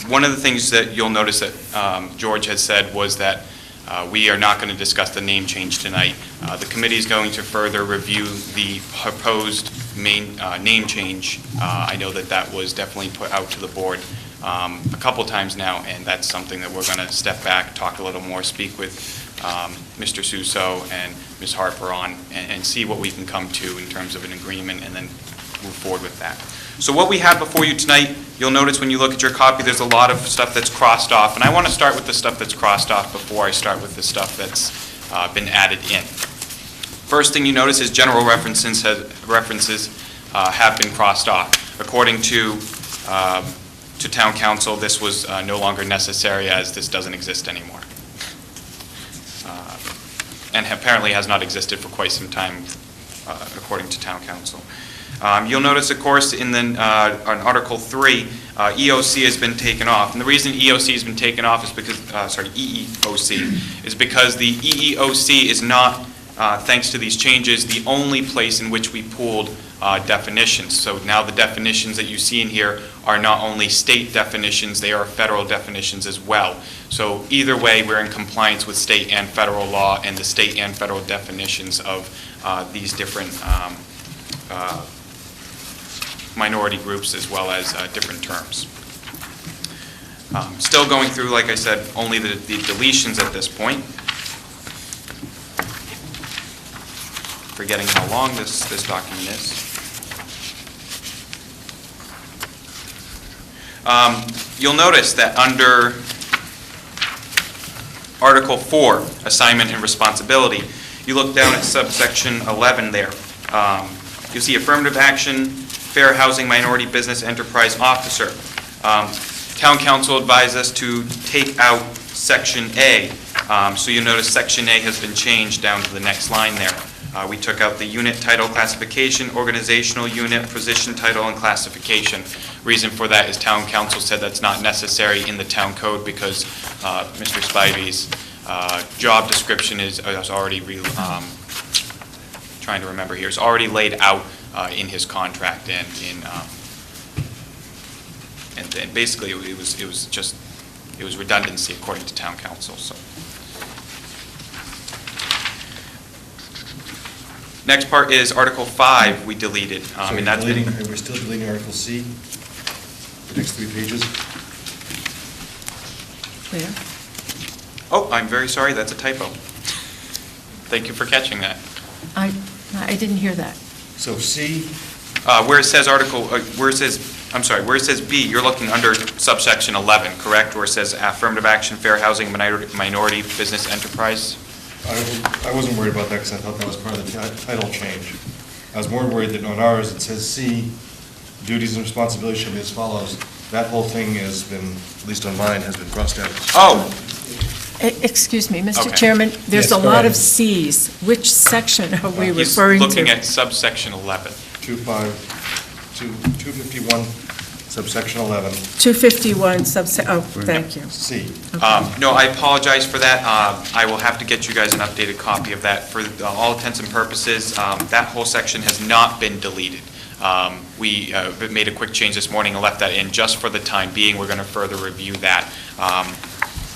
one of the things that you'll notice that George has said was that we are not going to discuss the name change tonight. The committee is going to further review the proposed name change. I know that was definitely put out to the board a couple times now, and that's something that we're going to step back, talk a little more, speak with Mr. Suso and Ms. Harper on, and see what we can come to in terms of an agreement, and then move forward with that. So what we have before you tonight, you'll notice when you look at your copy, there's a lot of stuff that's crossed off, and I want to start with the stuff that's crossed off before I start with the stuff that's been added in. First thing you notice is general references have been crossed off. According to town council, this was no longer necessary as this doesn't exist anymore. And apparently has not existed for quite some time, according to town council. You'll notice, of course, on Article 3, EOC has been taken off. And the reason EOC has been taken off is because, EEOC, is because the EEOC is not, thanks to these changes, the only place in which we pulled definitions. So now the definitions that you see in here are not only state definitions, they are federal definitions as well. So either way, we're in compliance with state and federal law and the state and federal definitions of these different minority groups as well as different terms. Still going through, like I said, only the deletions at this point. Forgetting how long this document is. You'll notice that under Article 4, Assignment and Responsibility, you look down at subsection 11 there. You'll see affirmative action, fair housing minority business enterprise officer. Town council advised us to take out Section A. So you'll notice Section A has been changed down to the next line there. We took out the unit title classification, organizational unit, position title, and classification. Reason for that is town council said that's not necessary in the town code because Mr. Spivey's job description is already, trying to remember here, is already laid out in his contract and in, and basically it was redundancy according to town council, so. Next part is Article 5 we deleted. So And that's been, we're still deleting Article C, the next 3 pages? Clear? oh, I'm very sorry, that's a typo. Thank you for catching that. I didn't hear that. So C, Where it says where it says B, you're looking under subsection 11, correct? Where it says affirmative action, fair housing, minority business enterprise? I wasn't worried about that because I thought that was part of the title change. I was more worried that on ours, it says C, duties and responsibilities shall be as follows. That whole thing has been, at least on mine, has been crossed out. Oh, Excuse me, Mr. Okay. Chairman, there's Yes, a go lot ahead. of Cs. Which section are we he's referring to? looking at subsection 11. 251, subsection 11, 251 thank you. C. No, I apologize for that. I will have to get you guys an updated copy of that. For all intents and purposes, that whole section has not been deleted. We made a quick change this morning and left that in just for the time being. We're going to further review that.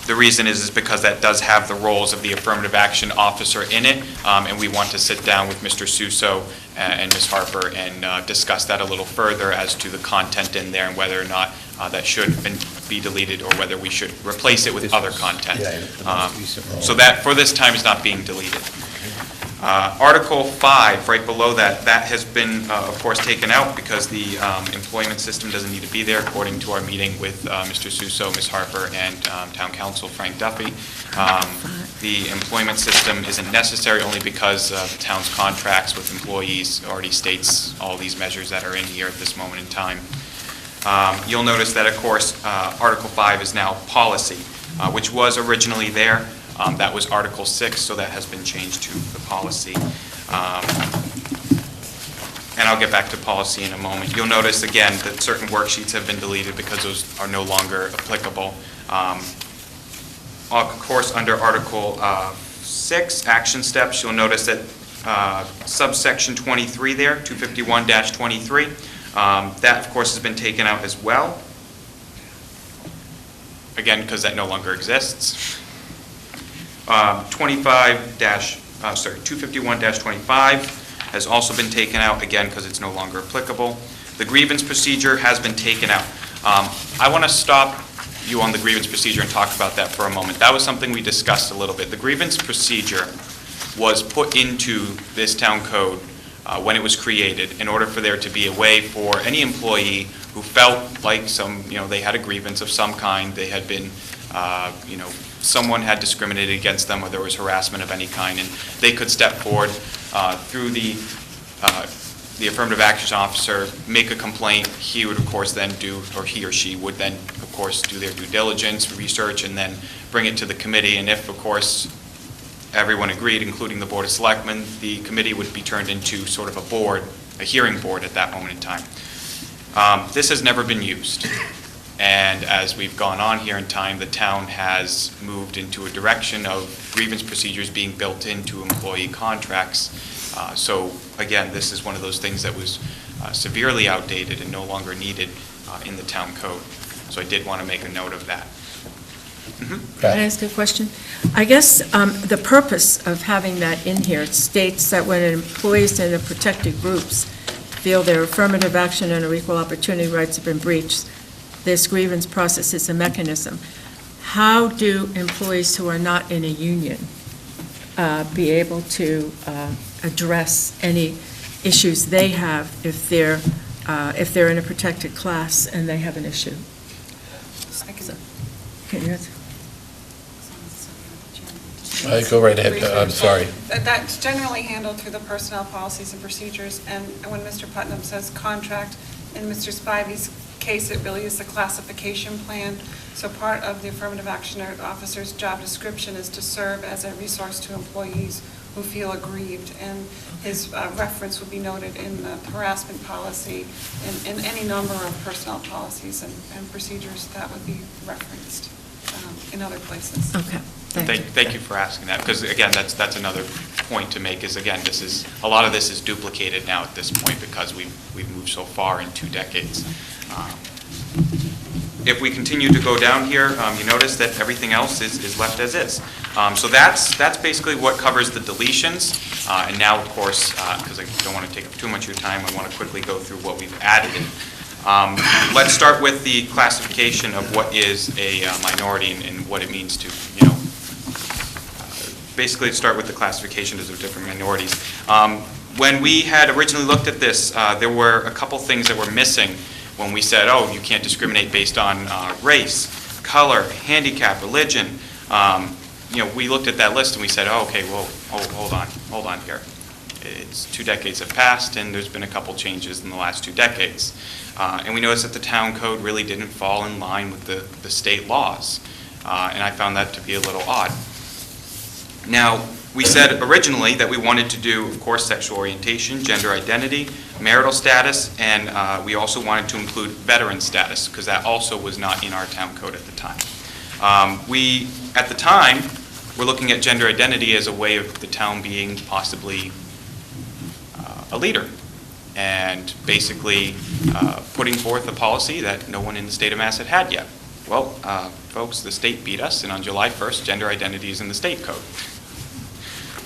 The reason is because that does have the roles of the affirmative action officer in it, and we want to sit down with Mr. Suso and Ms. Harper and discuss that a little further as to the content in there and whether or not that should be deleted or whether we should replace it with other content. So that, for this time, is not being deleted. Article 5, right below that, that has been, of course, taken out because the employment system doesn't need to be there, according to our meeting with Mr. Suso, Ms. Harper, and Town Council Frank Duffy. The employment system isn't necessary only because the town's contracts with employees already states all these measures that are in here at this moment in time. You'll notice that, of course, Article 5 is now policy, which was originally there. That was Article 6, so that has been changed to the policy. And I'll get back to policy in a moment. You'll notice, again, that certain worksheets have been deleted because those are no longer applicable. Of course, under Article 6, action steps, you'll notice that subsection 23 there, 251-23, that, of course, has been taken out as well. Again, because that no longer exists. 251-25 has also been taken out, again, because it's no longer applicable. The grievance procedure has been taken out. I want to stop you on the grievance procedure and talk about that for a moment. That was something we discussed a little bit. The grievance procedure was put into this town code when it was created in order for there to be a way for any employee who felt like they had a grievance of some kind, they had been, someone had discriminated against them or there was harassment of any kind, and they could step forward through the affirmative action officer, make a complaint. He would, of course, then do, or he or she would then, of course, do their due diligence, research, and then bring it to the committee. And if, of course, everyone agreed, including the Board of Selectmen, the committee would be turned into sort of a board, a hearing board at that moment in time. This has never been used. And as we've gone on here in time, the town has moved into a direction of grievance procedures being built into employee contracts. So again, this is one of those things that was severely outdated and no longer needed in the town code. So I did want to make a note of that. Can I ask a question? I guess the purpose of having that in here states that when employees in the protected groups feel their affirmative action and or equal opportunity rights have been breached, this grievance process is a mechanism. How do employees who are not in a union be able to address any issues they have if they're in a protected class and they have an issue? Can you answer? Go right ahead. I'm sorry. That's generally handled through the personnel policies and procedures, and when Mr. Putnam says contract, in Mr. Spivey's case, it really is the classification plan. So part of the affirmative action officer's job description is to serve as a resource to employees who feel aggrieved, and his reference would be noted in the harassment policy and in any number of personnel policies and procedures that would be referenced in other places. Okay. Thank you for asking that, because again, that's another point to make is, again, a lot of this is duplicated now at this point because we've moved so far in 2 decades. If we continue to go down here, you notice that everything else is left as is. So that's basically what covers the deletions. And now, of course, because I don't want to take up too much of your time, I want to quickly go through what we've added in. Let's start with the classification of what is a minority and what it means to, basically start with the classification of the different minorities. When we had originally looked at this, there were a couple things that were missing when we said, oh, you can't discriminate based on race, color, handicap, religion. We looked at that list and we said, oh, okay, well, hold on here. It's 2 decades have passed and there's been a couple changes in the last 2 decades. And we noticed that the town code really didn't fall in line with the state laws. And I found that to be a little odd. Now, we said originally that we wanted to do, of course, sexual orientation, gender identity, marital status, and we also wanted to include veteran status, because that also was not in our town code at the time. At the time, were looking at gender identity as a way of the town being possibly a leader, and basically putting forth a policy that no one in the state of Mass had yet. Well, folks, the state beat us, and on July 1st, gender identity is in the state code.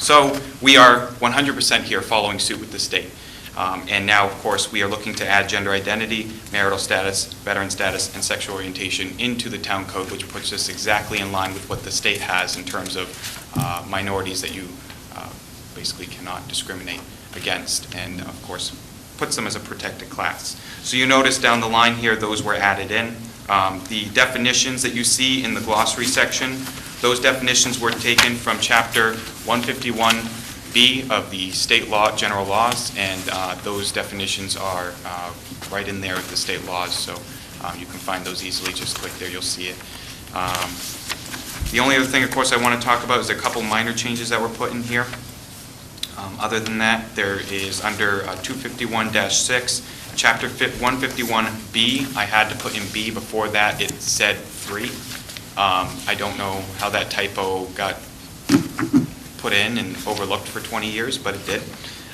So we are 100% here following suit with the state. And now, of course, we are looking to add gender identity, marital status, veteran status, and sexual orientation into the town code, which puts us exactly in line with what the state has in terms of minorities that you basically cannot discriminate against, and, of course, puts them as a protected class. So you notice down the line here, those were added in. The definitions that you see in the glossary section, those definitions were taken from Chapter 151B of the state law, general laws, and those definitions are right in there with the state laws, so you can find those easily. Just click there, you'll see it. The only other thing, of course, I want to talk about is a couple minor changes that were put in here. Other than that, there is under 251-6, Chapter 151B, I had to put in B before that, it said 3. I don't know how that typo got put in and overlooked for 20 years, but it did.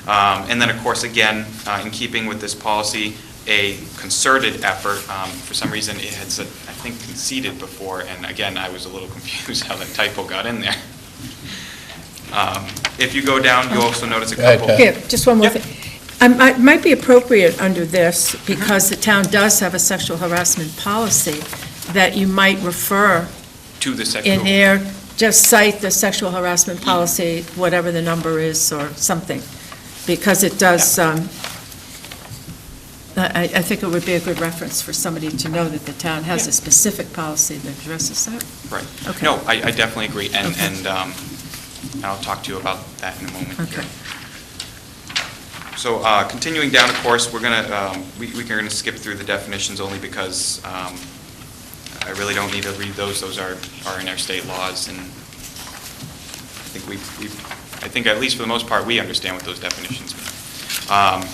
And then, of course, again, in keeping with this policy, a concerted effort. For some reason, it had said, I think, conceded before, and again, I was a little confused how that typo got in there. If you go down, you'll also notice a couple. Here, just one more thing. It might be appropriate under this, because the town does have a sexual harassment policy, that you might refer to the sexual. In there, just cite the sexual harassment policy, whatever the number is or something, because it does, I think it would be a good reference for somebody to know that the town has a specific policy that addresses that. Right. Okay. No, I definitely agree, and I'll talk to you about that in a moment. Okay. Here. So continuing down, of course, we're going to we're going to skip through the definitions only because I really don't need to read those. Those are in our state laws, and I think at least for the most part we understand what those definitions mean.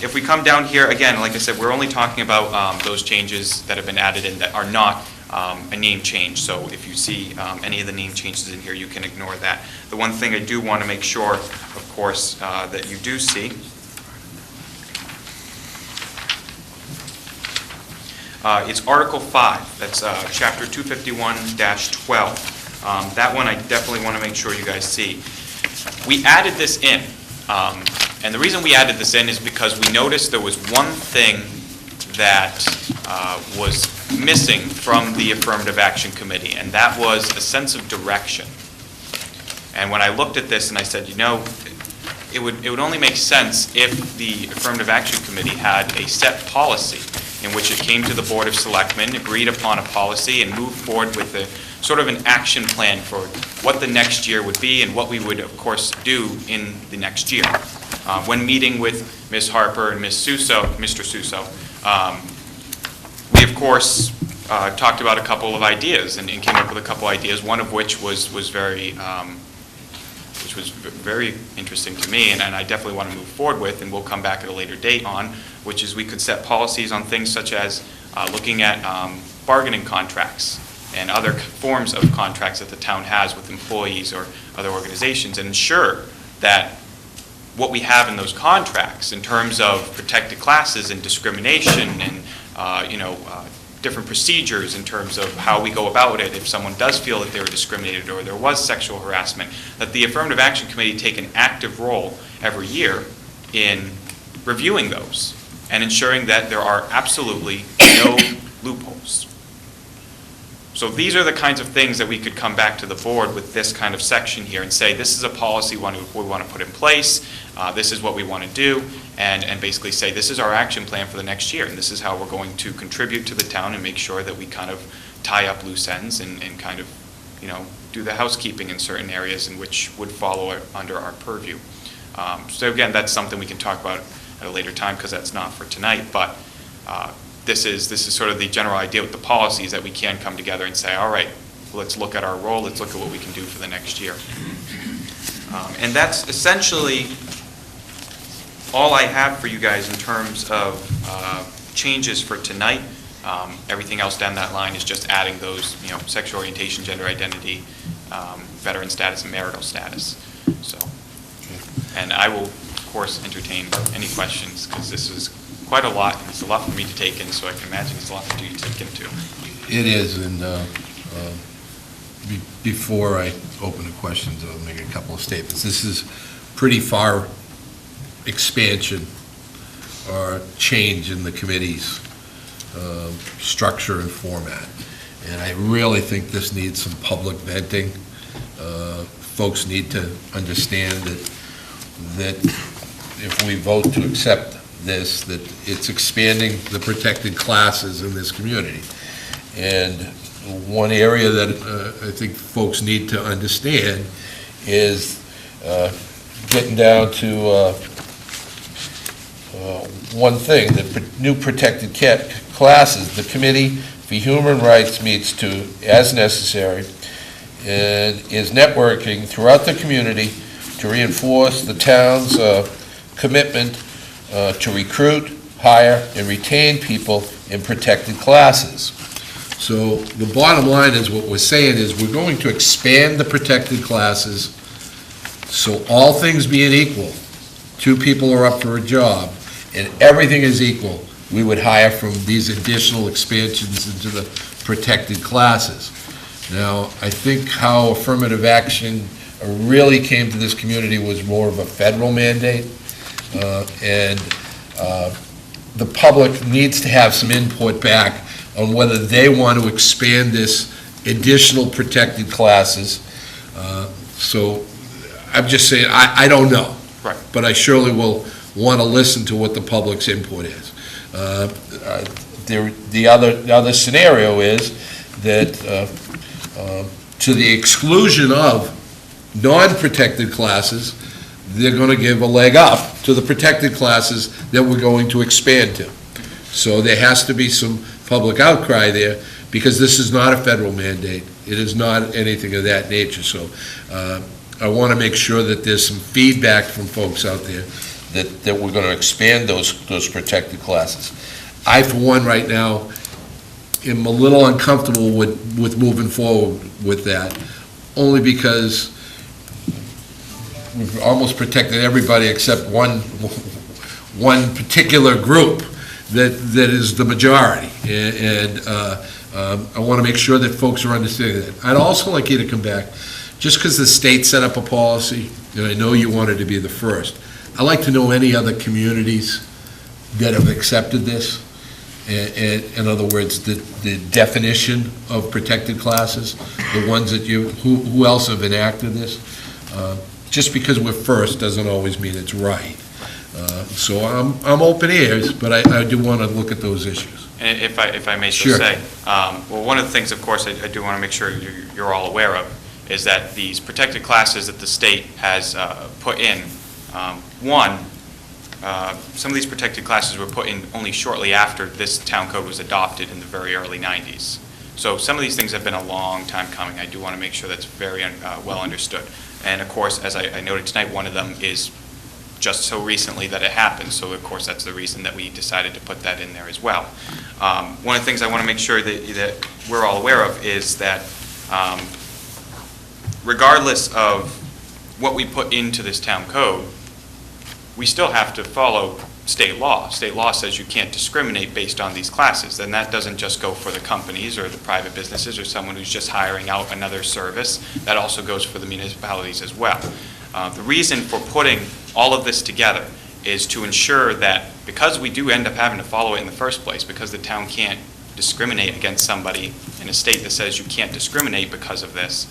If we come down here again, like I said, we're only talking about those changes that have been added in that are not a name change. So if you see any of the name changes in here, you can ignore that. The one thing I do want to make sure, of course, that you do see. It's Article 5, that's Chapter 251-12. That one I definitely want to make sure you guys see. We added this in, and the reason we added this in is because we noticed there was one thing that was missing from the Affirmative Action Committee, and that was a sense of direction. And when I looked at this and I said, it would only make sense if the Affirmative Action Committee had a set policy in which it came to the Board of Selectmen, agreed upon a policy, and moved forward with a sort of an action plan for what the next year would be and what we would, of course, do in the next year. When meeting with Ms. Harper and Mr. Suso, we we of course talked about a couple of ideas and came up with a couple ideas, one of which was very interesting to me, and I definitely want to move forward with, and we'll come back at a later date on, which is we could set policies on things such as looking at bargaining contracts and other forms of contracts that the town has with employees or other organizations, and ensure that what we have in those contracts in terms of protected classes and discrimination and different procedures in terms of how we go about it if someone does feel that they were discriminated or there was sexual harassment, that the Affirmative Action Committee take an active role every year in reviewing those and ensuring that there are absolutely no loopholes. So these are the kinds of things that we could come back to the board with this kind of section here and say, this is a policy we want to put in place, this is what we want to do, and basically say, this is our action plan for the next year, and this is how we're going to contribute to the town and make sure that we kind of tie up loose ends and kind of, do the housekeeping in certain areas in which would follow under our purview. So again, that's something we can talk about at a later time because that's not for tonight, but this is sort of the general idea with the policies that we can come together and say, all right, let's look at our role, let's look at what we can do for the next year. And that's essentially all I have for you guys in terms of changes for tonight. Everything else down that line is just adding those, sexual orientation, gender identity, veteran status, and marital status. So, and I will, of course, entertain any questions because this is quite a lot, and it's a lot for me to take in, so I can imagine it's a lot for you to take into. It is, and before I open the questions, I'll make a couple of statements. This is pretty far expansion or change in the committee's structure and format. And I really think this needs some public venting. Folks need to understand that if we vote to accept this, that it's expanding the protected classes in this community. And one area that I think folks need to understand is getting down to one thing, the new protected classes. The Committee for Human Rights meets to, as necessary, and is networking throughout the community to reinforce the town's commitment to recruit, hire, and retain people in protected classes. So the bottom line is what we're saying is we're going to expand the protected classes so all things being equal, 2 people are up for a job, and everything is equal, we would hire from these additional expansions into the protected classes. Now, I think how affirmative action really came to this community was more of a federal mandate, and the public needs to have some input back on whether they want to expand this additional protected classes. So I'm just saying, I don't know. Right. But I surely will want to listen to what the public's input is. The other scenario is that to the exclusion of non-protected classes, they're going to give a leg up to the protected classes that we're going to expand to. So there has to be some public outcry there because this is not a federal mandate. It is not anything of that nature. So I want to make sure that there's some feedback from folks out there that we're going to expand those protected classes. I, for one, right now, am a little uncomfortable with moving forward with that, only because we've almost protected everybody except one particular group that is the majority. And I want to make sure that folks are understanding that. I'd also like you to come back, just because the state set up a policy, and I know you wanted to be the first, I'd like to know any other communities that have accepted this. In other words, the definition of protected classes, the ones that who else have enacted this. Just because we're first doesn't always mean it's right. So I'm open ears, but I do want to look at those issues. And if I may so Sure. say, well, one of the things, of course, I do want to make sure you're all aware of is that these protected classes that the state has put in, one, some of these protected classes were put in only shortly after this town code was adopted in the very early 90s. So some of these things have been a long time coming. I do want to make sure that's very well understood. And of course, as I noted tonight, one of them is just so recently that it happened. So of course, that's the reason that we decided to put that in there as well. One of the things I want to make sure that we're all aware of is that regardless of what we put into this town code, we still have to follow state law. State law says you can't discriminate based on these classes, and that doesn't just go for the companies or the private businesses or someone who's just hiring out another service. That also goes for the municipalities as well. The reason for putting all of this together is to ensure that, because we do end up having to follow it in the first place, because the town can't discriminate against somebody in a state that says you can't discriminate because of this,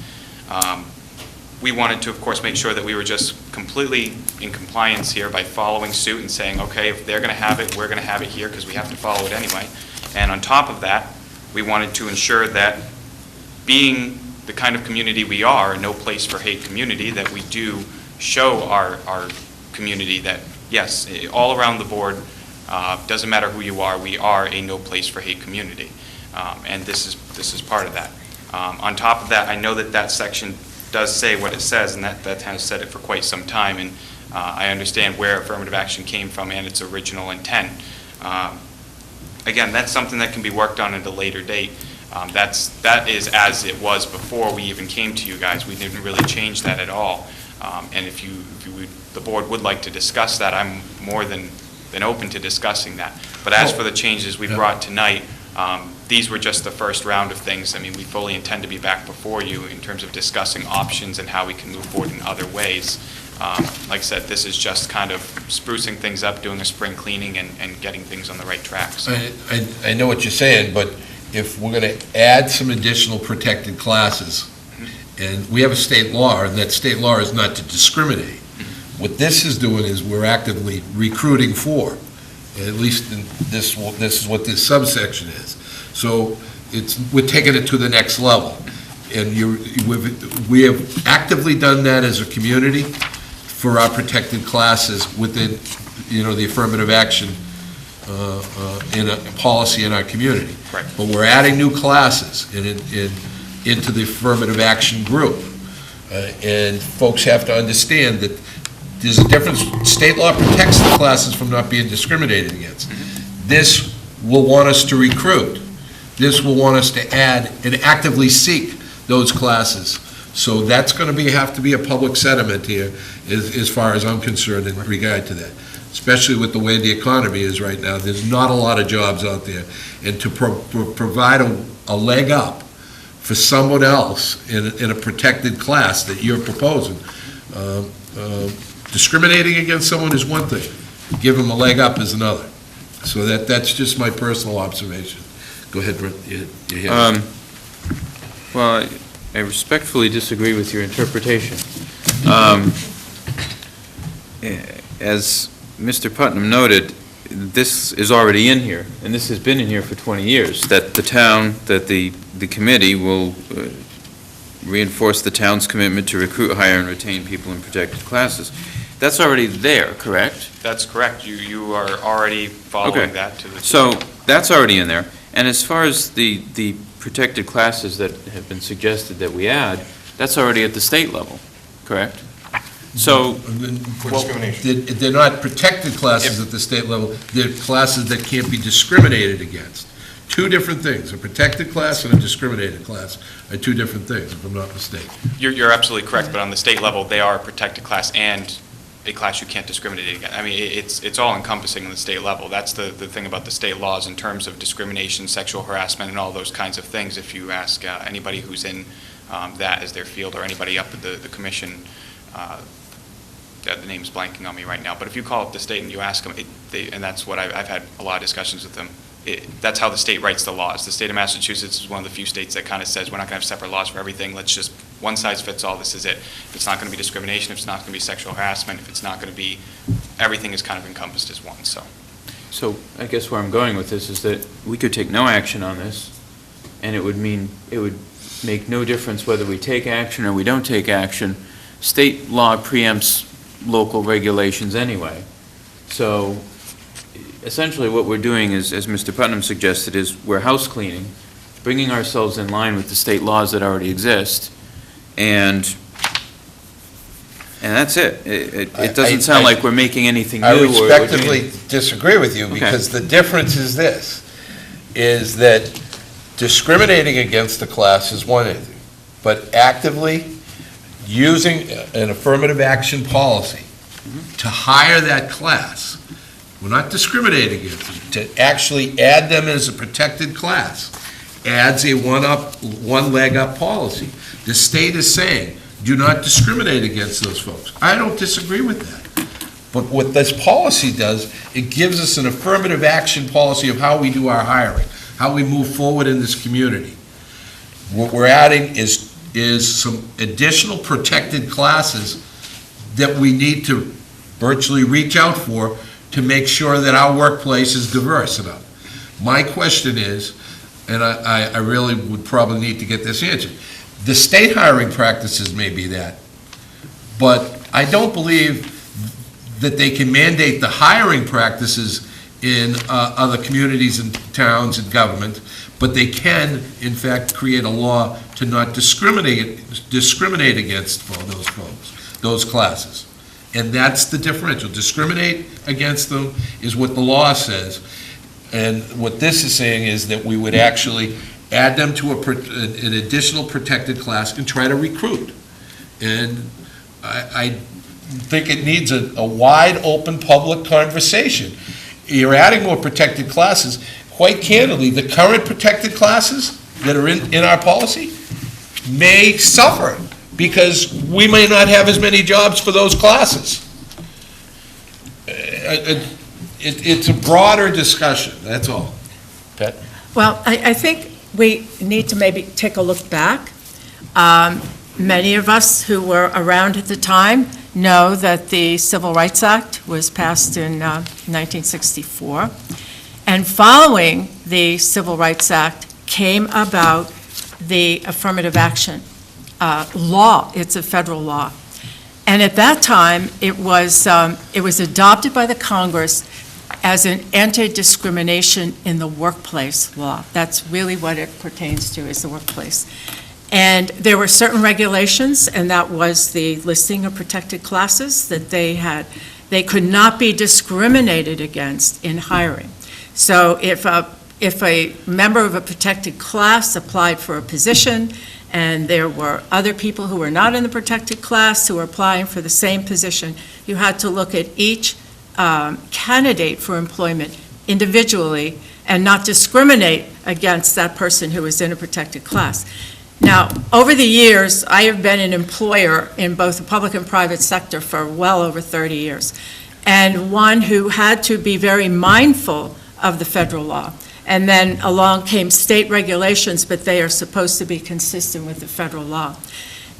we wanted to, of course, make sure that we were just completely in compliance here by following suit and saying, okay, if they're going to have it, we're going to have it here because we have to follow it anyway. And on top of that, we wanted to ensure that, being the kind of community we are, a no place for hate community, that we do show our community that, yes, all around the board, doesn't matter who you are, we are a no place for hate community. And this is part of that. On top of that, I know that section does say what it says, and that has said it for quite some time, and I understand where affirmative action came from and its original intent. Again, that's something that can be worked on at a later date. That is as it was before we even came to you guys. We didn't really change that at all. And if the board would like to discuss that, I'm more than open to discussing that. But as for the changes we brought tonight, these were just the first round of things. I mean, we fully intend to be back before you in terms of discussing options and how we can move forward in other ways. Like I said, this is just kind of sprucing things up, doing a spring cleaning, and getting things on the right track. So. I know what you're saying, but if we're going to add some additional protected classes, and we have a state law, and that state law is not to discriminate. What this is doing is we're actively recruiting for, at least this is what this subsection is. So we're taking it to the next level. And we have actively done that as a community for our protected classes within, the affirmative action in a policy in our community. Right. But we're adding new classes into the affirmative action group. And folks have to understand that there's a difference. State law protects the classes from not being discriminated against. This will want us to recruit. This will want us to add and actively seek those classes. So that's going to have to be a public sentiment here, as far as I'm concerned in regard to that. Especially with the way the economy is right now, there's not a lot of jobs out there. And to provide a leg up for someone else in a protected class that you're proposing, discriminating against someone is one thing. Give them a leg up is another. So that's just my personal observation. Go ahead, Brent. Well, I respectfully disagree with your interpretation. As Mr. Putnam noted, this is already in here, and this has been in here for 20 years, that the committee will reinforce the town's commitment to recruit, hire, and retain people in protected classes. That's already there, correct? That's correct. You are already following that to the... So that's already in there. And as far as the protected classes that have been suggested that we add, that's already at the state level, correct? So, they're not protected classes at the state level. They're classes that can't be discriminated against. Two different things. A protected class and a discriminated class are two different things, if I'm not mistaken. You're absolutely correct, but on the state level, they are a protected class and a class you can't discriminate against. I mean, it's all encompassing on the state level. That's the thing about the state laws in terms of discrimination, sexual harassment, and all those kinds of things. If you ask anybody who's in that as their field, or anybody up at the commission, the name's blanking on me right now, but if you call up the state and you ask them, and that's what I've had a lot of discussions with them, that's how the state writes the laws. The state of Massachusetts is one of the few states that kind of says, we're not going to have separate laws for everything. Let's just, one size fits all, this is it. If it's not going to be discrimination, if it's not going to be sexual harassment, if it's not going to be, everything is kind of encompassed as one, so. So I guess where I'm going with this is that we could take no action on this, and it would make no difference whether we take action or we don't take action. State law preempts local regulations anyway. So essentially what we're doing is, as Mr. Putnam suggested, is we're house cleaning, bringing ourselves in line with the state laws that already exist, and that's it. It doesn't sound like we're making anything new. I or we're doing- respectively disagree with you, Okay. because the difference is this, is that discriminating against the class is one thing, but actively using an affirmative action policy to hire that class, we're not discriminating against them, to actually add them as a protected class, adds a one leg up policy. The state is saying, do not discriminate against those folks. I don't disagree with that. But what this policy does, it gives us an affirmative action policy of how we do our hiring, how we move forward in this community. What we're adding is some additional protected classes that we need to virtually reach out for to make sure that our workplace is diverse enough. My question is, and I really would probably need to get this answered, the state hiring practices may be that, but I don't believe that they can mandate the hiring practices in other communities and towns and government, but they can, in fact, create a law to not discriminate against those folks, those classes. And that's the differential. Discriminate against them is what the law says. And what this is saying is that we would actually add them to an additional protected class and try to recruit. And I think it needs a wide open public conversation. You're adding more protected classes. Quite candidly, the current protected classes that are in our policy may suffer because we may not have as many jobs for those classes. It's a broader discussion, that's all. Pat? Well, I think we need to maybe take a look back. Many of us who were around at the time know that the Civil Rights Act was passed in 1964. And following the Civil Rights Act came about the affirmative action law. It's a federal law. And at that time, it was adopted by the Congress as an anti-discrimination in the workplace law. That's really what it pertains to, is the workplace. And there were certain regulations, and that was the listing of protected classes that they had. They could not be discriminated against in hiring. So if a member of a protected class applied for a position, and there were other people who were not in the protected class who were applying for the same position, you had to look at each candidate for employment individually and not discriminate against that person who was in a protected class. Now, over the years, I have been an employer in both the public and private sector for well over 30 years, and one who had to be very mindful of the federal law. And then along came state regulations, but they are supposed to be consistent with the federal law.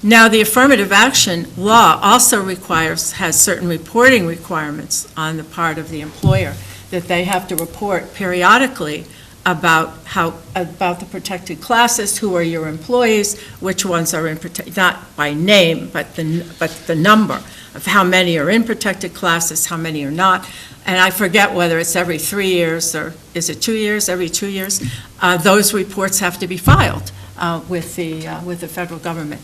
Now, the affirmative action law also has certain reporting requirements on the part of the employer, that they have to report periodically about the protected classes, who are your employees, which ones are in not by name, but the number of how many are in protected classes, how many are not. And I forget whether it's every 3 years or is it 2 years, every 2 years. Those reports have to be filed with the federal government.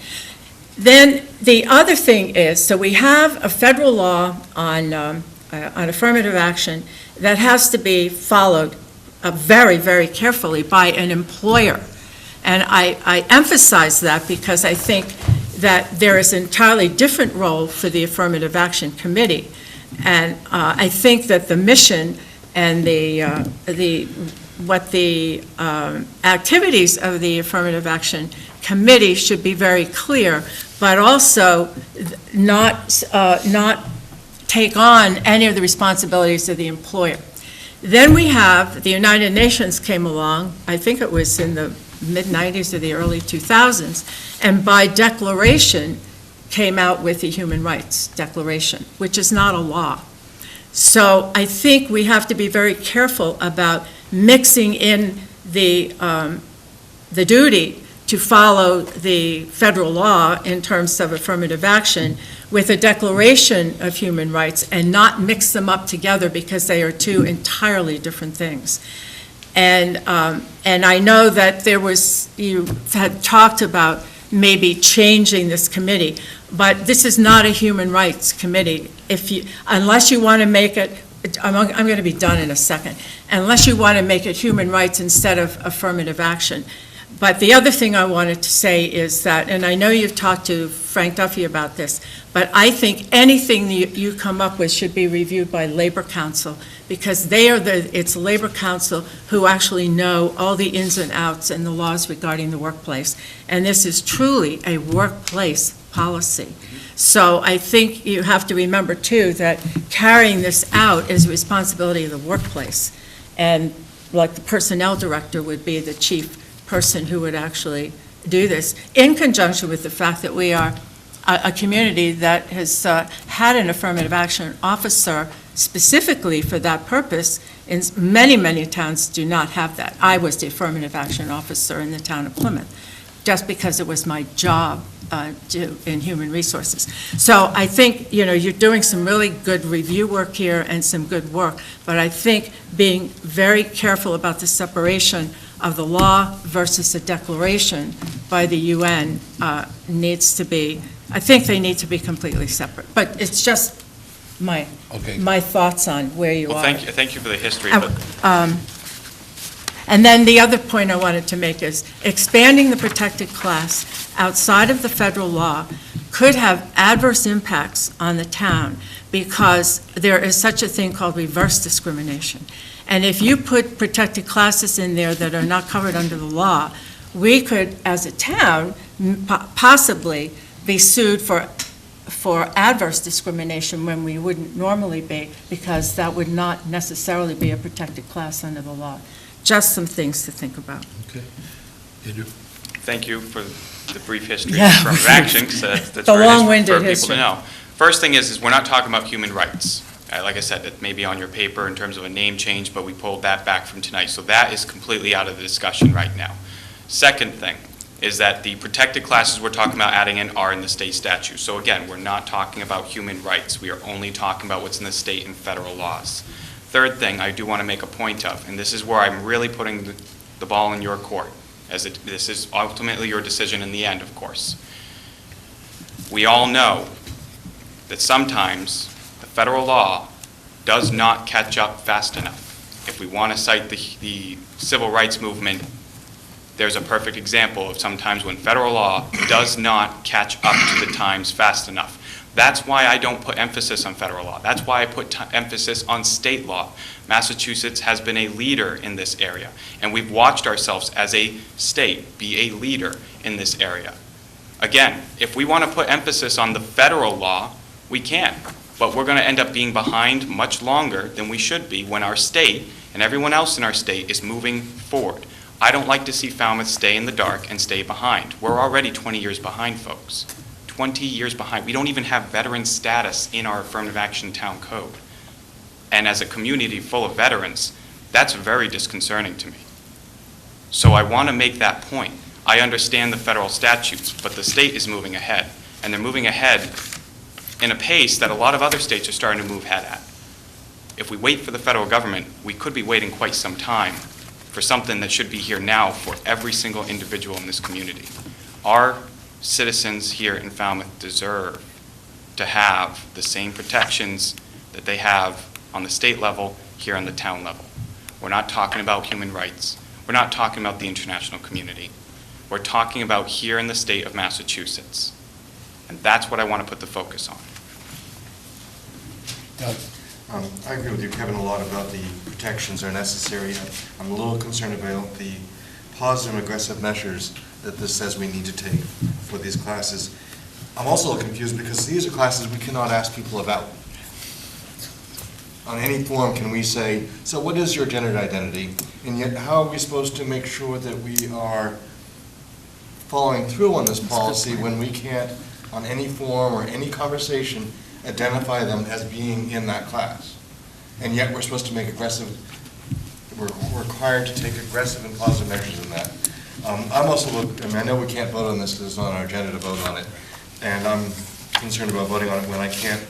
Then the other thing is, so we have a federal law on affirmative action that has to be followed very, very carefully by an employer. And I emphasize that because I think that there is an entirely different role for the Affirmative Action Committee. And I think that the mission and the activities of the Affirmative Action Committee should be very clear, but also not take on any of the responsibilities of the employer. Then we have, the United Nations came along, I think it was in the mid-90s or the early 2000s, and by declaration came out with the Human Rights Declaration, which is not a law. So I think we have to be very careful about mixing in the duty to follow the federal law in terms of affirmative action with a declaration of human rights and not mix them up together because they are two entirely different things. And I know that you had talked about maybe changing this committee, but this is not a human rights committee. Unless you want to make it, I'm going to be done in a second, unless you want to make it human rights instead of affirmative action. But the other thing I wanted to say is that, and I know you've talked to Frank Duffy about this, but I think anything you come up with should be reviewed by Labor Council, because it's Labor Council who actually know all the ins and outs and the laws regarding the workplace. And this is truly a workplace policy. So I think you have to remember, too, that carrying this out is a responsibility of the workplace. And like the personnel director would be the chief person who would actually do this, in conjunction with the fact that we are a community that has had an affirmative action officer specifically for that purpose. In many, many towns do not have that. I was the affirmative action officer in the town of Plymouth, just because it was my job in human resources. So I think, you're doing some really good review work here and some good work, but I think being very careful about the separation of the law versus the declaration by the UN needs to be, I think they need to be completely separate. But it's just my thoughts on where you are. Thank you for the history. And then the other point I wanted to make is expanding the protected class outside of the federal law could have adverse impacts on the town, because there is such a thing called reverse discrimination. And if you put protected classes in there that are not covered under the law, we could, as a town, possibly be sued for adverse discrimination when we wouldn't normally be, because that would not necessarily be a protected class under the law. Just some things to think about. Okay. Andrew? Thank you for the brief history Yeah. from action, because that's The very nice long-winded for people history. to know. First thing is we're not talking about human rights. Like I said, it may be on your paper in terms of a name change, but we pulled that back from tonight. So that is completely out of the discussion right now. Second thing is that the protected classes we're talking about adding in are in the state statute. So again, we're not talking about human rights. We are only talking about what's in the state and federal laws. Third thing I do want to make a point of, and this is where I'm really putting the ball in your court, as this is ultimately your decision in the end, of course. We all know that sometimes the federal law does not catch up fast enough. If we want to cite the civil rights movement, there's a perfect example of sometimes when federal law does not catch up to the times fast enough. That's why I don't put emphasis on federal law. That's why I put emphasis on state law. Massachusetts has been a leader in this area, and we've watched ourselves as a state be a leader in this area. Again, if we want to put emphasis on the federal law, we can, but we're going to end up being behind much longer than we should be when our state and everyone else in our state is moving forward. I don't like to see Falmouth stay in the dark and stay behind. We're already 20 years behind, folks. 20 years behind. We don't even have veteran status in our affirmative action town code. And as a community full of veterans, that's very disconcerting to me. So I want to make that point. I understand the federal statutes, but the state is moving ahead. And they're moving ahead in a pace that a lot of other states are starting to move ahead at. If we wait for the federal government, we could be waiting quite some time for something that should be here now for every single individual in this community. Our citizens here in Falmouth deserve to have the same protections that they have on the state level here on the town level. We're not talking about human rights. We're not talking about the international community. We're talking about here in the state of Massachusetts. And that's what I want to put the focus on. I agree with you, Kevin, a lot about the protections are necessary. I'm a little concerned about the positive and aggressive measures that this says we need to take for these classes. I'm also a little confused because these are classes we cannot ask people about. On any forum can we say, so what is your gender identity? And yet how are we supposed to make sure that we are following through on this policy when we can't, on any forum or any conversation, identify them as being in that class? And yet we're supposed to make we're required to take aggressive and positive measures in that. I'm also, I know we can't vote on this because it's not on our agenda to vote on it, and I'm concerned about voting on it when I can't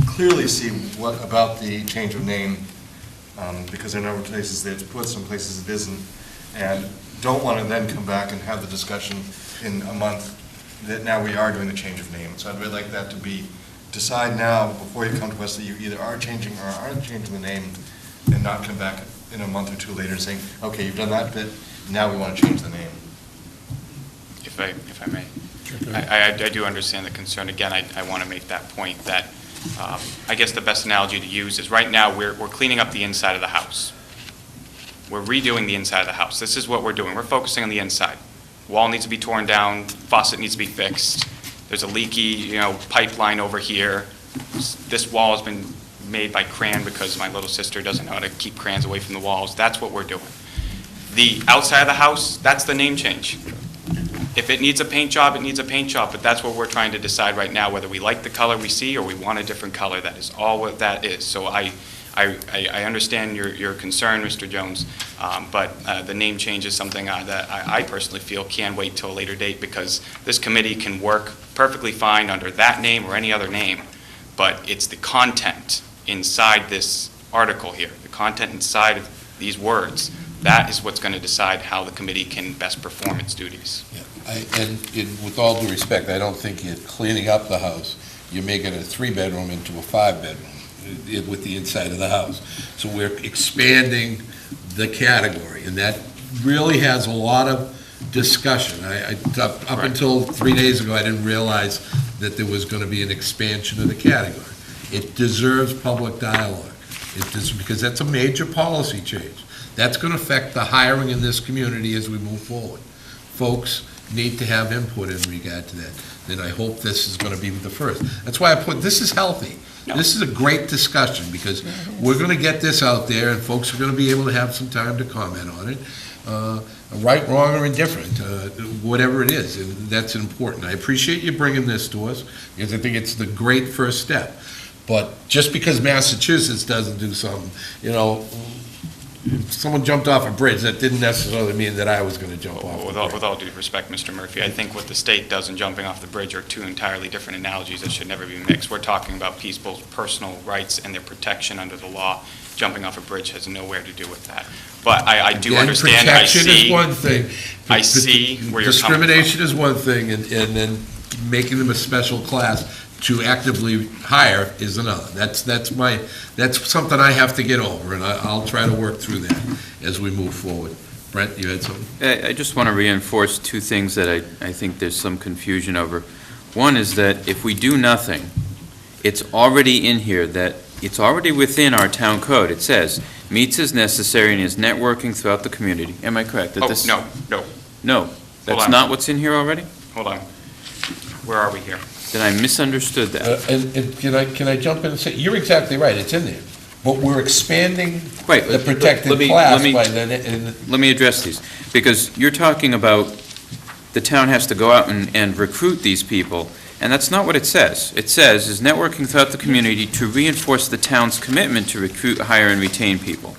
clearly see what about the change of name, because there are a number of places that it's put, some places it isn't, and don't want to then come back and have the discussion in a month that now we are doing the change of name. So I'd really like that to be, decide now, before you come to us, that you either are changing or aren't changing the name, and not come back in a month or two later and saying, okay, you've done that bit, now we want to change the name. If I may. I do understand the concern. Again, I want to make that point that I guess the best analogy to use is right now we're cleaning up the inside of the house. We're redoing the inside of the house. This is what we're doing. We're focusing on the inside. Wall needs to be torn down, faucet needs to be fixed. There's a leaky, pipeline over here. This wall has been made by crayon because my little sister doesn't know how to keep crayons away from the walls. That's what we're doing. The outside of the house, that's the name change. If it needs a paint job, it needs a paint job, but that's what we're trying to decide right now, whether we like the color we see or we want a different color. That is all what that is. So I understand your concern, Mr. Jones, but the name change is something that I personally feel can wait till a later date, because this committee can work perfectly fine under that name or any other name, but it's the content inside this article here, the content inside of these words, that is what's going to decide how the committee can best perform its duties. Yeah. And with all due respect, I don't think you're cleaning up the house. You're making a 3-bedroom into a 5-bedroom with the inside of the house. So we're expanding the category, and that really has a lot of discussion. Up until 3 days ago, I didn't realize that there was going to be an expansion of the category. It deserves public dialogue. Because that's a major policy change. That's going to affect the hiring in this community as we move forward. Folks need to have input in regard to that. And I hope this is going to be the first. That's why this is healthy. No. This is a great discussion, because we're going to get this out there, and folks are going to be able to have some time to comment on it. Right, wrong, or indifferent, whatever it is, and that's important. I appreciate you bringing this to us, because I think it's the great first step. But just because Massachusetts doesn't do something, if someone jumped off a bridge, that didn't necessarily mean that I was going to jump off. With all due respect, Mr. Murphy, I think what the state does in jumping off the bridge are two entirely different analogies that should never be mixed. We're talking about people's personal rights and their protection under the law. Jumping off a bridge has nowhere to do with that. But I do understand. Protection is one thing. I see where you're coming from. Discrimination is one thing, and then making them a special class to actively hire is another. That's something I have to get over, and I'll try to work through that as we move forward. Brent, you had something? I just want to reinforce two things that I think there's some confusion over. One is that if we do nothing, it's already in here, that it's already within our town code. It says, meets as necessary and is networking throughout the community. Am I correct? No, that's not what's in here already? Hold on. Where are we here? Then I misunderstood that. And can I jump in and say, you're exactly right, it's in there. But we're expanding the protected class by then. Let me address these, because you're talking about the town has to go out and recruit these people, and that's not what it says. It says, is networking throughout the community to reinforce the town's commitment to recruit, hire, and retain people,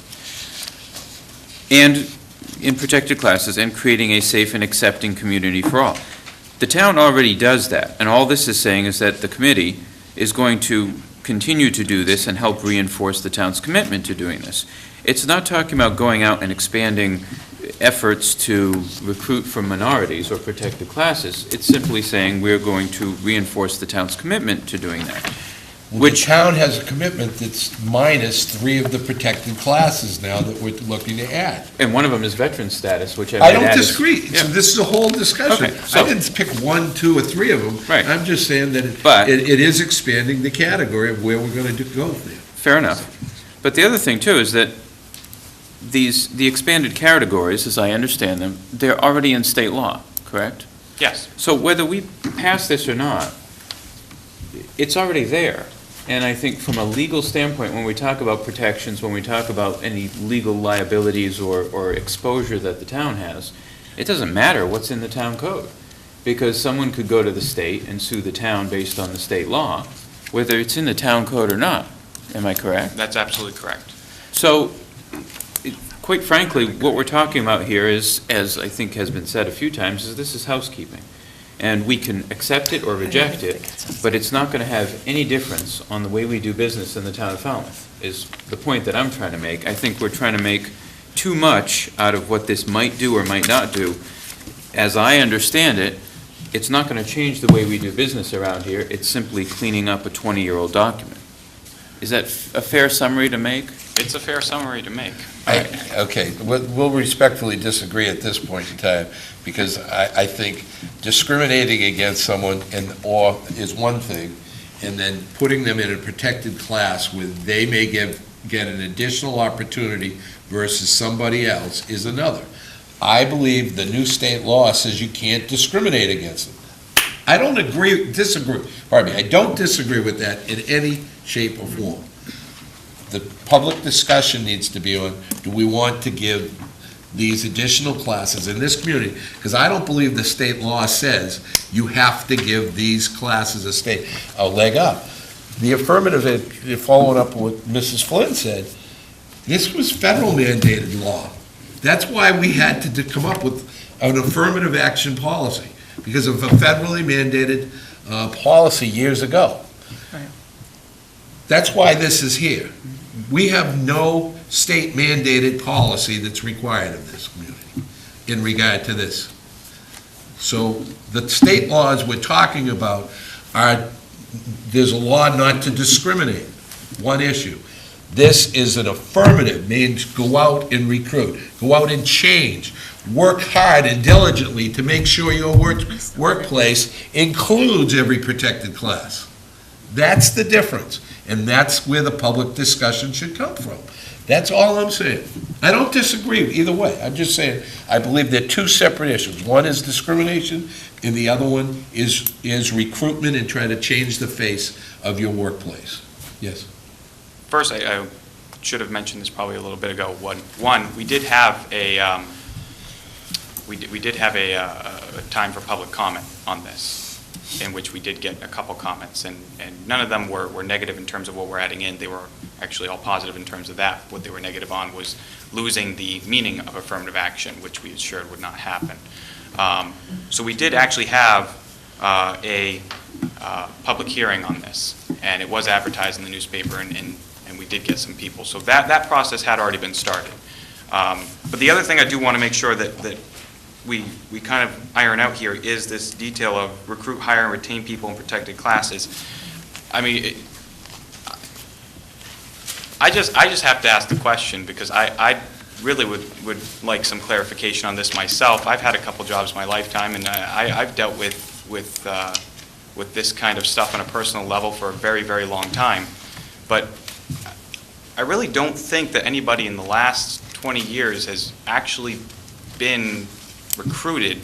and in protected classes, and creating a safe and accepting community for all. The town already does that, and all this is saying is that the committee is going to continue to do this and help reinforce the town's commitment to doing this. It's not talking about going out and expanding efforts to recruit from minorities or protected classes. It's simply saying we're going to reinforce the town's commitment to doing that. The town has a commitment that's minus 3 of the protected classes now that we're looking to add. And one of them is veteran status, which I don't disagree. So this is a whole discussion. Okay, so I didn't pick 1, 2, or 3 of them. Right. I'm just saying that it is expanding the category of where we're going to go there. Fair enough. But the other thing, too, is that the expanded categories, as I understand them, they're already in state law, correct? Yes. So whether we pass this or not, it's already there. And I think from a legal standpoint, when we talk about protections, when we talk about any legal liabilities or exposure that the town has, it doesn't matter what's in the town code, because someone could go to the state and sue the town based on the state law, whether it's in the town code or not. Am I correct? That's absolutely correct. So, quite frankly, what we're talking about here is, as I think has been said a few times, is this is housekeeping. And we can accept it or reject it, but it's not going to have any difference on the way we do business in the town of Falmouth, is the point that I'm trying to make. I think we're trying to make too much out of what this might do or might not do. As I understand it, it's not going to change the way we do business around here. It's simply cleaning up a 20-year-old document. Is that a fair summary to make? It's a fair summary to make. Okay, we'll respectfully disagree at this point in time, because I think discriminating against someone or is one thing, and then putting them in a protected class where they may get an additional opportunity versus somebody else is another. I believe the new state law says you can't discriminate against them. I don't I don't disagree with that in any shape or form. The public discussion needs to be on, do we want to give these additional classes in this community? Because I don't believe the state law says you have to give these classes a leg up. The affirmative, following up what Mrs. Flynn said, this was federal mandated law. That's why we had to come up with an affirmative action policy, because of a federally mandated policy years ago. Right. That's why this is here. We have no state mandated policy that's required of this community in regard to this. So the state laws we're talking about there's a law not to discriminate, one issue. This is an affirmative, means go out and recruit, go out and change, work hard and diligently to make sure your workplace includes every protected class. That's the difference, and that's where the public discussion should come from. That's all I'm saying. I don't disagree either way. I'm just saying I believe they're two separate issues. One is discrimination, and the other one is recruitment and trying to change the face of your workplace. Yes? First, I should have mentioned this probably a little bit ago. One, we did have a time for public comment on this, in which we did get a couple comments, and none of them were negative in terms of what we're adding in. They were actually all positive in terms of that. What they were negative on was losing the meaning of affirmative action, which we assured would not happen. So we did actually have a public hearing on this, and it was advertised in the newspaper, and we did get some people. So that process had already been started. But the other thing I do want to make sure that we kind of iron out here is this detail of recruit, hire, and retain people in protected classes. I mean, I just have to ask the question, because I really would like some clarification on this myself. I've had a couple jobs in my lifetime, and I've dealt with this kind of stuff on a personal level for a very, very long time. But I really don't think that anybody in the last 20 years has actually been recruited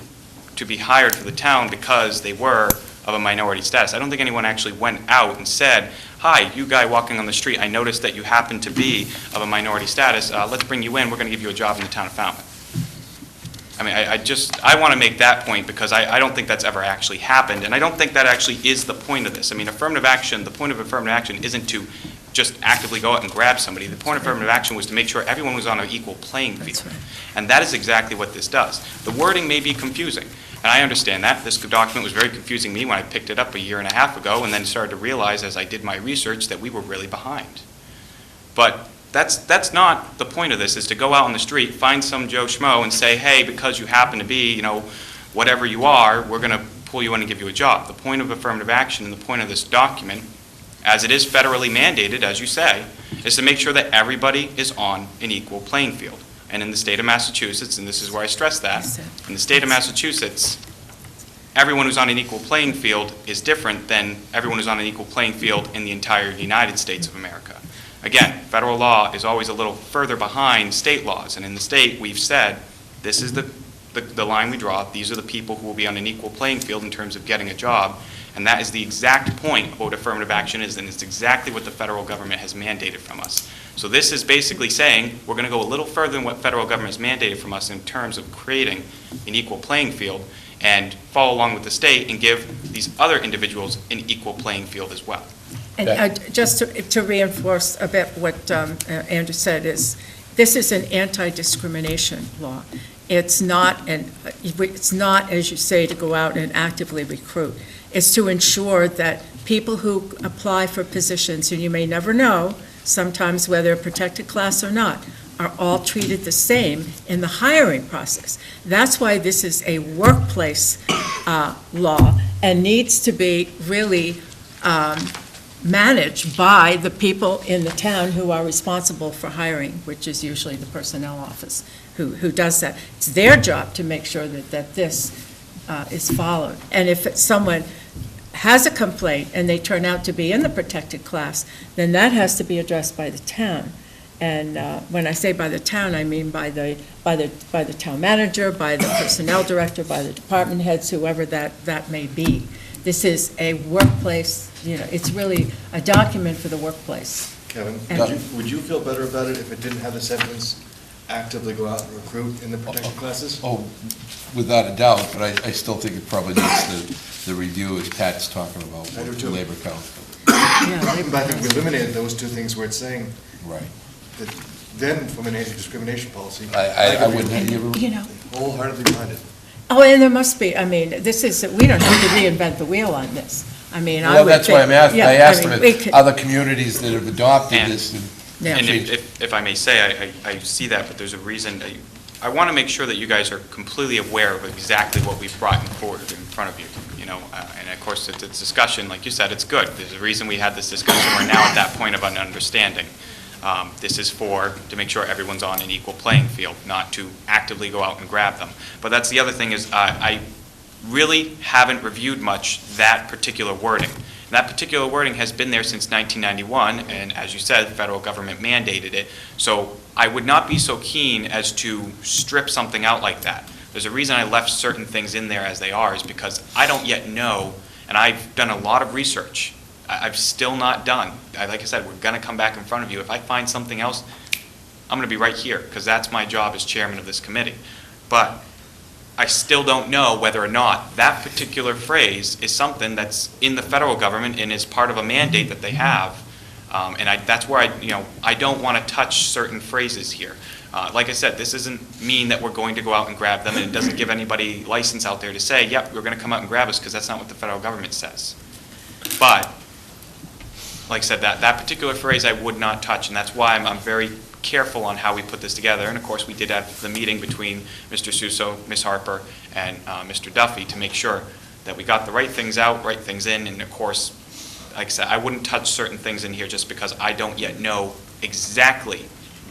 to be hired for the town because they were of a minority status. I don't think anyone actually went out and said, hi, you guy walking on the street, I noticed that you happen to be of a minority status. Let's bring you in. We're going to give you a job in the town of Falmouth. I mean, I want to make that point, because I don't think that's ever actually happened, and I don't think that actually is the point of this. I mean, affirmative action, the point of affirmative action isn't to just actively go out and grab somebody. The point of affirmative action was to make sure everyone was on an equal playing field. Right. And that is exactly what this does. The wording may be confusing, and I understand that. This document was very confusing to me when I picked it up a year and a half ago, and then started to realize as I did my research that we were really behind. But that's not the point of this, is to go out on the street, find some Joe Schmo and say, hey, because you happen to be, whatever you are, we're going to pull you in and give you a job. The point of affirmative action and the point of this document, as it is federally mandated, as you say, is to make sure that everybody is on an equal playing field. And in the state of Massachusetts, and this is where I stress that, in the state of Massachusetts, everyone who's on an equal playing field is different than everyone who's on an equal playing field in the entire United States of America. Again, federal law is always a little further behind state laws, and in the state, we've said, this is the line we draw. These are the people who will be on an equal playing field in terms of getting a job. And that is the exact point of what affirmative action is, and it's exactly what the federal government has mandated from us. So this is basically saying we're going to go a little further than what federal government has mandated from us in terms of creating an equal playing field, and follow along with the state and give these other individuals an equal playing field as well. And just to reinforce a bit what Andrew said is this is an anti-discrimination law. It's not, as you say, to go out and actively recruit. It's to ensure that people who apply for positions, and you may never know sometimes whether a protected class or not, are all treated the same in the hiring process. That's why this is a workplace law and needs to be really managed by the people in the town who are responsible for hiring, which is usually the personnel office who does that. It's their job to make sure that this is followed. And if someone has a complaint and they turn out to be in the protected class, then that has to be addressed by the town. And when I say by the town, I mean by the town manager, by the personnel director, by the department heads, whoever that may be. This is a workplace, it's really a document for the workplace. Kevin, And- would you feel better about it if it didn't have the sentence, actively go out and recruit in the protected classes? Oh, without a doubt, but I still think it probably needs the review as Pat's talking about I do with too. the Labor Council. But I think we eliminated those two things where it's saying Right. that then from an anti-discrimination policy. I wouldn't have wholeheartedly behind it. Oh, and there must be, we don't have to reinvent the wheel on this. I Well, would that's why I'm think- asking, yeah, I asked mean, them we if could- other communities that have adopted And- this. Yeah. And if I may say, I see that, but there's a reason. I want to make sure that you guys are completely aware of exactly what we've brought forward in front of you, and of course, it's a discussion, like you said, it's good. There's a reason we had this discussion. We're now at that point of an understanding. This is to make sure everyone's on an equal playing field, not to actively go out and grab them. But that's the other thing is, I really haven't reviewed much that particular wording. That particular wording has been there since 1991, and as you said, the federal government mandated it. So I would not be so keen as to strip something out like that. There's a reason I left certain things in there as they are, is because I don't yet know, and I've done a lot of research. I've still not done. Like I said, we're going to come back in front of you. If I find something else, I'm going to be right here, because that's my job as chairman of this committee. But I still don't know whether or not that particular phrase is something that's in the federal government and is part of a mandate that they have. And that's where I don't want to touch certain phrases here. Like I said, this doesn't mean that we're going to go out and grab them, and it doesn't give anybody license out there to say, yep, we're going to come out and grab us, because that's not what the federal government says. But, like I said, that particular phrase I would not touch, and that's why I'm very careful on how we put this together. And of course, we did have the meeting between Mr. Suso, Ms. Harper, and Mr. Duffy to make sure that we got the right things out, right things in. And of course, like I said, I wouldn't touch certain things in here just because I don't yet know exactly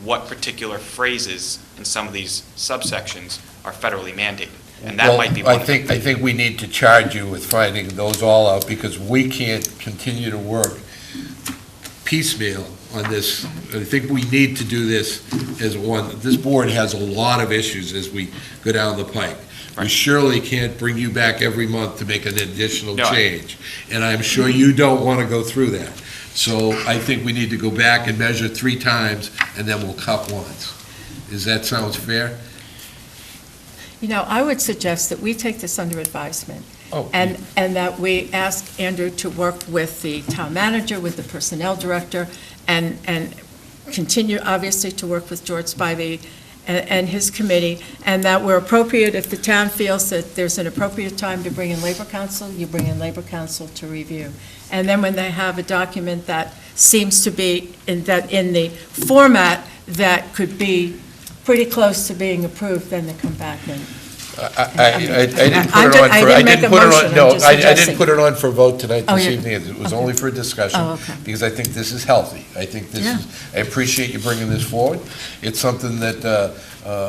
what particular phrases in some of these subsections are federally mandated. And that might be one of them. I think we need to charge you with finding those all out, because we can't continue to work piecemeal on this. I think we need to do this as one. This board has a lot of issues as we go down the pike. We surely can't bring you back every month to make an additional change. And I'm sure you don't want to go through that. So I think we need to go back and measure 3 times, and then we'll cut once. Does that sound fair? I would suggest that we take this under advisement. Oh. And that we ask Andrew to work with the town manager, with the personnel director, and continue, obviously, to work with George Spivey and his committee, and that we're appropriate, if the town feels that there's an appropriate time to bring in Labor Council, you bring in Labor Council to review. And then when they have a document that seems to be in the format that could be pretty close to being approved, then they come back and I didn't put it on for a vote tonight this evening. It was only for a discussion, because I think this is healthy. I think this is, I appreciate you bringing this forward. It's something that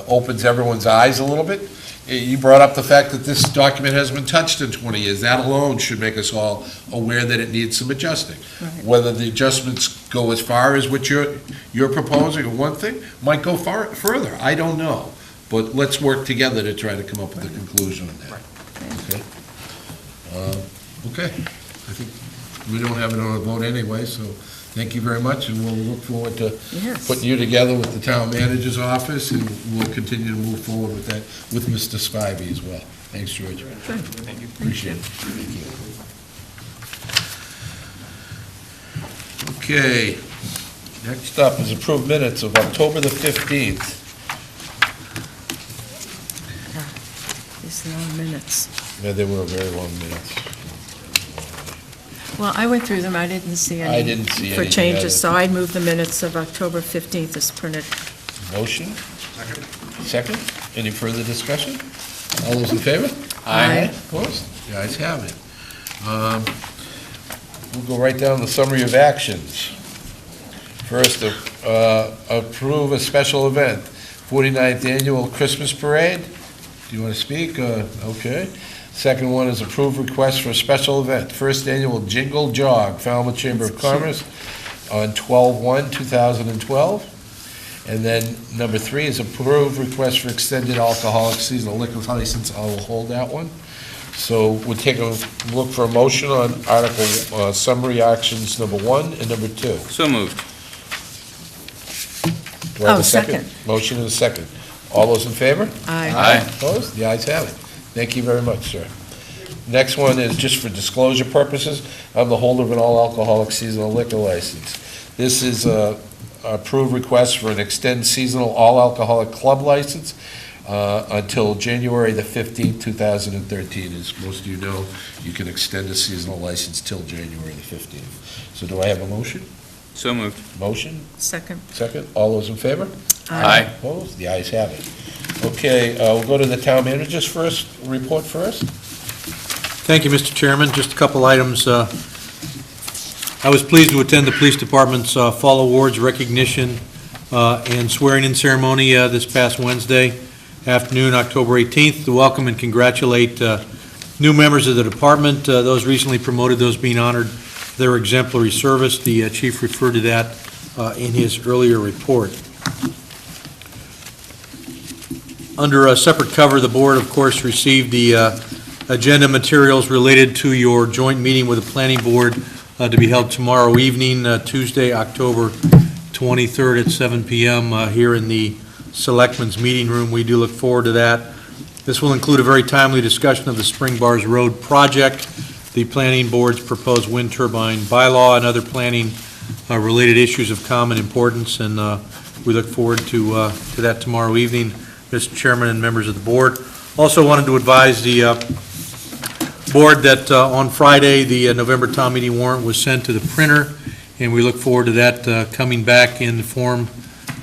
opens everyone's eyes a little bit. You brought up the fact that this document hasn't been touched in 20 years. That alone should make us all aware that it needs some adjusting. Right. Whether the adjustments go as far as what you're proposing, or one thing, might go further. I don't know. But let's work together to try to come up with a conclusion on that. Okay? Okay. I think we don't have it on a vote anyway, so thank you very much, and we'll look forward to putting you together with the town manager's office, and we'll continue to move forward with that, with Mr. Spivey as well. Thanks, George. Thank you. Appreciate it. Okay. Next up is approved minutes of October the 15th. These long minutes. Yeah, they were very long minutes. Well, I went through them, I didn't see any. I didn't see For anything changes, either. so I moved the minutes of October 15th as printed. Motion? Second. Any further discussion? All those in favor? Aye. Opposed? The ayes have it. We'll go right down to the summary of actions. First, approve a special event, 49th Annual Christmas Parade. Do you want to speak? Okay. Second one is approve request for a special event, first annual Jingle Jog, Falmouth Chamber of Commerce on 12/1/2012. And then number 3 is approve request for extended alcoholic seasonal liquor license. I will hold that one. So we'll take a look for a motion on article summary actions number 1 and number 2. So moved. Do I have a second. Motion and a second. All those in favor? Aye. Opposed? The ayes have it. Thank you very much, sir. Next one is just for disclosure purposes. I'm the holder of an all-alcoholic seasonal liquor license. This is a approved request for an extended seasonal all-alcoholic club license until January the 15th, 2013. As most of you know, you can extend a seasonal license till January the 15th. So do I have a motion? So moved. Motion? Second. Second. All those in favor? Aye. Opposed? The ayes have it. Okay, we'll go to the town manager's report first. Thank you, Mr. Chairman. Just a couple items. I was pleased to attend the Police Department's Fall Awards recognition and swearing-in ceremony this past Wednesday afternoon, October 18th, to welcome and congratulate new members of the department, those recently promoted, those being honored their exemplary service. The chief referred to that in his earlier report. Under a separate cover, the board, of course, received the agenda materials related to your joint meeting with the planning board to be held tomorrow evening, Tuesday, October 23rd at 7 p.m. Here in the Selectmen's Meeting Room. We do look forward to that. This will include a very timely discussion of the Spring Bars Road project, the planning board's proposed wind turbine bylaw, and other planning related issues of common importance, and we look forward to that tomorrow evening, Mr. Chairman and members of the board. Also wanted to advise the board that on Friday, the November town meeting warrant was sent to the printer, and we look forward to that coming back in the form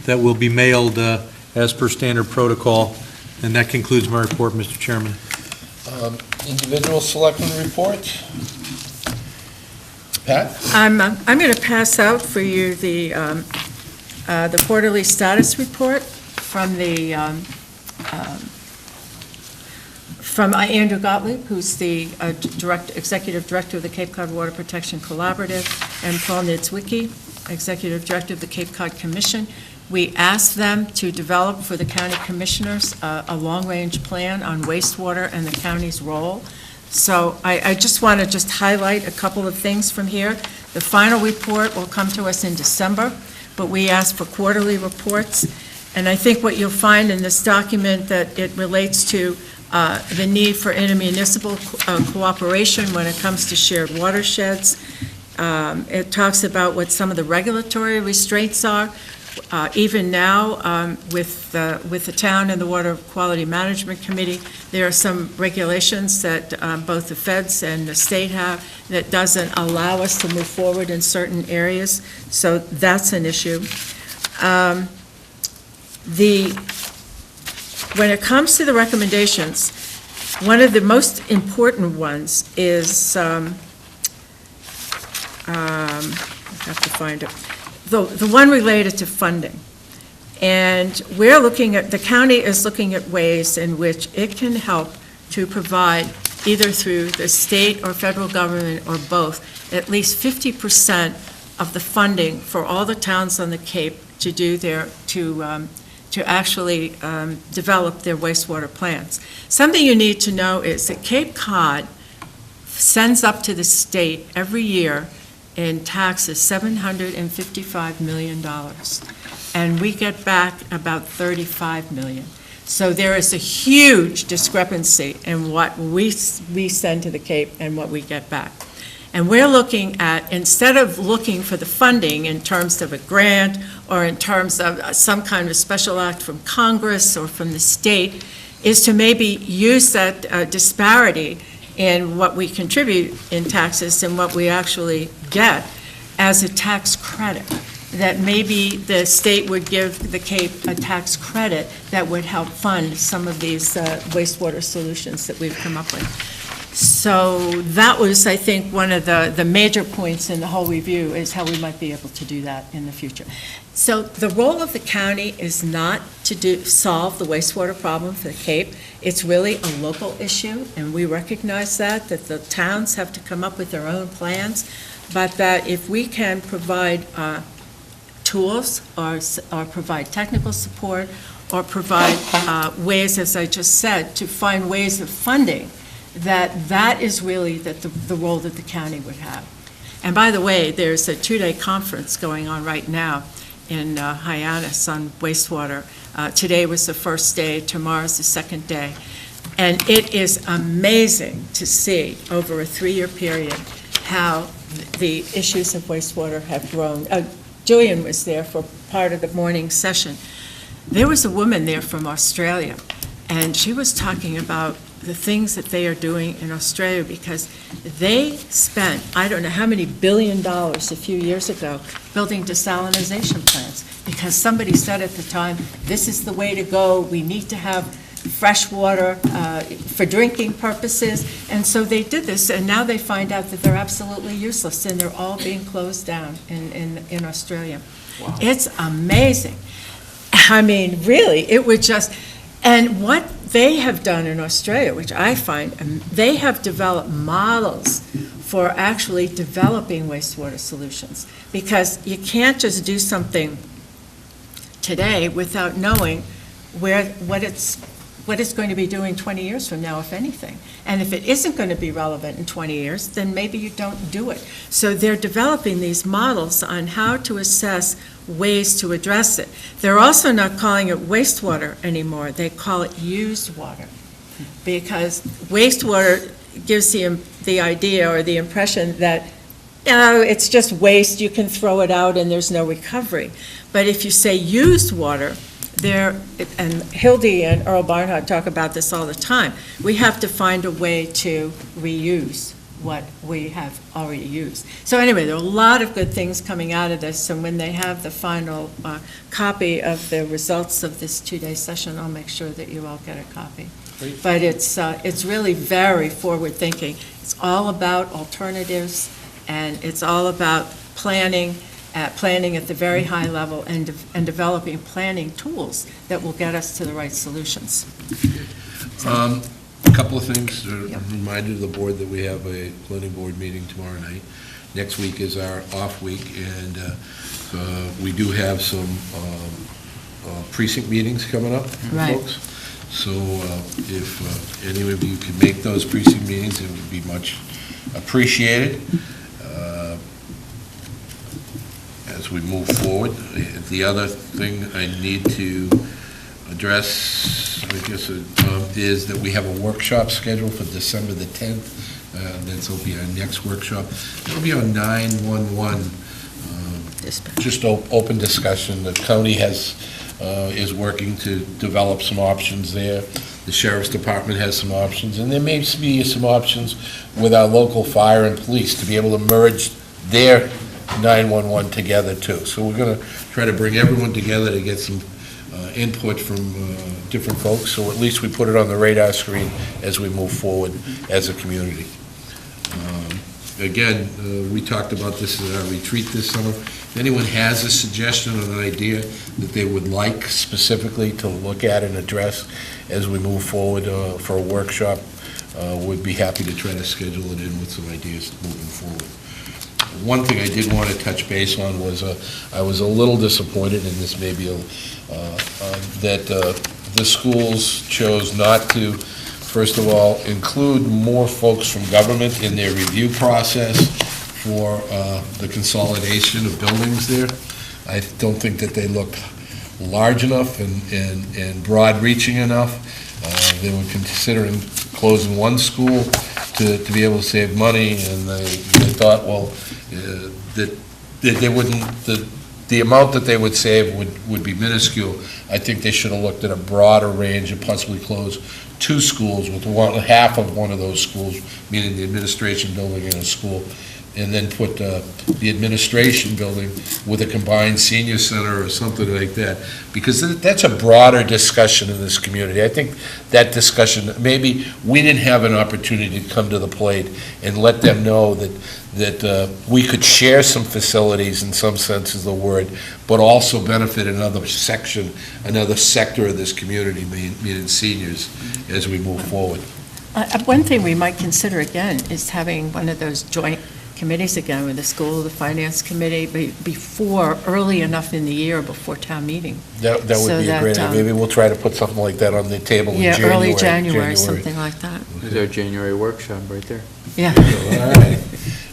that will be mailed as per standard protocol. And that concludes my report, Mr. Chairman. Individual selectmen report. Pat? I'm going to pass out for you the quarterly status report from Andrew Gottlieb, who's the Executive Director of the Cape Cod Water Protection Collaborative, and Paul Niedzwiecki, Executive Director of the Cape Cod Commission. We asked them to develop for the county commissioners a long-range plan on wastewater and the county's role. So I just want to highlight a couple of things from here. The final report will come to us in December, but we asked for quarterly reports. And I think what you'll find in this document that it relates to the need for intermunicipal cooperation when it comes to shared watersheds. It talks about what some of the regulatory restraints are. Even now, with the town and the Water Quality Management Committee, there are some regulations that both the feds and the state have that doesn't allow us to move forward in certain areas. So that's an issue. When it comes to the recommendations, one of the most important ones is, I have to find it, the one related to funding. And we're looking at, the county is looking at ways in which it can help to provide, either through the state or federal government or both, at least 50% of the funding for all the towns on the Cape to do their, to actually develop their wastewater plants. Something you need to know is that Cape Cod sends up to the state every year in taxes $755 million, and we get back about $35 million. So there is a huge discrepancy in what we send to the Cape and what we get back. And we're looking at, instead of looking for the funding in terms of a grant or in terms of some kind of special act from Congress or from the state, is to maybe use that disparity in what we contribute in taxes and what we actually get as a tax credit. That maybe the state would give the Cape a tax credit that would help fund some of these wastewater solutions that we've come up with. So that was, I think, one of the major points in the whole review, is how we might be able to do that in the future. So the role of the county is not to solve the wastewater problem for the Cape. It's really a local issue, and we recognize that the towns have to come up with their own plans, but that if we can provide tools or provide technical support or provide ways, as I just said, to find ways of funding, that is really the role that the county would have. And by the way, there's a 2-day conference going on right now in Hyannis on wastewater. Today was the first day, tomorrow's the second day. And it is amazing to see over a 3-year period how the issues of wastewater have grown. Julian was there for part of the morning session. There was a woman there from Australia, and she was talking about the things that they are doing in Australia, because they spent, I don't know how many $1 billion a few years ago building desalination plants, because somebody said at the time, this is the way to go, we need to have fresh water for drinking purposes, and so they did this, and now they find out that they're absolutely useless, and they're all being closed down in Australia. Wow. It's amazing. I mean, really, it would just, and what they have done in Australia, which I find, they have developed models for actually developing wastewater solutions, because you can't just do something today without knowing what it's going to be doing 20 years from now, if anything. And if it isn't going to be relevant in 20 years, then maybe you don't do it. So they're developing these models on how to assess ways to address it. They're also not calling it wastewater anymore. They call it used water, because wastewater gives the idea or the impression that, it's just waste, you can throw it out and there's no recovery. But if you say used water, and Hildy and Earl Barnhart talk about this all the time, we have to find a way to reuse what we have already used. So anyway, there are a lot of good things coming out of this, and when they have the final copy of the results of this 2-day session, I'll make sure that you all get a copy. Great. But it's really very forward-thinking. It's all about alternatives, and it's all about planning at the very high level, and developing planning tools that will get us to the right solutions. A couple of things. Reminded the board that we have a planning board meeting tomorrow night. Next week is our off week, and we do have some precinct meetings coming up, folks. So if any of you can make those precinct meetings, it would be much appreciated. As we move forward, the other thing I need to address, I guess, is that we have a workshop scheduled for December the 10th. That'll be our next workshop. It'll be on 911. Just open discussion. The county is working to develop some options there. The Sheriff's Department has some options, and there may be some options with our local fire and police to be able to merge their 911 together too. So we're going to try to bring everyone together to get some input from different folks, so at least we put it on the radar screen as we move forward as a community. Again, we talked about this at our retreat this summer. If anyone has a suggestion or an idea that they would like specifically to look at and address as we move forward for a workshop, we'd be happy to try to schedule it in with some ideas moving forward. One thing I did want to touch base on was I was a little disappointed, and this may be that the schools chose not to, first of all, include more folks from government in their review process for the consolidation of buildings there. I don't think that they looked large enough and broad-reaching enough. They were considering closing one school to be able to save money, and they thought, well, that they wouldn't, the amount that they would save would be minuscule. I think they should have looked at a broader range and possibly closed 2 schools with half of one of those schools, meaning the administration building and a school, and then put the administration building with a combined senior center or something like that, because that's a broader discussion in this community. I think that discussion, maybe we didn't have an opportunity to come to the plate and let them know that we could share some facilities in some sense of the word, but also benefit another sector of this community, meaning seniors, as we move forward. One thing we might consider again is having one of those joint committees again with the school, the finance committee, early enough in the year before town meeting. That would be a great idea. Maybe we'll try to put something like that on the table in January. Yeah, early January, something like that. There's our January workshop right there. Yeah. All right.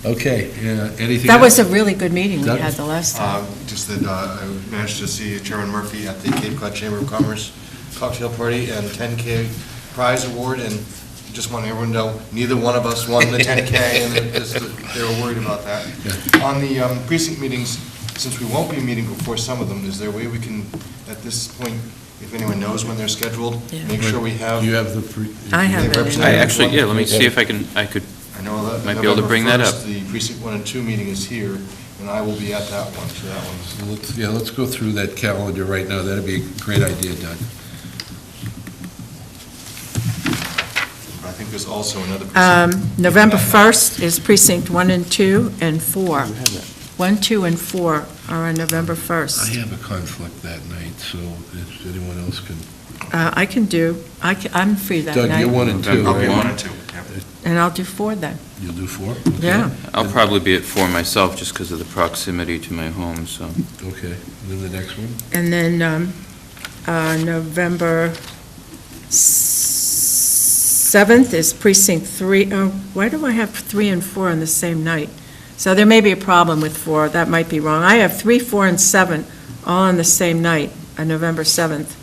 Okay, anything That else? was a really good meeting we had the last time. Just that I managed to see Chairman Murphy at the Cape Cod Chamber of Commerce cocktail party and 10K prize award, and just want everyone to know, neither one of us won the 10K, and they were worried about that. On the precinct meetings, since we won't be meeting before some of them, is there a way we can, at this point, if anyone knows when they're scheduled, make sure we have... You have I have it. Let me see if I could. I know that might be able to bring that up. The precinct 1 and 2 meeting is here, and I will be at that one, so that one's... Let's go through that calendar right now. That'd be a great idea, Doug. I think there's also another precinct. November 1st is precinct 1 and 2 and 4. 1, 2, and 4 are on November 1st. I have a conflict that night, so if anyone else can... I can do, I'm free that night. Doug, you're 1 and 2, I'll be right? 1 and 2. And I'll do 4 then. You'll do 4? Yeah. I'll probably be at 4 myself, just because of the proximity to my home, so. Okay, and then the next one? And then November 7th is precinct 3. Oh, why do I have 3 and 4 on the same night? So there may be a problem with 4. That might be wrong. I have 3, 4, and 7 all on the same night, on November 7th.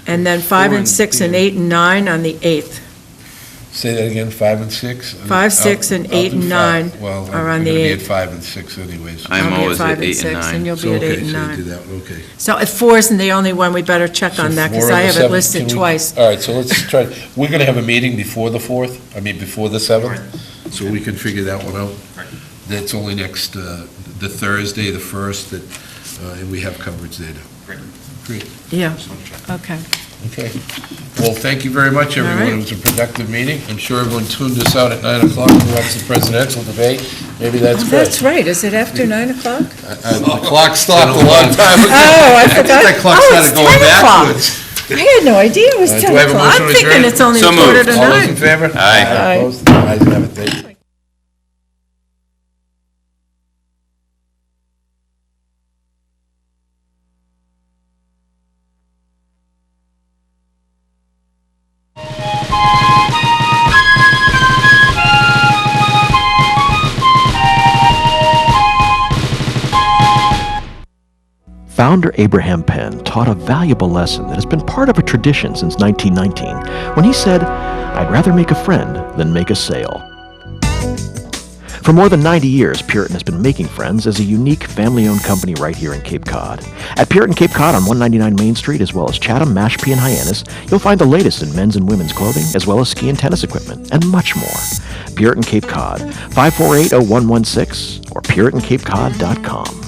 And then 5 and 6 and 8 and 9 on the 8th. Say that again, 5 and 6? 5, 6, and 8 and 9 Well, are on I'm the going to be at 8th. 5 and 6 anyways. I'm I'll be at always 5 at and 8 6, and 9. and you'll be at 8 and 9. So do that, okay. So 4 isn't the only one, we better check on that, because 4 I and have the it 7th, listed can we- twice. All right, so let's try, we're going to have a meeting before the 4th, before the 7th, so we can figure that one out. That's only next, the Thursday, the 1st, and we have coverage there. Great. Yeah, okay. Okay. Well, thank you very much, everyone. right. It was a productive meeting. I'm sure everyone tuned us out at 9 o'clock to watch the presidential debate. Maybe that's good. That's right, is it after 9 o'clock? The clock stopped a long time ago. Oh, I forgot. that clock Oh, started it's going 10 o'clock. backwards. I had no idea it was Do 10 I have a o'clock. motion I'm to thinking adjourn? it's only So quarter moved. to All those 9. in favor? Aye. Opposed? The ayes have it. Thank you. Founder Abraham Penn taught a valuable lesson that has been part of a tradition since 1919 when he said, "I'd rather make a friend than make a sale." For more than 90 years, Puritan has been making friends as a unique family-owned company right here in Cape Cod. At Puritan Cape Cod on 199 Main Street, as well as Chatham, Mashpee, and Hyannis, you'll find the latest in men's and women's clothing, as well as ski and tennis equipment, and much more. Puritan Cape Cod, 548-0116 or PuritanCapeCod.com.